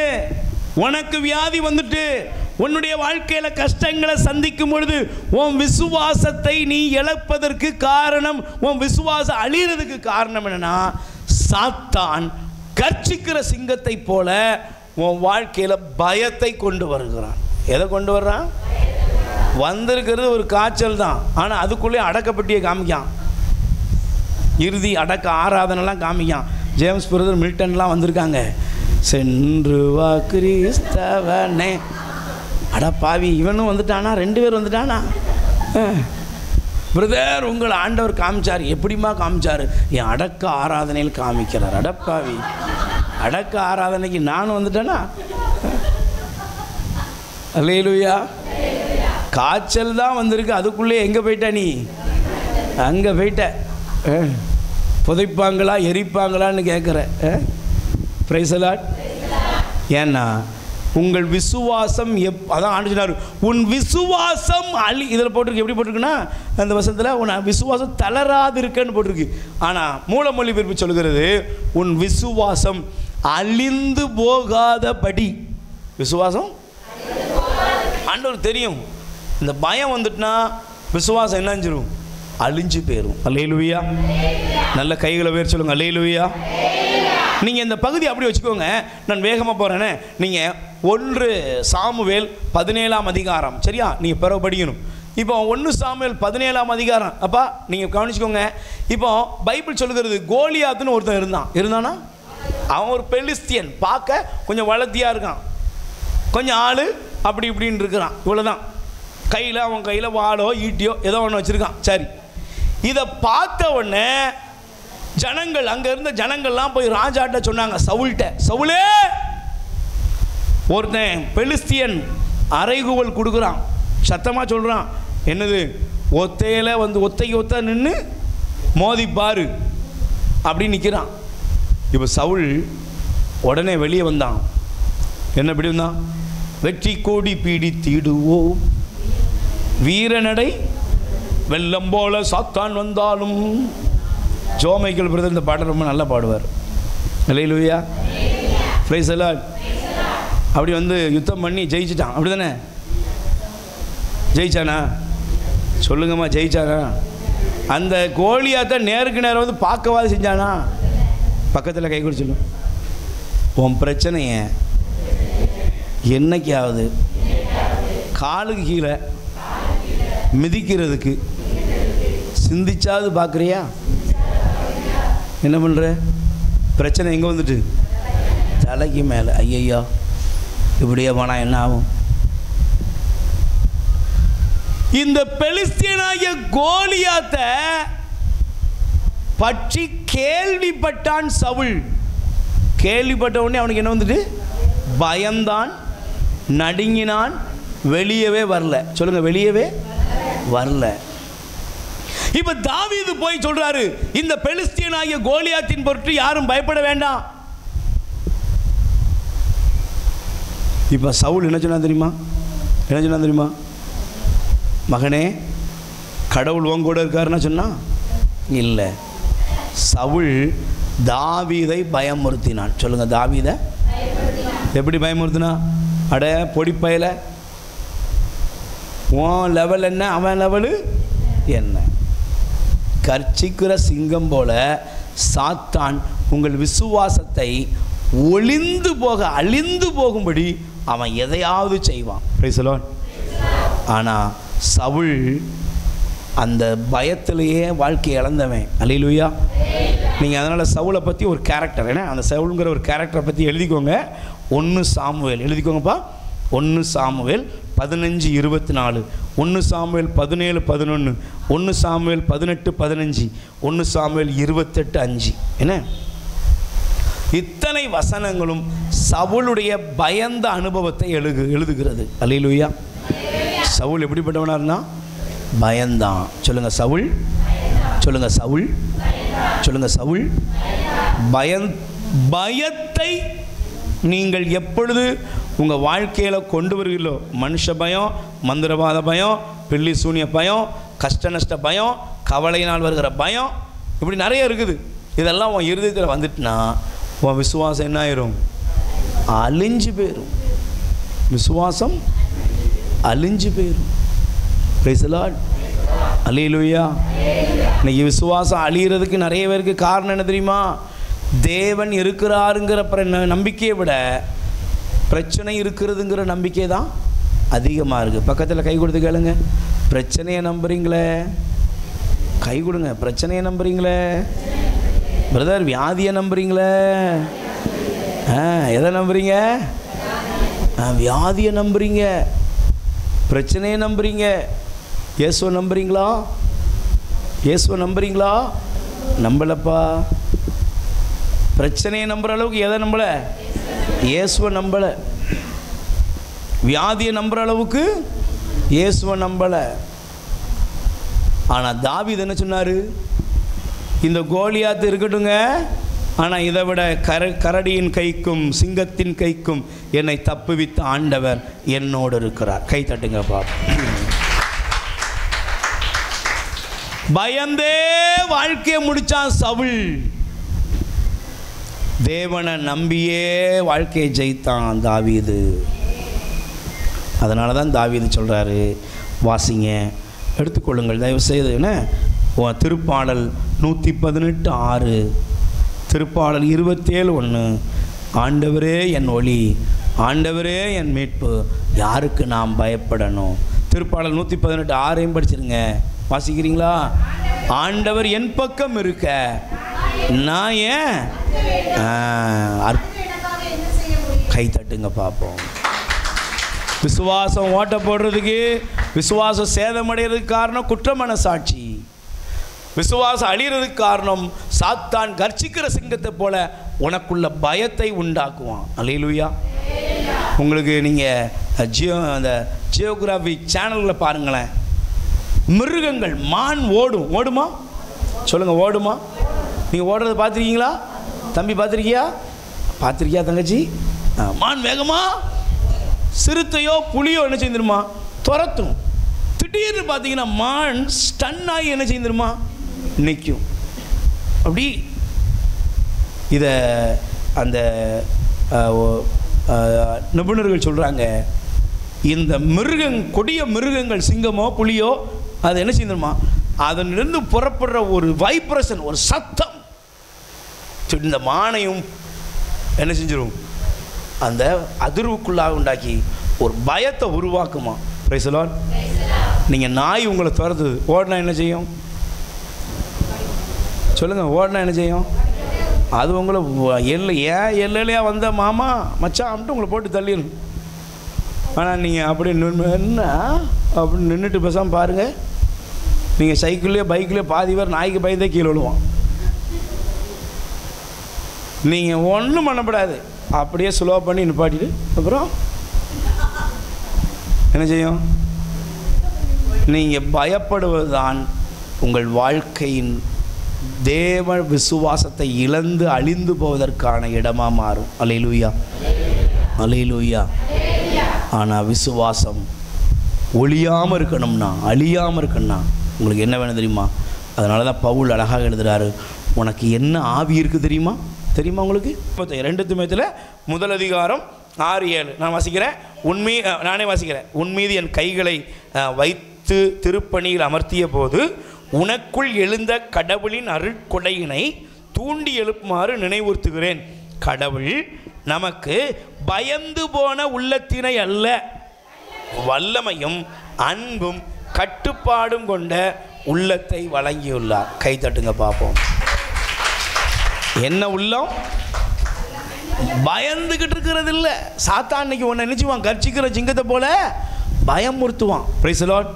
உனக்கு வியாதி வந்துட்டு, உன்னுடைய வாழ்க்கையில் கஷ்டங்களை சந்திக்கும் பொழுது உன் விசுவாசத்தை நீ இழப்பதற்கு காரணம், உன் விசுவாசம் அழிகிறதுக்கு காரணம் என்னன்னா, சாத்தான் கர்ச்சிக்கிற சிங்கத்தை போல உன் வாழ்க்கையில் பயத்தை கொண்டு வருகிறான். எதை கொண்டு வர்றான்? வந்திருக்கிறது ஒரு காய்ச்சல் தான், ஆனால் அதுக்குள்ளே அடக்கப்பட்டியை காமிக்கான், இறுதி அடக்க ஆராதனைலாம் காமிக்கான். ஜேம்ஸ் பிரதர் மில்டன்லாம் வந்திருக்காங்க. சென்று வா கிறிஸ்தவனே, அட பாவி இவனும் வந்துட்டானா, 2 பேர் வந்துட்டானா. பிரதர் உங்களை ஆண்டவர் காமிச்சார். எப்படிமா காமிச்சார்? என் அடக்க ஆராதனையில் காமிக்கிறார். அடப்பாவி, அடக்க ஆராதனைக்கு நானும் வந்துட்டேனா? அல்லேலூயா. காய்ச்சல் தான் வந்திருக்கு, அதுக்குள்ளே எங்கே போயிட்ட நீ? அங்கே போயிட்ட. புதைப்பாங்களா எரிப்பாங்களான்னு கேட்குற. Price the Lord. ஏன்னா உங்கள் விசுவாசம் அதான் ஆண்டு சொன்னார், உன் விசுவாசம் இதில் போட்டிருக்கு. எப்படி போட்டிருக்குன்னா, அந்த வசனத்தில் உன் விசுவாசம் தளராது இருக்கன்னு போட்டிருக்கு. ஆனால் மூலமொழி பெயர்ப்பு சொல்கிறது, உன் விசுவாசம் அழிந்து போகாதபடி. விசுவாசம் ஆண்டவர் தெரியும். இந்த பயம் வந்துட்டுனா விசுவாசம் என்னஞ்சிரும்? அழிஞ்சு போயிடும். அல்லேலூயா. நல்ல கைகளை பேர் சொல்லுங்க. அல்லேலூயா. நீங்கள் இந்த பகுதி அப்படி வச்சுக்கோங்க, நான் வேகமாக போகிறேனே. நீங்கள் 1 சாமுவேல் 17ஆம் அதிகாரம், சரியா? நீங்கள் பிறகு படிக்கணும். இப்போ 1 சாமுவேல் 17ஆம் அதிகாரம் அப்பா நீங்கள் கவனிச்சுக்கோங்க. இப்போ பைபிள் சொல்லுகிறது, கோலியாத்துன்னு ஒருத்தன் இருந்தானா? அவன் ஒரு பெலிஸ்தியன், பார்க்க கொஞ்சம் வளர்த்தியாக இருக்கான், கொஞ்சம் ஆள் அப்படி இப்படின்னு இருக்கிறான். இவ்வளோதான். அவன் கையில் வாளோ ஈட்டியோ ஏதோ ஒன்று வச்சுருக்கான். சரி, இதை பார்த்த உடனே ஜனங்கள், அங்கே இருந்த ஜனங்கள்லாம் போய் ராஜாட்ட சொன்னாங்க, சவுல்கிட்ட, சவுலே ஒருத்தன் பெலிஸ்தியன் அறைகூவல் கொடுக்குறான், சத்தமாக சொல்கிறான். என்னது? ஒத்தையில் வந்து ஒத்தைக்கு ஒத்த நின்று மோதிப்பாரு அப்படி நிற்கிறான். இப்போ சவுல் உடனே வெளியே வந்தான். என்ன இப்படி வந்தான்? வெற்றி கோடி பீடி தீடுவோம், வீரநடை வெள்ளம் போல சாத்தான் வந்தாலும். ஜோமைக்கல் பிரதர் இந்த பாட்டை ரொம்ப நல்லா பாடுவார். அல்லேலூயா. Praise the Lord. அப்படி வந்து யுத்தம் பண்ணி ஜெயிச்சிட்டான், அப்படி தானே? ஜெயிச்சானா? சொல்லுங்கம்மா, ஜெயிச்சானா? அந்த கோலியாத்தை நேருக்கு நேரம் வந்து பார்க்கவாது செஞ்சானா? பக்கத்தில் கை கொடுத்து சொல்லும், உன் பிரச்சனைய என்னைக்காவது காலுக்கு கீழே மிதிக்கிறதுக்கு சிந்திச்சாவது பார்க்குறியா? என்ன பண்ணுற? பிரச்சனை எங்கே வந்துட்டு? தலைக்கு மேலே. ஐயையா, இப்படியே போனால் என்ன ஆகும்? இந்த பெலிஸ்தியனாகிய கோலியாத்தை பற்றி கேள்விப்பட்டான் சவுல். கேள்விப்பட்ட உடனே அவனுக்கு என்ன வந்துட்டு? பயந்தான், நடுங்கினான், வெளியவே வரல. சொல்லுங்க, வெளியவே வரல. இப்ப தாவீது போய் சொல்றாரு, இந்த பெலிஸ்தியனாகிய கோலியாத்தின் பொருட்டு யாரும் பயப்பட வேண்டாம். இப்ப சவுல் என்ன சொன்னா தெரியுமா? என்ன சொன்னா தெரியுமா? மகனே, கடவுள் உன் கூட இருக்காருன்னா சொன்னா இல்லை. சவுல் தாவீதை பயமுறுத்தினான். சொல்லுங்க, தாவீதை எப்படி பயமுறுத்தினா? அட பொடிப்பையில, உன் லெவல் என்ன, அவன் லெவலு என்ன? கர்ச்சிக்கிற சிங்கம் போல சாத்தான் உங்கள் விசுவாசத்தை ஒளிந்து போக, அழிந்து போகும்படி அவன் எதையாவது செய்வான். Price the Lord. ஆனால் சவுல் அந்த பயத்திலேயே வாழ்க்கை இழந்தவன். அல்லேலூயா. நீங்கள் அதனால் சவுலை பற்றி ஒரு கேரக்டர், ஏன்னா அந்த சவுலுங்கிற ஒரு கேரக்டரை பற்றி எழுதிக்கோங்க. 1 சாமுவேல் எழுதிக்கோங்கப்பா. 1 சாமுவேல் 15:24, 1 சாமுவேல் 17:11, 1 சாமுவேல் 18:15, 1 சாமுவேல் 28:5. என்ன இத்தனை வசனங்களும் சவுலுடைய பயந்த அனுபவத்தை எழுதுகிறது. அல்லேலூயா. சவுல் எப்படிப்பட்டவனாக இருந்தான்? பயந்தான். சொல்லுங்க சவுல். சொல்லுங்க சவுல். சொல்லுங்க சவுல். பயத்தை நீங்கள் எப்பொழுது உங்கள் வாழ்க்கையில் கொண்டு வருகிறீர்களோ, மனுஷ பயம், மந்திரவாத பயம், பில்லி சூனிய பயம், கஷ்ட நஷ்ட பயம், கவலையினால் வருகிற பயம், இப்படி நிறைய இருக்குது. இதெல்லாம் உன் இருதயத்தில் வந்துட்டுனா உன் விசுவாசம் என்ன ஆயிரும்? அழிஞ்சு போயிடும். விசுவாசம் அழிஞ்சு போயிடும். Praise the Lord. அல்லேலூயா. இன்னைக்கு விசுவாசம் அழிகிறதுக்கு நிறைய பேருக்கு காரணம் என்ன தெரியுமா? தேவன் இருக்கிறாருங்கிற நம்பிக்கையை விட பிரச்சனை இருக்கிறதுங்கிற நம்பிக்கை தான் அதிகமாக இருக்குது. பக்கத்தில் கை கொடுத்து கேளுங்க, பிரச்சனையை நம்புறீங்களே? கை கொடுங்க. பிரச்சனையை நம்புறீங்களே? பிரதர் வியாதியை நம்புறீங்களே? எதை நம்புறீங்க? வியாதியை நம்புறீங்க, பிரச்சனையை நம்புறீங்க. இயேசுவை நம்புறீங்களா? இயேசுவை நம்புறீங்களா? நம்பலப்பா. பிரச்சனையை நம்புற அளவுக்கு எதை நம்பல? இயேசுவை நம்பல. வியாதியை நம்புற அளவுக்கு இயேசுவை நம்பல. ஆனால் தாவீது என்ன சொன்னார்? இந்த கோலியாத்து இருக்கட்டுங்க, ஆனால் இதை விட கரடியின் கைக்கும் சிங்கத்தின் கைக்கும் என்னை தப்புவித்த ஆண்டவர் என்னோடு இருக்கிறார். கை தட்டுங்க பாப்பா. பயந்தே வாழ்க்கையை முடிச்சான் சவுல். தேவனை நம்பியே வாழ்க்கையை ஜெயித்தான் தாவீது. அதனால தான் தாவீது சொல்கிறாரு, வாசிங்க, எடுத்துக்கொள்ளுங்கள் தயவு செய்து. என்ன திருப்பாடல் 118:6, திருப்பாடல் 27:1, ஆண்டவரே என் ஒளி, ஆண்டவரே என் மீட்பு, யாருக்கு நாம் பயப்படணும்? திருப்பாடல் 118:6 படிச்சிருங்க. வாசிக்கிறீங்களா? ஆண்டவர் என் பக்கம் இருக்க நான் ஏன்? கை தட்டுங்க பார்ப்போம். விசுவாசம் ஓட்ட போடுறதுக்கு, விசுவாசம் சேதமடைகிறதுக்கு காரணம் குற்ற மனசாட்சி. விசுவாசம் அழிகிறதுக்கு காரணம் சாத்தான் கர்ச்சிக்கிற சிங்கத்தை போல உனக்குள்ள பயத்தை உண்டாக்குவான். அல்லேலூயா. உங்களுக்கு நீங்கள் அந்த ஜியோகிராஃபி சேனலில் பாருங்களேன், மிருகங்கள், மான் ஓடுமா? சொல்லுங்கள், ஓடுமா? நீங்கள் ஓடுறது பார்த்துருக்கீங்களா? தம்பி பார்த்துருக்கியா? பார்த்துருக்கியா தங்கச்சி? மான் வேகமா, சிறுத்தையோ புலியோ என்ன செய்திருமா? துரத்தும். திடீர்னு பார்த்தீங்கன்னா மான் ஸ்டன் ஆகி என்ன செய்திருமா? நிற்கும். அப்படி இதை அந்த நிபுணர்கள் சொல்கிறாங்க, இந்த கொடிய மிருகங்கள், சிங்கமோ புலியோ, அது என்ன செய்திருமா? அதனிலிருந்து புறப்படுற ஒரு வைப்ரேஷன், ஒரு சத்தம் இந்த மானையும் என்ன செஞ்சிடும்? அந்த அதிர்வுக்குள்ளாக உண்டாக்கி ஒரு பயத்தை உருவாக்குமா. Price the Lord. நீங்கள் நாய் உங்களை துரத்துது, ஓடினா என்ன செய்யும்? சொல்லுங்கள், ஓடினா என்ன செய்யும்? அது உங்களை எல்லையா வந்த மாமா மச்சான் அப்படின்ட்டு உங்களை போட்டு தள்ளிடும். ஆனால் நீங்கள் அப்படி என்ன அப்படின்னு நின்றுட்டு பேசாமல் பாருங்கள், நீங்கள் சைக்கிள்லேயோ பைக்லேயோ பாதி பேர் நாய்க்கு பயந்தே கீழே விழுவான். நீங்கள் ஒன்றும் பண்ணப்படாது, அப்படியே ஸ்லோ பண்ணி நிப்பாட்டிட்டு அப்புறம் என்ன செய்யும்? நீங்கள் பயப்படுவது தான் உங்கள் வாழ்க்கையின் தேவ விசுவாசத்தை இழந்து அழிந்து போவதற்கான இடமாக மாறும். அல்லேலூயா, அல்லேலூயா. ஆனால் விசுவாசம் ஒழியாமல் இருக்கணும்னா, அழியாமல் இருக்கணும்னா உங்களுக்கு என்ன வேணும் தெரியுமா? அதனால தான் பவுல் அழகாக எழுதுகிறாரு, உனக்கு என்ன ஆவி இருக்குது தெரியுமா? தெரியுமா உங்களுக்கு? 2 தீமோத்தேயுல 1 அதிகாரம் 6-7 நான் வாசிக்கிறேன். நானே வாசிக்கிறேன். உன் மீது என் கைகளை வைத்து திருப்பணியில் அமர்த்திய போது உனக்குள் எழுந்த கடவுளின் அருட்கொடையினை தூண்டி எழுப்புமாறு நினைவுறுத்துகிறேன். கடவுள் நமக்கு பயந்து போன உள்ளத்தினை அல்ல, வல்லமையும் அன்பும் கட்டுப்பாடும் கொண்ட உள்ளத்தை வழங்கியுள்ளார். கை தட்டுங்க பார்ப்போம். என்ன உள்ளம்? பயந்துகிட்டு இருக்கிறது இல்லை. சாத்தான் இன்னைக்கு ஒன்று நினைச்சுவான், கர்ச்சிக்கிற சிங்கத்தை போல பயமுறுத்துவான். Price the Lord.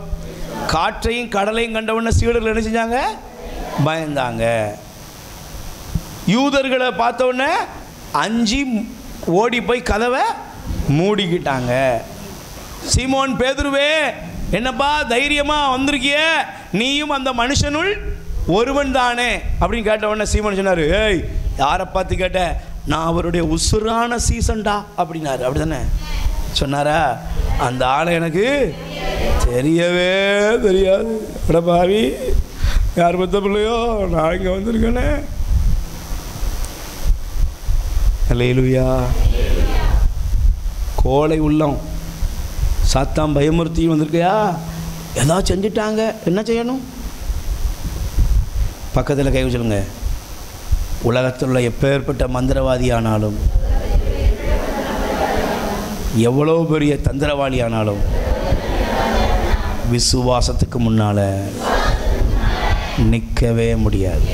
காற்றையும் கடலையும் கண்ட உடனே சீடர்கள் என்ன செஞ்சாங்க? பயந்தாங்க. யூதர்களை பார்த்த உடனே அஞ்சி ஓடி போய் கதவை மூடிக்கிட்டாங்க. சீமோன் பேதுருவே, என்னப்பா தைரியமா வந்திருக்கிய, நீயும் அந்த மனுஷனுள் ஒருவன் தானே அப்படின்னு கேட்ட உடனே சீமோன் சொன்னாரு, ஏய் யாரை பார்த்து கேட்ட? நான் அவருடைய உசுரான சீசன்டா அப்படின்னாரு. அப்படி தானே சொன்னாரா? அந்த ஆளை எனக்கு தெரியவே தெரியாது. பாவி, யார் பத்த பிள்ளையோ, நான் இங்கே வந்திருக்கேனே. அல்லேலூயா. கோழை உள்ளம், சாத்தான் பயமுறுத்தி வந்திருக்கியா? ஏதாவது செஞ்சுட்டாங்க, என்ன செய்யணும்? பக்கத்தில் கை வச்சுருங்க. உலகத்தில் உள்ள எப்பேற்பட்ட மந்திரவாதி ஆனாலும், எவ்வளோ பெரிய தந்திரவாளி ஆனாலும், விசுவாசத்துக்கு முன்னால் நிற்கவே முடியாது.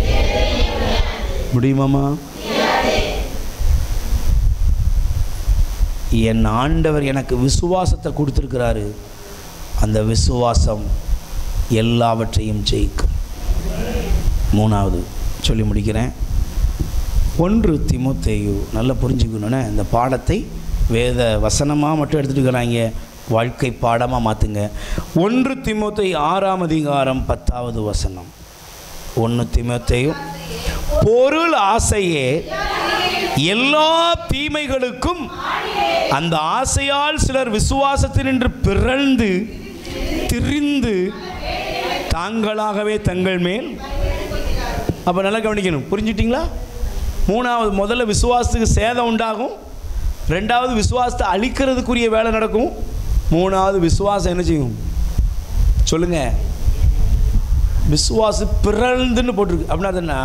முடியுமாமா? என் ஆண்டவர் எனக்கு விசுவாசத்தை கொடுத்துருக்கிறாரு. அந்த விசுவாசம் எல்லாவற்றையும் ஜெயிக்கும். மூணாவது சொல்லி முடிக்கிறேன். 1 தீமோத்தேயு நல்லா புரிஞ்சுக்கணுன்னு இந்த பாடத்தை வேத வசனமாக மட்டும் எடுத்துகிட்டு இருக்கிறாங்க, வாழ்க்கை பாடமாக மாற்றுங்க. 1 தீமோத்தேயு 6ஆம் அதிகாரம் 10வது வசனம். 1 தீமோத்தேயு, பொருள் ஆசையே எல்லா தீமைகளுக்கும், அந்த ஆசையால் சிலர் விசுவாசத்தினின்று பிறழ்ந்து திரிந்து தாங்களாகவே தங்கள் மேல். அப்போ நல்லா கவனிக்கணும். புரிஞ்சுட்டிங்களா? மூணாவது, முதல்ல விசுவாசத்துக்கு சேதம் உண்டாகும். ரெண்டாவது, விசுவாசத்தை அழிக்கிறதுக்குரிய வேலை நடக்கும். மூணாவது, விசுவாசம் என்ன செய்யும் சொல்லுங்க? விசுவாசம் பிறழ்ந்துன்னு போட்டிருக்கு. அப்படின்னா அதுன்னா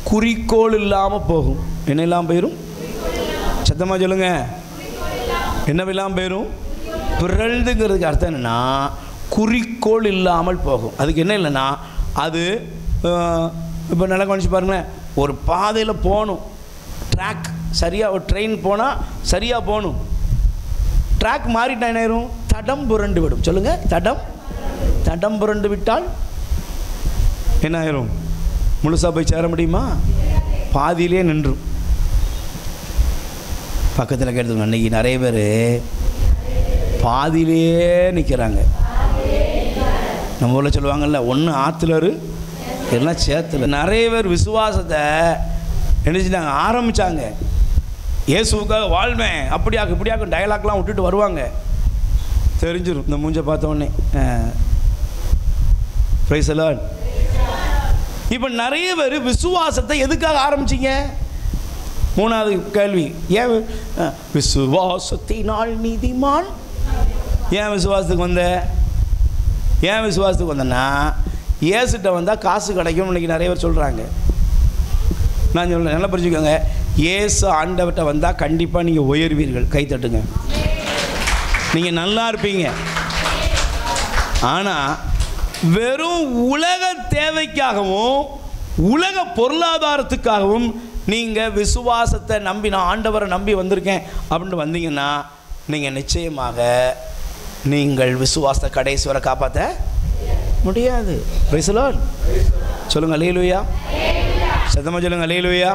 குறிக்கோள் இல்லாமல் போகும். என்ன இல்லாமல் போயிடும்? சத்தமாக சொல்லுங்க. என்னவெல்லாம் போயிடும்? பிறழ்ந்துங்கிறதுக்கு அர்த்தம் என்னென்னா குறிக்கோள் இல்லாமல் போகும். அதுக்கு என்ன இல்லைன்னா, அது இப்போ நல்லா கவனிச்சு பாருங்களேன். ஒரு பாதையில் போகணும், ட்ராக் சரியாக, ஒரு ட்ரெயின் போனால் சரியாக போகணும். ட்ராக் மாறிட்டா என்ன ஆயிரும்? தடம் புரண்டு விடும். சொல்லுங்கள், தடம் புரண்டு விட்டால் என்ன ஆயிரும்? முழுசாக போய் சேர முடியுமா? பாதியிலே நின்றும். பக்கத்தில் கேட்டு அன்றைக்கி நிறைய பேர் பாதியிலே நிற்கிறாங்க. நம்ம ஊரில் சொல்லுவாங்கள்ல, ஒன்று ஆற்றுலரு எல்லாம் சேத்துல. நிறைய பேர் விசுவாசத்தை நினைச்சுட்டாங்க, ஆரம்பித்தாங்க. இயேசுக்காக வாழ்வேன், அப்படியாக்கும் இப்படியாக்கும் டயலாக்லாம் விட்டுட்டு வருவாங்க. தெரிஞ்சிடும் இந்த மூஞ்சை பார்த்த உடனே. Price the Lord. இப்போ நிறைய பேர் விசுவாசத்தை எதுக்காக ஆரம்பிச்சிங்க? மூணாவது கேள்வி, ஏன் விசுவாசத்தினால் நீதிமான்? ஏன் விசுவாசத்துக்கு வந்த? ஏன் விசுவாசத்துக்கு வந்தேன்னா, இயேசுகிட்ட வந்தால் காசு கிடைக்கும் இன்னைக்கு நிறைய பேர் சொல்கிறாங்க. நான் சொல்கிறேன், நல்லா புரிஞ்சுக்கோங்க. இயேசு ஆண்டவர்கிட்ட வந்தால் கண்டிப்பாக நீங்கள் உயர்வீர்கள். கை தட்டுங்க. நீங்கள் நல்லா இருப்பீங்க. ஆனால் வெறும் உலக தேவைக்காகவும் உலக பொருளாதாரத்துக்காகவும் நீங்கள் விசுவாசத்தை நம்பி, நான் ஆண்டவரை நம்பி வந்திருக்கேன் அப்படின்ட்டு வந்தீங்கன்னா, நீங்கள் நிச்சயமாக நீங்கள் விசுவாசத்தை கடைசி வரை காப்பாற்ற முடியாது. Price the Lord. சொல்லுங்கள் அல்லேலூயா. சத்தமாக சொல்லுங்கள் அல்லேலூயா.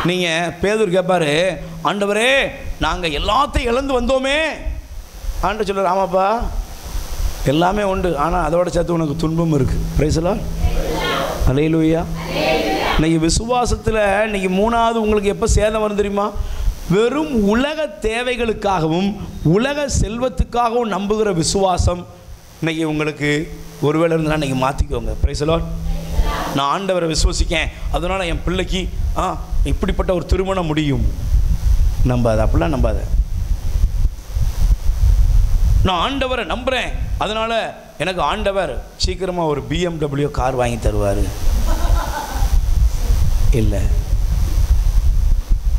நீங்கள் பேதுரு கேட்பாரு, ஆண்டவரே நாங்கள் எல்லாத்தையும் இழந்து வந்தோமே. ஆண்டவர் சொல்லுவார், ஆமாப்பா எல்லாமே உண்டு, ஆனால் அதோட சேர்த்து உனக்கு துன்பம் இருக்குது. Praise the Lord. அல்லேலூயா. இன்னைக்கு விசுவாசத்தில் இன்னைக்கு மூணாவது உங்களுக்கு எப்போ சேதம் வரும் தெரியுமா? வெறும் உலக தேவைகளுக்காகவும் உலக செல்வத்துக்காகவும் நம்புகிற விசுவாசம் இன்னைக்கு உங்களுக்கு ஒருவேளை இருந்தால் இன்றைக்கி மாற்றிக்கோங்க. Price the Lord. நான் ஆண்டவரை விசுவசிக்கேன், அதனால் என் பிள்ளைக்கு இப்படிப்பட்ட ஒரு திருமணம் முடியும். நம்பாத, அப்படிலாம் நம்பாத. நான் ஆண்டவரை நம்புகிறேன், அதனால் எனக்கு ஆண்டவர் சீக்கிரமாக ஒரு BMW கார் வாங்கி தருவார். இல்லை.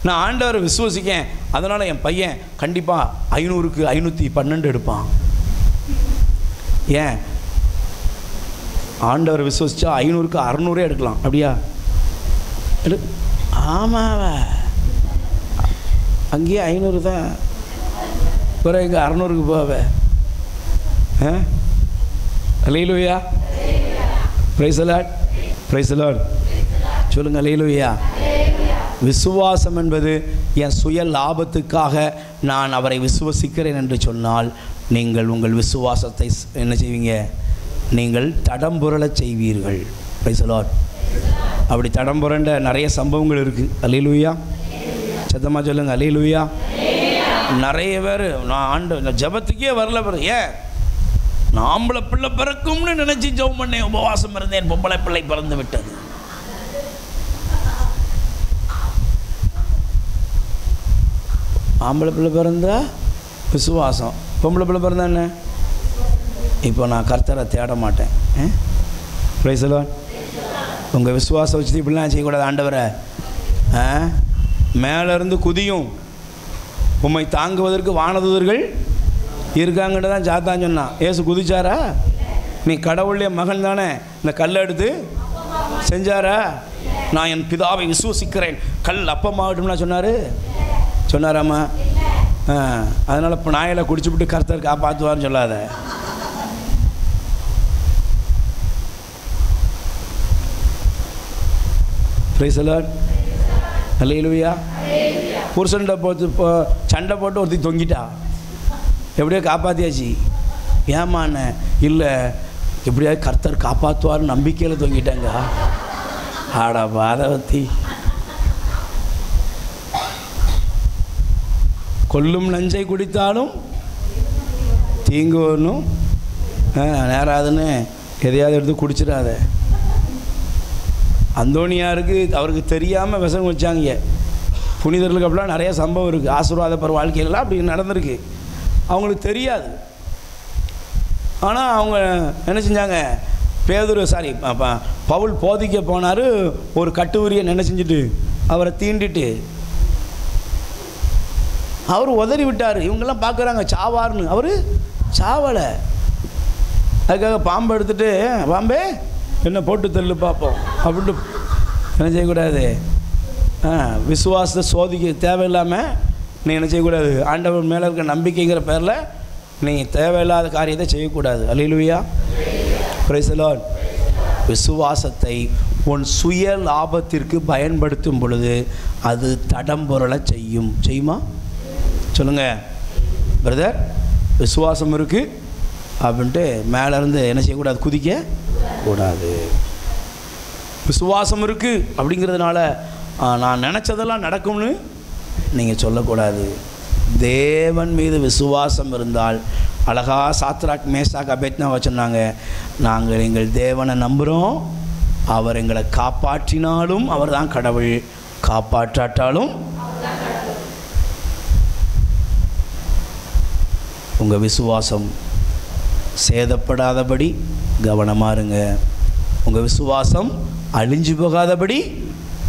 நான் ஆண்டவரை விசுவசிக்கேன், அதனால் என் பையன் கண்டிப்பாக 500க்கு 512 எடுப்பான். ஏன்? ஆண்டவரை விசுவசிச்சா 500க்கு 600 எடுக்கலாம். அப்படியா? ஆமாவா? அங்கேயே 500 தான், பிறகு இங்கே 600க்கு போவே. அல்லேலூயா, praise the Lord, praise the Lord. சொல்லுங்கள் அல்லேலூயா. விசுவாசம் என்பது என் சுய லாபத்துக்காக நான் அவரை விசுவசிக்கிறேன் என்று சொன்னால் நீங்கள் உங்கள் விசுவாசத்தை என்ன செய்வீங்க? நீங்கள் தடம்புரளச் செய்வீர்கள். Price the Lord. அப்படி தடம்புரண்ட நிறைய சம்பவங்கள் இருக்குது. அல்லேலூயா, சத்தமாக சொல்லுங்கள் அல்லேலூயா. நிறைய பேர் நான் ஜபத்துக்கே வரல பாரு. ஏன்? நான் ஆம்பளை பிள்ளை பிறக்கும்னு நினச்சி ஜெபம் பண்ணேன், உபவாசம் இருந்தேன், பொம்பளை பிள்ளை பிறந்து விட்டது. ஆம்பளை பிள்ளை பிறந்தா விசுவாசம், பொம்பளை பிள்ளை பிறந்தா என்ன? இப்போ நான் கர்த்தரை தேட மாட்டேன். Price the Lord. உங்கள் விசுவாசம் வச்சு இப்படிலாம் செய்யக்கூடாது. ஆண்டவரை மேலேருந்து குதியும் உம்மை தாங்குவதற்கு வானதூதர்கள் இருக்காங்கன்னு தான் சாத்தான் சொன்னான். ஏசு குதிச்சாரா? நீ கடவுளுடைய மகன் தானே, இந்த கல்லை எடுத்து செஞ்சாரா? நான் என் பிதாவை விசுவசிக்கிறேன், கல் அப்பமாகட்டும்னா சொன்னாராம்மா? அதனால் இப்போ நாயில குடிச்சுவிட்டு கர்த்தர் காப்பாற்றுவார்னு சொல்லாத. Price the Lord. அல்லேலூயா. புருஷன்கிட்ட போட்டு சண்டை போட்டு ஒருத்தி தொங்கிட்டா, எப்படியோ காப்பாற்றியாச்சு. ஏமாண்ண? இல்லை, எப்படியாவது கர்த்தர் காப்பாற்றுவார்னு நம்பிக்கையில் தொங்கிட்டாங்க. ஆடா பாதவத்தி. கொல்லும் நஞ்சை குடித்தாலும் தீங்கு வரணும் நேராதுன்னு எதையாவது எடுத்து குடிச்சிடாத. அந்தோனியாருக்கு அவருக்கு தெரியாமல் விஷம் வச்சாங்க. புனிதர்களுக்கு அப்படிலாம் நிறைய சம்பவம் இருக்குது. ஆசீர்வாதப்பர் வாழ்க்கையிலலாம் அப்படி நடந்திருக்கு. அவங்களுக்கு தெரியாது. ஆனால் அவங்க என்ன செஞ்சாங்க? பவுல் போதிக்க போனார். ஒரு கட்டுவரியை என்ன செஞ்சுட்டு அவரை தீண்டிட்டு அவர் உதறி விட்டார். இவங்கெல்லாம் பார்க்குறாங்க சாவார்னு. அவர் சாவலை. அதுக்காக பாம்பை எடுத்துகிட்டு, பாம்பே என்ன போட்டு தள்ளு பார்ப்போம் அப்படின்ட்டு என்ன செய்யக்கூடாது? விசுவாசத்தை சோதிக்க தேவையில்லாமல் நீ என்ன செய்யக்கூடாது? ஆண்டவர் மேலே இருக்க நம்பிக்கைங்கிற பேரில் நீ தேவையில்லாத காரியத்தை செய்யக்கூடாது. அல்லேலூயா, பிரைஸ் தி லார்ட். விசுவாசத்தை உன் சுய லாபத்திற்கு பயன்படுத்தும் பொழுது அது தடம்புரளை செய்யுமா? சொல்லுங்கள் பிரதர். விசுவாசம் இருக்குது அப்படின்ட்டு மேலேருந்து என்ன செய்யக்கூடாது? குதிக்க கூடாது. விசுவாசம் இருக்குது அப்படிங்கிறதுனால நான் நினச்சதெல்லாம் நடக்கும்னு நீங்கள் சொல்லக்கூடாது. தேவன் மீது விசுவாசம் இருந்தால் அழகா சாத்ராக் மேசாக் அபேத்னாவை சொன்னாங்க, நாங்கள் எங்கள் தேவனை நம்புகிறோம், அவர் எங்களை காப்பாற்றினாலும் அவர் தான் கடவுள், காப்பாற்றாட்டாலும். உங்கள் விசுவாசம் சேதப்படாதபடி கவனமாக இருங்க. உங்கள் விசுவாசம் அழிஞ்சு போகாதபடி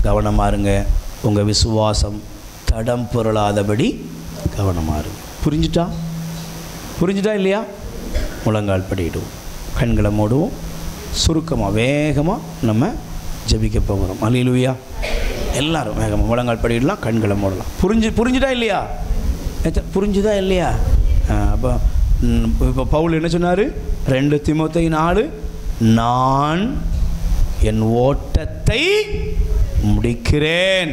கவனமாக இருங்க. உங்கள் விசுவாசம் தடம் பொருளாதபடி கவனமாக இருங்க. புரிஞ்சுட்டா இல்லையா? முழங்கால் படிடுவோம், கண்களை மூடுவோம், சுருக்கமாக வேகமாக நம்ம ஜெபிக்க போகிறோம். அல்லேலூயா. எல்லாரும் வேகமாக முழங்கால் படிடலாம், கண்களை மூடலாம். புரிஞ்சுட்டா இல்லையா? புரிஞ்சுதா இல்லையா? அப்போ இப்போ பவுல் என்ன சொன்னார்? 2 தீமோத்தேயு 4, நான் என் ஓட்டத்தை முடிக்கிறேன்,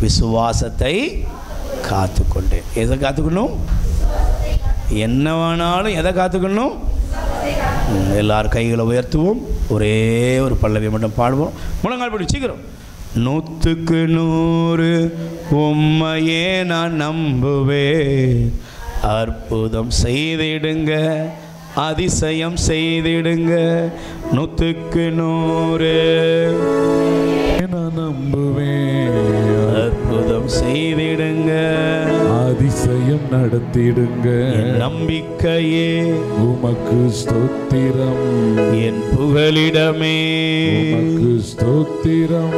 விசுவாசத்தை காத்துக்கொண்டேன். எதை காத்துக்கணும்? என்ன வேணாலும் எதை காத்துக்கணும்? எல்லாரும் கைகளை உயர்த்துவோம், ஒரே ஒரு பல்லவியை மட்டும் பாடுவோம். முழங்கால் படி சீக்கிரம். 100க்கு 100 உம்மையே நான் நம்புவேன், அற்புதம் செய்திடுங்க, அதிசயம் செய்திடுங்க. 100க்கு 100 நான் நம்புவேன், அற்புதம் செய்திடுங்க, அதிசயம் நடத்திடுங்க. என் நம்பிக்கையே உமக்கு ஸ்தோத்திரம், என் புகலிடமே உமக்கு ஸ்தோத்திரம்.